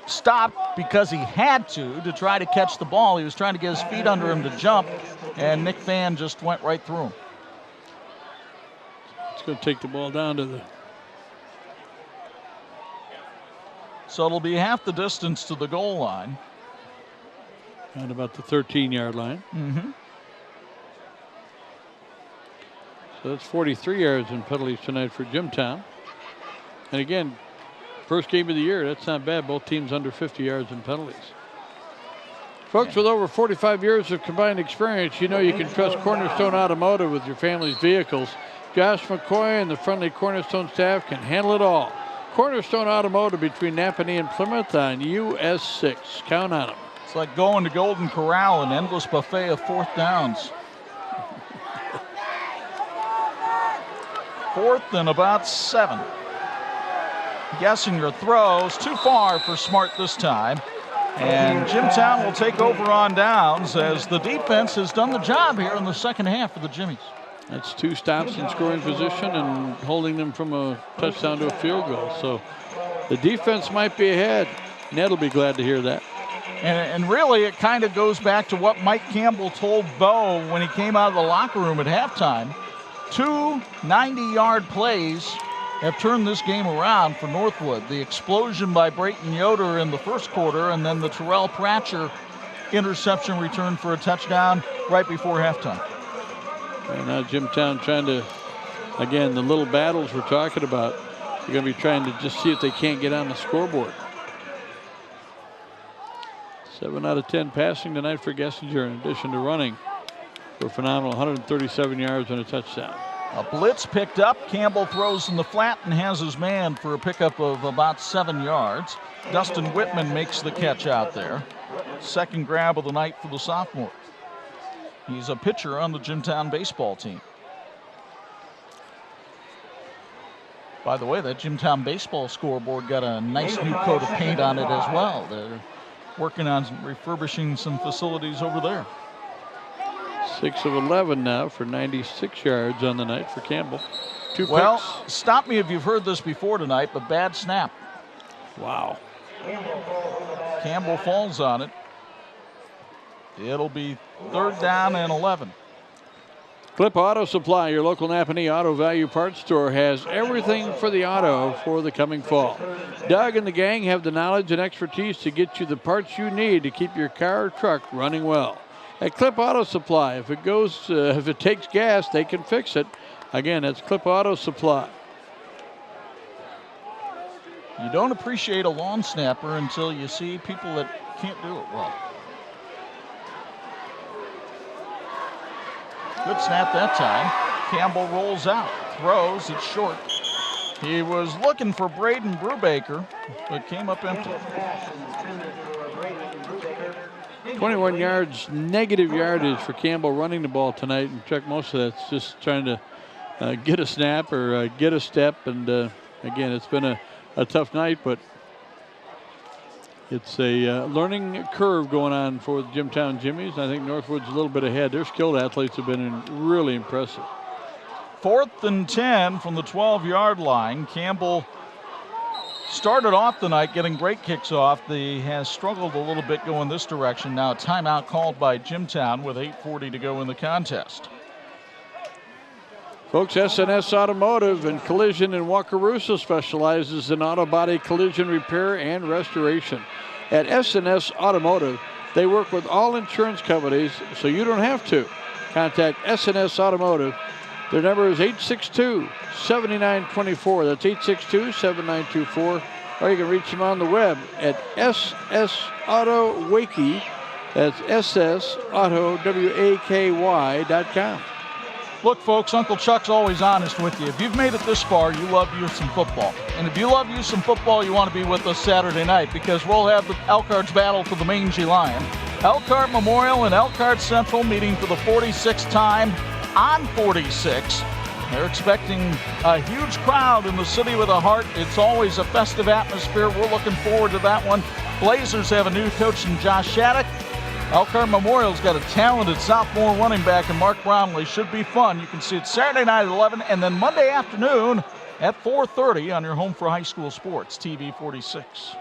stopped because he had to try to catch the ball. He was trying to get his feet under him to jump, and Nick Fan just went right through him. It's going to take the ball down to the... So it'll be half the distance to the goal line. At about the 13-yard line. So that's 43 yards in penalties tonight for Jimtown. And again, first game of the year, that's not bad. Both teams under 50 yards in penalties. Folks, with over 45 years of combined experience, you know you can trust Cornerstone Automotive with your family's vehicles. Josh McCoy and the friendly Cornerstone staff can handle it all. Cornerstone Automotive between Napanee and Plymouth on US 6. Count on them. It's like going to Golden Corral, an endless buffet of 4th downs. 4th and about 7. Gessinger throws too far for Smart this time. And Jimtown will take over on downs as the defense has done the job here in the second half for the Jimmies. That's 2 stops in scoring position and holding them from a touchdown to a field goal. So the defense might be ahead. Ned will be glad to hear that. And really, it kind of goes back to what Mike Campbell told Bo when he came out of the locker room at halftime. 2 90-yard plays have turned this game around for Northwood. The explosion by Brayton Yoder in the first quarter, and then the Terrell Pratcher interception return for a touchdown right before halftime. And now Jimtown trying to, again, the little battles we're talking about, they're going to be trying to just see if they can't get on the scoreboard. 7 out of 10 passing tonight for Gessinger, in addition to running for a phenomenal 137 yards and a touchdown. A blitz picked up. Campbell throws in the flat and has his man for a pickup of about 7 yards. Dustin Whitman makes the catch out there. Second grab of the night for the sophomore. He's a pitcher on the Jimtown baseball team. By the way, that Jimtown baseball scoreboard got a nice new coat of paint on it as well. They're working on refurbishing some facilities over there. 6 of 11 now for 96 yards on the night for Campbell. 2 picks. Well, stop me if you've heard this before tonight, but bad snap. Wow. Campbell falls on it. It'll be 3rd down and 11. Clip Auto Supply, your local Napanee Auto Value Parts store, has everything for the auto for the coming fall. Doug and the gang have the knowledge and expertise to get you the parts you need to keep your car or truck running well. At Clip Auto Supply, if it takes gas, they can fix it. Again, that's Clip Auto Supply. You don't appreciate a lawn snapper until you see people that can't do it well. Good snap that time. Campbell rolls out, throws, it's short. He was looking for Braden Brubaker, but came up empty. 21 yards, negative yardage for Campbell running the ball tonight. And Chuck, most of that's just trying to get a snap or get a step. And again, it's been a tough night, but it's a learning curve going on for the Jimtown Jimmies. I think Northwood's a little bit ahead. Their skilled athletes have been really impressive. 4th and 10 from the 12-yard line. Campbell started off the night getting great kicks off. He has struggled a little bit going this direction. Now a timeout called by Jimtown with 8:40 to go in the contest. Folks, SNS Automotive and Collision in Wakarusa specializes in auto body collision repair and restoration. At SNS Automotive, they work with all insurance companies, so you don't have to. Contact SNS Automotive. Their number is 862-7924. That's 862-7924. Or you can reach them on the web at SS Auto Wakey. That's ssautowaky.com. Look, folks, Uncle Chuck's always honest with you. If you've made it this far, you love you some football. And if you love you some football, you want to be with us Saturday night because we'll have the Elkhardt's battle for the Mangy Lion. Elkhart Memorial and Elkhart Central meeting for the 46th time on 46. They're expecting a huge crowd in the city with a heart. It's always a festive atmosphere. We're looking forward to that one. Blazers have a new coach in Josh Shattuck. Elkhart Memorial's got a talented sophomore running back in Mark Brownlee. Should be fun. You can see it Saturday night at 11 and then Monday afternoon at 4:30 on your home for high school sports, TV 46.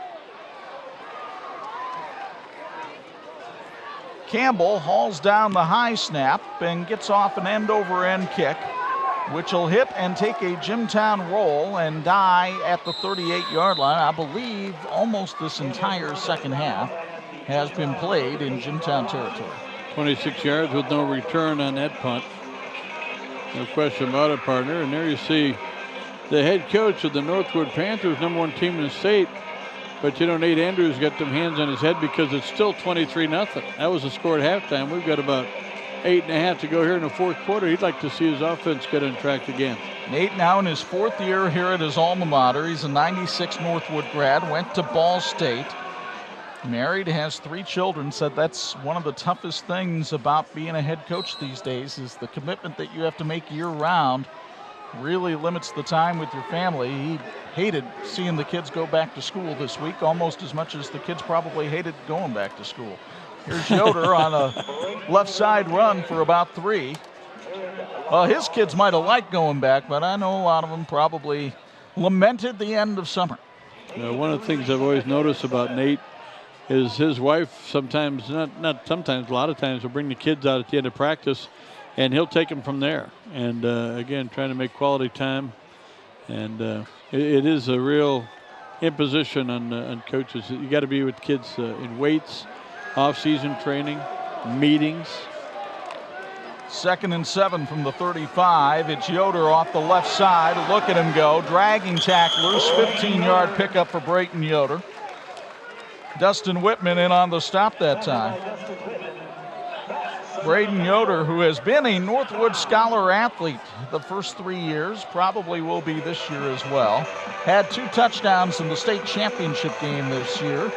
Campbell hauls down the high snap and gets off an end-over-end kick, which will hit and take a Jimtown roll and die at the 38-yard line. I believe almost this entire second half has been played in Jimtown territory. 26 yards with no return on that punt. No question about it, partner. And there you see the head coach of the Northwood Panthers, #1 team in the state. But you know, Nate Andrews got them hands on his head because it's still 23-0. That was the score at halftime. We've got about 8.5 to go here in the 4th quarter. He'd like to see his offense get on track again. Nate now in his 4th year here at his alma mater. He's a '96 Northwood grad, went to Ball State. Married, has 3 children, said that's one of the toughest things about being a head coach these days is the commitment that you have to make year-round really limits the time with your family. He hated seeing the kids go back to school this week almost as much as the kids probably hated going back to school. Here's Yoder on a left side run for about 3. Well, his kids might have liked going back, but I know a lot of them probably lamented the end of summer. One of the things I've always noticed about Nate is his wife sometimes, not sometimes, a lot of times will bring the kids out at the end of practice and he'll take them from there. And again, trying to make quality time. And it is a real imposition on coaches. You got to be with kids in weights, off-season training, meetings. 2nd and 7 from the 35. It's Yoder off the left side. Look at him go. Dragging tacklers. 15-yard pickup for Brayton Yoder. Dustin Whitman in on the stop that time. Brayton Yoder, who has been a Northwood Scholar athlete the first 3 years, probably will be this year as well. Had 2 touchdowns in the state championship game this year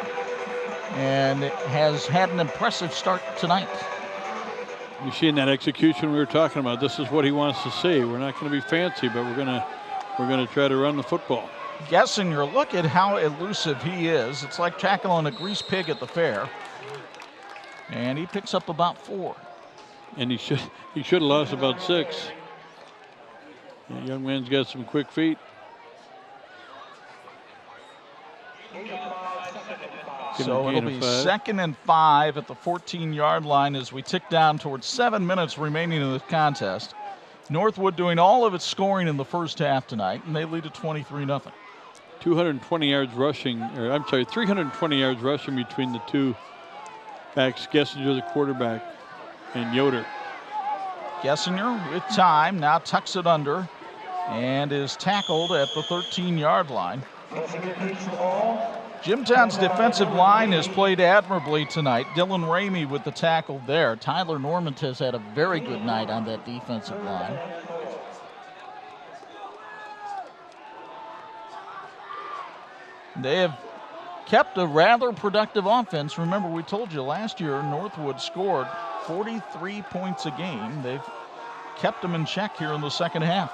and has had an impressive start tonight. You see in that execution we were talking about, this is what he wants to see. We're not going to be fancy, but we're going to try to run the football. Gessinger, look at how elusive he is. It's like tackling a grease pig at the fair. And he picks up about 4. And he should have lost about 6. The young man's got some quick feet. So it'll be 2nd and 5 at the 14-yard line as we tick down towards 7 minutes remaining in the contest. Northwood doing all of its scoring in the first half tonight, and they lead at 23-0. 220 yards rushing, or I'm sorry, 320 yards rushing between the two backs. Gessinger, the quarterback, and Yoder. Gessinger with time, now tucks it under and is tackled at the 13-yard line. Jimtown's defensive line has played admirably tonight. Dylan Ramey with the tackle there. Tyler Normant has had a very good night on that defensive line. They have kept a rather productive offense. Remember, we told you last year Northwood scored 43 points a game. They've kept them in check here in the second half.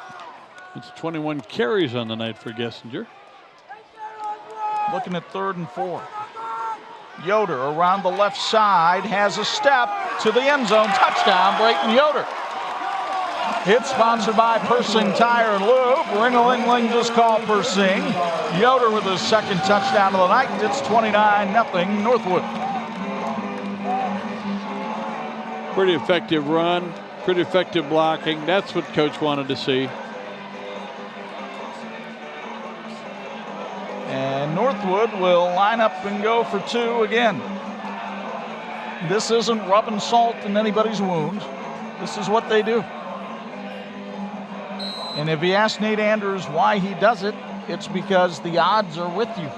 It's 21 carries on the night for Gessinger. Looking at 3rd and 4. Yoder around the left side has a step to the end zone. Touchdown, Brayton Yoder. It's sponsored by Persing Tire and Lube. Ring-a-ling-ling just called Persing. Yoder with his 2nd touchdown of the night. It's 29-0 Northwood. Pretty effective run, pretty effective blocking. That's what Coach wanted to see. And Northwood will line up and go for 2 again. This isn't rubbing salt in anybody's wound. This is what they do. And if you ask Nate Andrews why he does it, it's because the odds are with you.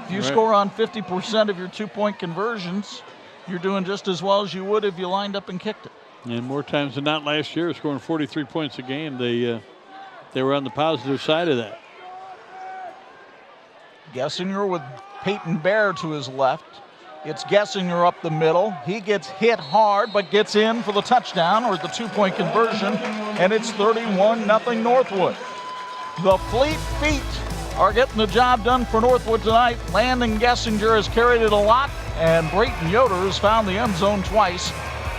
If you score on 50% of your 2-point conversions, you're doing just as well as you would if you lined up and kicked it. And more times than not last year, scoring 43 points a game, they were on the positive side of that. Gessinger with Peyton Bear to his left. It's Gessinger up the middle. He gets hit hard, but gets in for the touchdown or the 2-point conversion, and it's 31-0 Northwood. The Fleet Feet are getting the job done for Northwood tonight. Landon Gessinger has carried it a lot, and Brayton Yoder has found the end zone twice.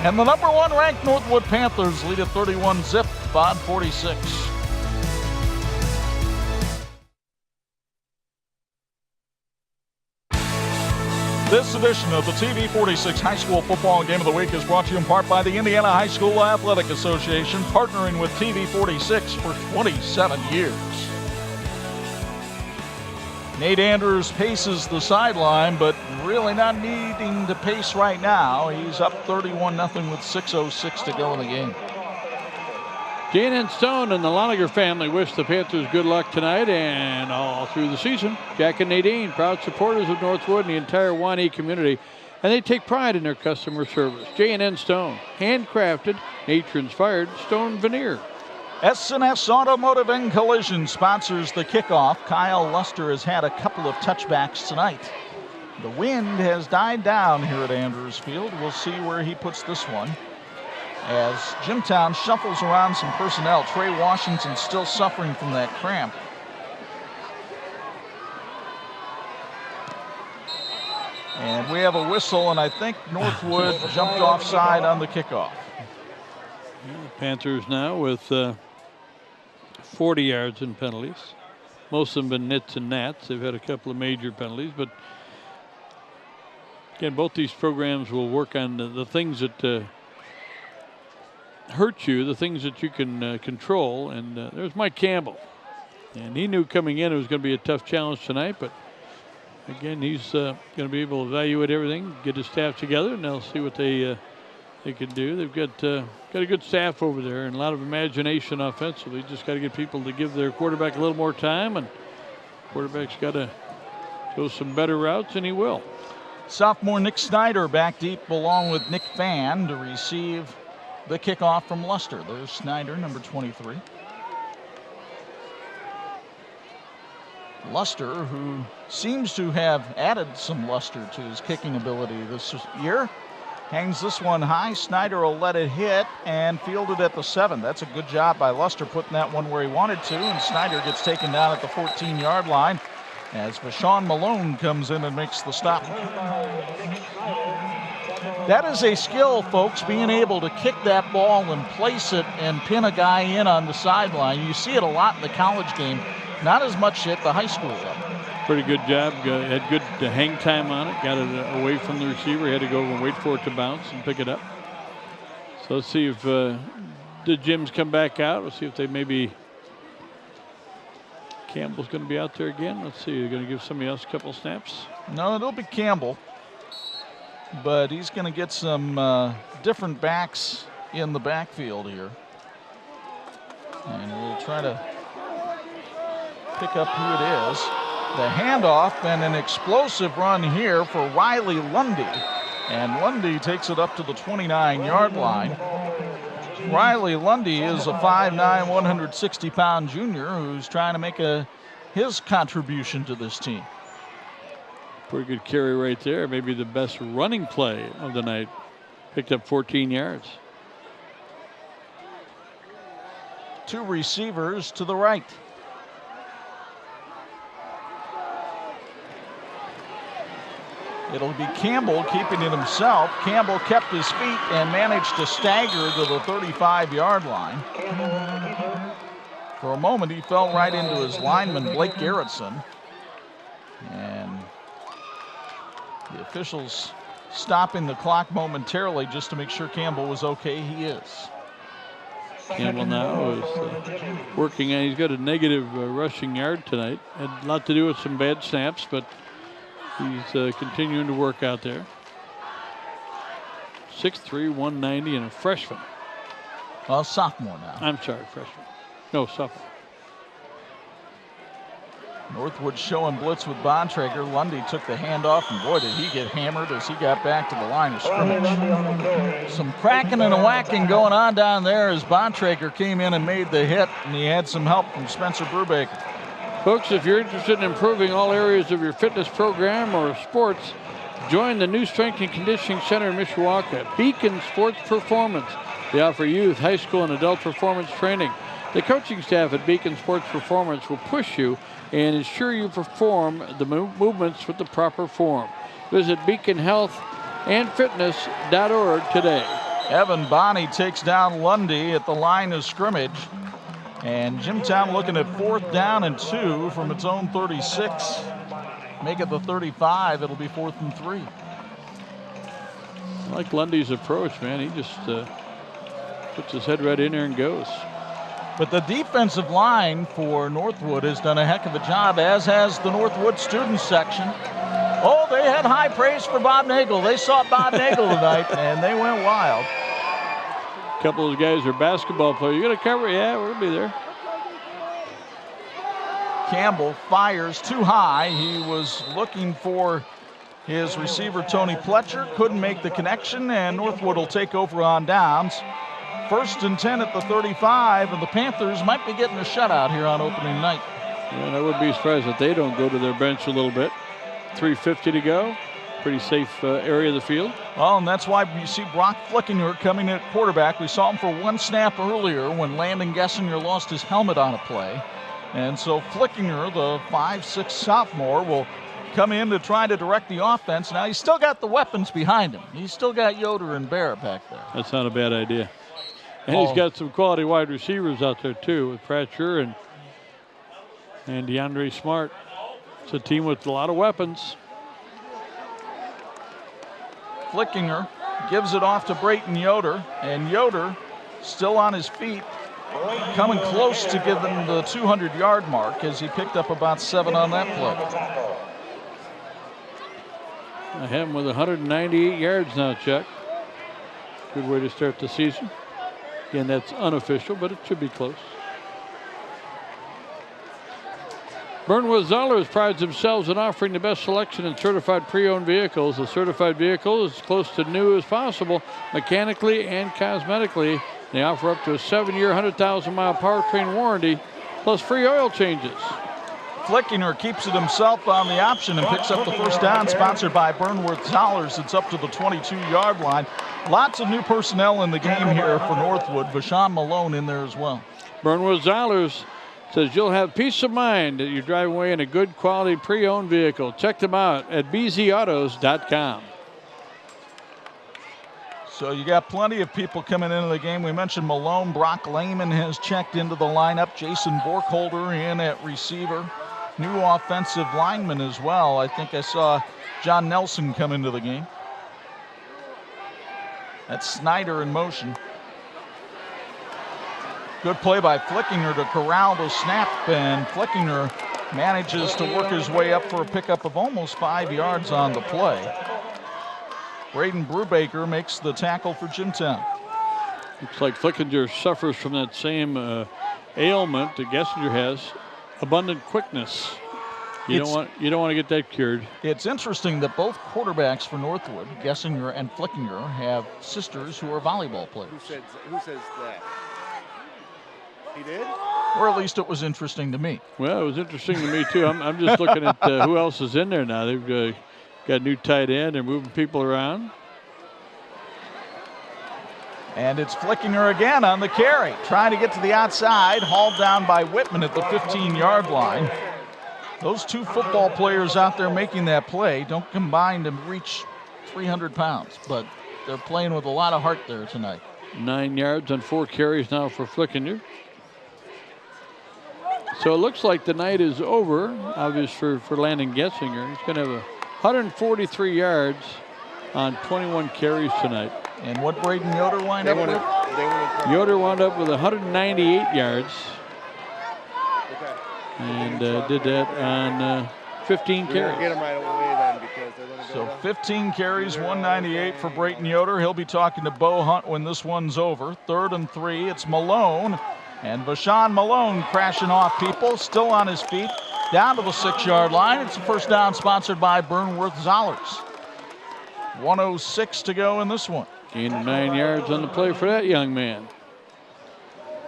And the number 1 ranked Northwood Panthers lead at 31-0 on 46. This edition of the TV 46 High School Football Game of the Week is brought to you in part by the Indiana High School Athletic Association, partnering with TV 46 for 27 years. Nate Andrews paces the sideline, but really not needing to pace right now. He's up 31-0 with 6:06 to go in the game. Jan Stone and the Loniger family wish the Panthers good luck tonight and all through the season. Jack and Nadine, proud supporters of Northwood and the entire 1E community, and they take pride in their customer service. J&N Stone, handcrafted, nature-inspired stone veneer. S&S Automotive and Collision sponsors the kickoff. Kyle Luster has had a couple of touchbacks tonight. The wind has died down here at Andrews Field. We'll see where he puts this one. As Jimtown shuffles around some personnel, Trey Washington still suffering from that cramp. And we have a whistle, and I think Northwood jumped offside on the kickoff. Panthers now with 40 yards in penalties. Most of them been nits and nats. They've had a couple of major penalties, but again, both these programs will work on the things that hurt you, the things that you can control. And there's Mike Campbell, and he knew coming in it was going to be a tough challenge tonight, but again, he's going to be able to evaluate everything, get his staff together, and they'll see what they can do. They've got a good staff over there and a lot of imagination offensively. Just got to get people to give their quarterback a little more time, and quarterback's got to go some better routes, and he will. Sophomore Nick Snyder back deep along with Nick Fan to receive the kickoff from Luster. There's Snyder, number 23. Luster, who seems to have added some luster to his kicking ability this year, hangs this one high. Snyder will let it hit and field it at the 7. That's a good job by Luster putting that one where he wanted to, and Snyder gets taken down at the 14-yard line as Vashon Malone comes in and makes the stop. That is a skill, folks, being able to kick that ball and place it and pin a guy in on the sideline. You see it a lot in the college game, not as much at the high school level. Pretty good job. Had good hang time on it. Got it away from the receiver. Had to go over and wait for it to bounce and pick it up. So let's see if the Jims come back out. Let's see if they maybe Campbell's going to be out there again. Let's see. They're going to give somebody else a couple snaps. No, it'll be Campbell. But he's going to get some different backs in the backfield here. And we'll try to pick up who it is. The handoff and an explosive run here for Riley Lundy. And Lundy takes it up to the 29-yard line. Riley Lundy is a 5'9", 160-pound junior who's trying to make his contribution to this team. Pretty good carry right there. Maybe the best running play of the night. Picked up 14 yards. Two receivers to the right. It'll be Campbell keeping it himself. Campbell kept his feet and managed to stagger to the 35-yard line. For a moment, he fell right into his lineman, Blake Garrettson. And the officials stopping the clock momentarily just to make sure Campbell was okay. He is. Campbell now is working on, he's got a negative rushing yard tonight. Had a lot to do with some bad snaps, but he's continuing to work out there. 6'3", 190, and a freshman. Well, sophomore now. I'm sorry, freshman. No, sophomore. Northwood showing blitz with Bontrager. Lundy took the handoff, and boy, did he get hammered as he got back to the line of scrimmage. Some cracking and a whacking going on down there as Bontrager came in and made the hit, and he had some help from Spencer Brubaker. Folks, if you're interested in improving all areas of your fitness program or sports, join the new Strength and Conditioning Center in Mishawaka, Beacon Sports Performance. They offer youth, high school, and adult performance training. The coaching staff at Beacon Sports Performance will push you and ensure you perform the movements with the proper form. Visit beaconhealthandfitness.org today. Evan Bonney takes down Lundy at the line of scrimmage. And Jimtown looking at 4th down and 2 from its own 36. Make it the 35. It'll be 4th and 3. I like Lundy's approach, man. He just puts his head right in there and goes. But the defensive line for Northwood has done a heck of a job, as has the Northwood student section. Oh, they had high praise for Bob Nagel. They saw Bob Nagel tonight, and they went wild. A couple of those guys are basketball players. You got to cover? Yeah, we'll be there. Campbell fires too high. He was looking for his receiver, Tony Pletcher. Couldn't make the connection, and Northwood will take over on downs. 1st and 10 at the 35, and the Panthers might be getting a shutout here on opening night. Yeah, I would be surprised if they don't go to their bench a little bit. 3:50 to go. Pretty safe area of the field. Well, and that's why you see Brock Flickinger coming in at quarterback. We saw him for one snap earlier when Landon Gessinger lost his helmet on a play. And so Flickinger, the 5'6" sophomore, will come in to try to direct the offense. Now, he's still got the weapons behind him. He's still got Yoder and Bear back there. That's not a bad idea. And he's got some quality wide receivers out there, too, with Pratcher and DeAndre Smart. It's a team with a lot of weapons. Flickinger gives it off to Brayton Yoder, and Yoder still on his feet, coming close to giving the 200-yard mark as he picked up about 7 on that play. I have him with 198 yards now, Chuck. Good way to start the season. Again, that's unofficial, but it should be close. Burnwood Zollers prides themselves in offering the best selection in certified pre-owned vehicles. A certified vehicle is as close to new as possible, mechanically and cosmetically. They offer up to a 7-year, 100,000-mile powertrain warranty, plus free oil changes. Flickinger keeps it himself on the option and picks up the 1st down, sponsored by Burnwood Zollers. It's up to the 22-yard line. Lots of new personnel in the game here for Northwood. Vashon Malone in there as well. Burnwood Zollers says you'll have peace of mind that you're driving away in a good quality pre-owned vehicle. Check them out at bzautos.com. So you got plenty of people coming into the game. We mentioned Malone. Brock Lehman has checked into the lineup. Jason Borkholder in at receiver. New offensive lineman as well. I think I saw John Nelson come into the game. That's Snyder in motion. Good play by Flickinger to corral the snap, and Flickinger manages to work his way up for a pickup of almost 5 yards on the play. Braden Brubaker makes the tackle for Jimtown. Looks like Flickinger suffers from that same ailment that Gessinger has, abundant quickness. You don't want to get that cured. It's interesting that both quarterbacks for Northwood, Gessinger and Flickinger, have sisters who are volleyball players. Who says that? He did? Or at least it was interesting to me. Well, it was interesting to me too. I'm just looking at who else is in there now. They've got a new tight end. They're moving people around. And it's Flickinger again on the carry, trying to get to the outside, hauled down by Whitman at the 15-yard line. Those two football players out there making that play don't combine to reach 300 pounds, but they're playing with a lot of heart there tonight. 9 yards on 4 carries now for Flickinger. So it looks like the night is over, obviously, for Landon Gessinger. He's going to have 143 yards on 21 carries tonight. And what Brayton Yoder wind up with? Yoder wound up with 198 yards. And did that on 15 carries. Get him right away then, because they're going to go. So 15 carries, 198 for Brayton Yoder. He'll be talking to Bo Hunt when this one's over. 3rd and 3. It's Malone. And Vashawn Malone crashing off people, still on his feet, down to the 6-yard line. It's a first down sponsored by Burnworth Zollers. 1:06 to go in this one. Gain of 9 yards on the play for that young man.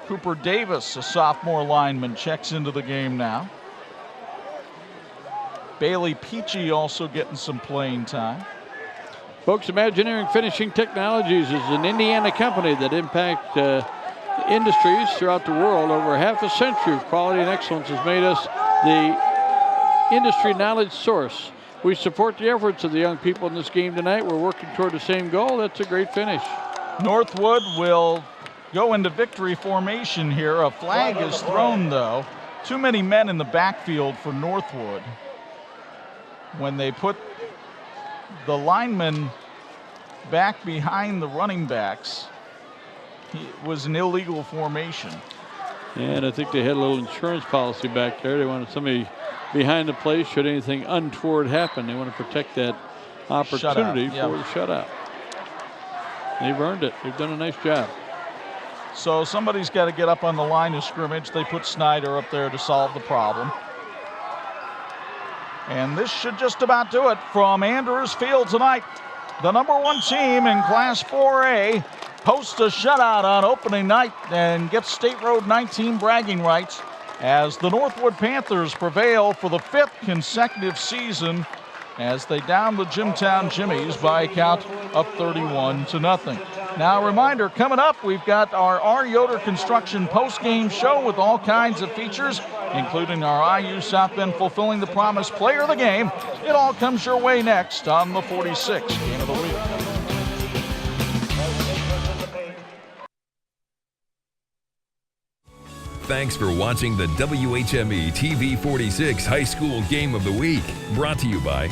Cooper Davis, a sophomore lineman, checks into the game now. Bailey Peachy also getting some playing time. Folks, Imagineering Finishing Technologies is an Indiana company that impacts industries throughout the world. Over half a century of quality and excellence has made us the industry knowledge source. We support the efforts of the young people in this game tonight. We're working toward the same goal. That's a great finish. Northwood will go into victory formation here. A flag is thrown, though. Too many men in the backfield for Northwood. When they put the linemen back behind the running backs, it was an illegal formation. And I think they had a little insurance policy back there. They wanted somebody behind the play should anything untoward happen. They want to protect that opportunity for the shutout. They've earned it. They've done a nice job. So somebody's got to get up on the line of scrimmage. They put Snyder up there to solve the problem. And this should just about do it from Andrews Field tonight. The #1 team in Class 4A posts a shutout on opening night and gets State Road 19 bragging rights as the Northwood Panthers prevail for the 5th consecutive season as they down the Jimtown Jimmies by a count of 31-0. Now, a reminder, coming up, we've got our R. Yoder Construction post-game show with all kinds of features, including our IU South Bend Fulfilling the Promise Player of the Game. It all comes your way next on the 46 Game of the Week. Thanks for watching the WHME TV 46 High School Game of the Week, brought to you by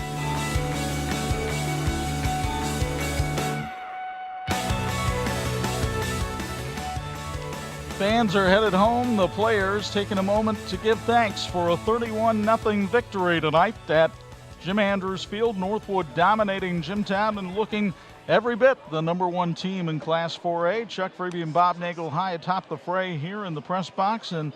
Fans are headed home. The players taking a moment to give thanks for a 31-0 victory tonight at Jim Andrews Field. Northwood dominating Jimtown and looking every bit the #1 team in Class 4A. Chuck Freeby and Bob Nagel high atop the fray here in the press box. And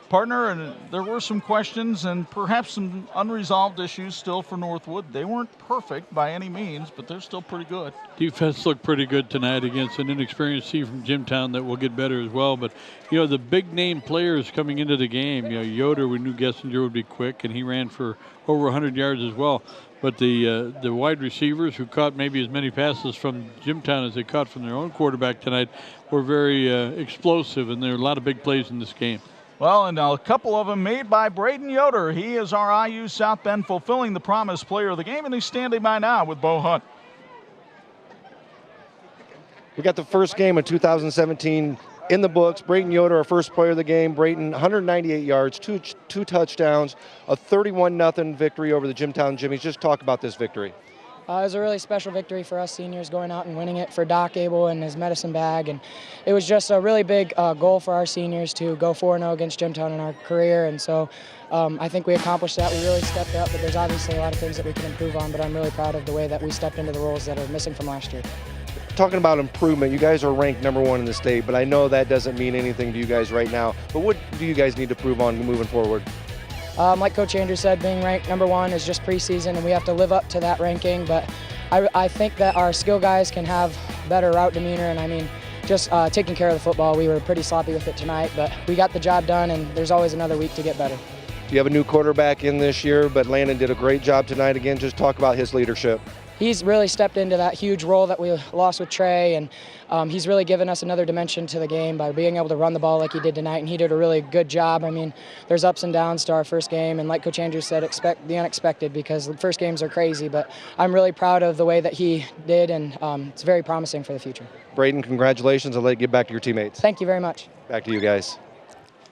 partner, and there were some questions and perhaps some unresolved issues still for Northwood. They weren't perfect by any means, but they're still pretty good. Defense looked pretty good tonight against an inexperienced team from Jimtown that will get better as well. But, you know, the big name players coming into the game, you know, Yoder, we knew Gessinger would be quick, and he ran for over 100 yards as well. But the wide receivers who caught maybe as many passes from Jimtown as they caught from their own quarterback tonight were very explosive, and there are a lot of big plays in this game. Well, and a couple of them made by Brayton Yoder. He is our IU South Bend Fulfilling the Promise Player of the Game, and he's standing by now with Bo Hunt. We got the first game of 2017 in the books. Brayton Yoder, our first player of the game. Brayton, 198 yards, two touchdowns, a 31-0 victory over the Jimtown Jimmies. Just talk about this victory. It was a really special victory for us seniors, going out and winning it for Doc Abel and his medicine bag. And it was just a really big goal for our seniors to go 4-0 against Jimtown in our career. And so I think we accomplished that. We really stepped up, but there's obviously a lot of things that we can improve on. But I'm really proud of the way that we stepped into the roles that are missing from last year. Talking about improvement, you guys are ranked #1 in the state, but I know that doesn't mean anything to you guys right now. But what do you guys need to prove on moving forward? Like Coach Andrew said, being ranked #1 is just preseason, and we have to live up to that ranking. But I think that our skill guys can have better route demeanor, and I mean, just taking care of the football. We were pretty sloppy with it tonight, but we got the job done, and there's always another week to get better. You have a new quarterback in this year, but Landon did a great job tonight. Again, just talk about his leadership. He's really stepped into that huge role that we lost with Trey, and he's really given us another dimension to the game by being able to run the ball like he did tonight, and he did a really good job. I mean, there's ups and downs to our first game, and like Coach Andrew said, expect the unexpected, because the first games are crazy, but I'm really proud of the way that he did, and it's very promising for the future. Brayton, congratulations. I'll let you get back to your teammates. Thank you very much. Back to you guys.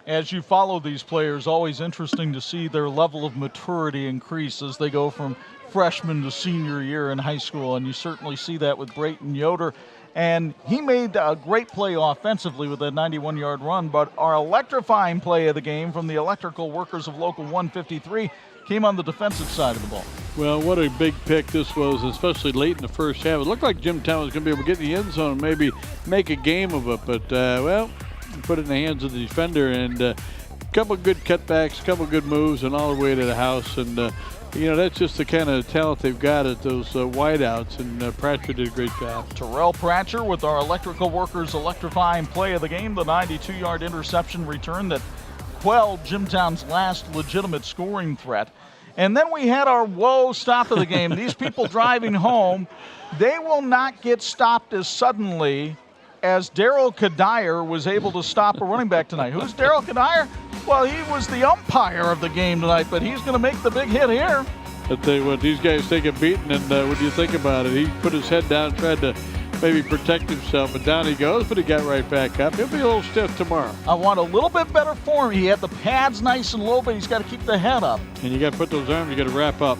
As you follow these players, always interesting to see their level of maturity increase as they go from freshman to senior year in high school, and you certainly see that with Brayton Yoder. And he made a great play offensively with a 91-yard run, but our electrifying play of the game from the electrical workers of Local 153 came on the defensive side of the ball. Well, what a big pick this was, especially late in the first half. It looked like Jimtown was going to be able to get in the end zone and maybe make a game of it, but, well, put it in the hands of the defender, and a couple of good cutbacks, a couple of good moves, and all the way to the house. And you know, that's just the kind of talent they've got at those wideouts, and Pratcher did a great job. Terrell Pratcher with our electrical workers electrifying play of the game, the 92-yard interception return that quelled Jimtown's last legitimate scoring threat. And then we had our whoa stop of the game. These people driving home, they will not get stopped as suddenly as Darryl Kadire was able to stop a running back tonight. Who's Darryl Kadire? Well, he was the umpire of the game tonight, but he's going to make the big hit here. I tell you what, these guys take a beating, and when you think about it, he put his head down, tried to maybe protect himself, but down he goes, but he got right back up. He'll be a little stiff tomorrow. I want a little bit better form. He had the pads nice and low, but he's got to keep the head up. And you got to put those arms, you got to wrap up.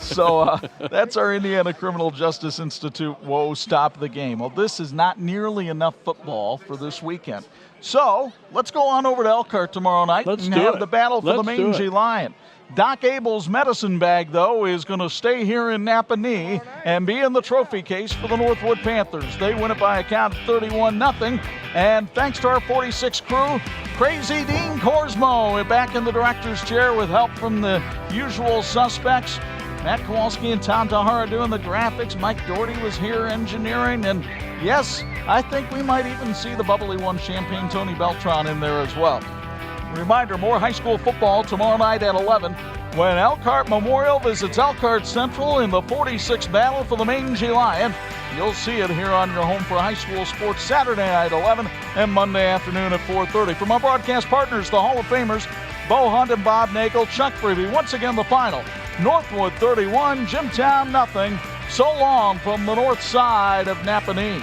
So that's our Indiana Criminal Justice Institute whoa stop the game. Well, this is not nearly enough football for this weekend. So let's go on over to Elkhart tomorrow night and have the battle for the Mangy Lion. Doc Abel's medicine bag, though, is going to stay here in Napanee and be in the trophy case for the Northwood Panthers. They win it by a count of 31-0. And thanks to our 46 crew, Crazy Dean Korsmo back in the director's chair with help from the usual suspects. Matt Kowalski and Tom Tahara doing the graphics. Mike Doherty was here engineering. And yes, I think we might even see the bubbly one, Champagne Tony Beltran, in there as well. Reminder, more high school football tomorrow night at 11 when Elkhart Memorial visits Elkhart Central in the 46th battle for the Mangy Lion. You'll see it here on your home for high school sports Saturday night at 11 and Monday afternoon at 4:30. From our broadcast partners, the Hall of Famers, Bo Hunt and Bob Nagel, Chuck Freebie. Once again, the final. Northwood 31, Jimtown 0. So long from the north side of Napanee.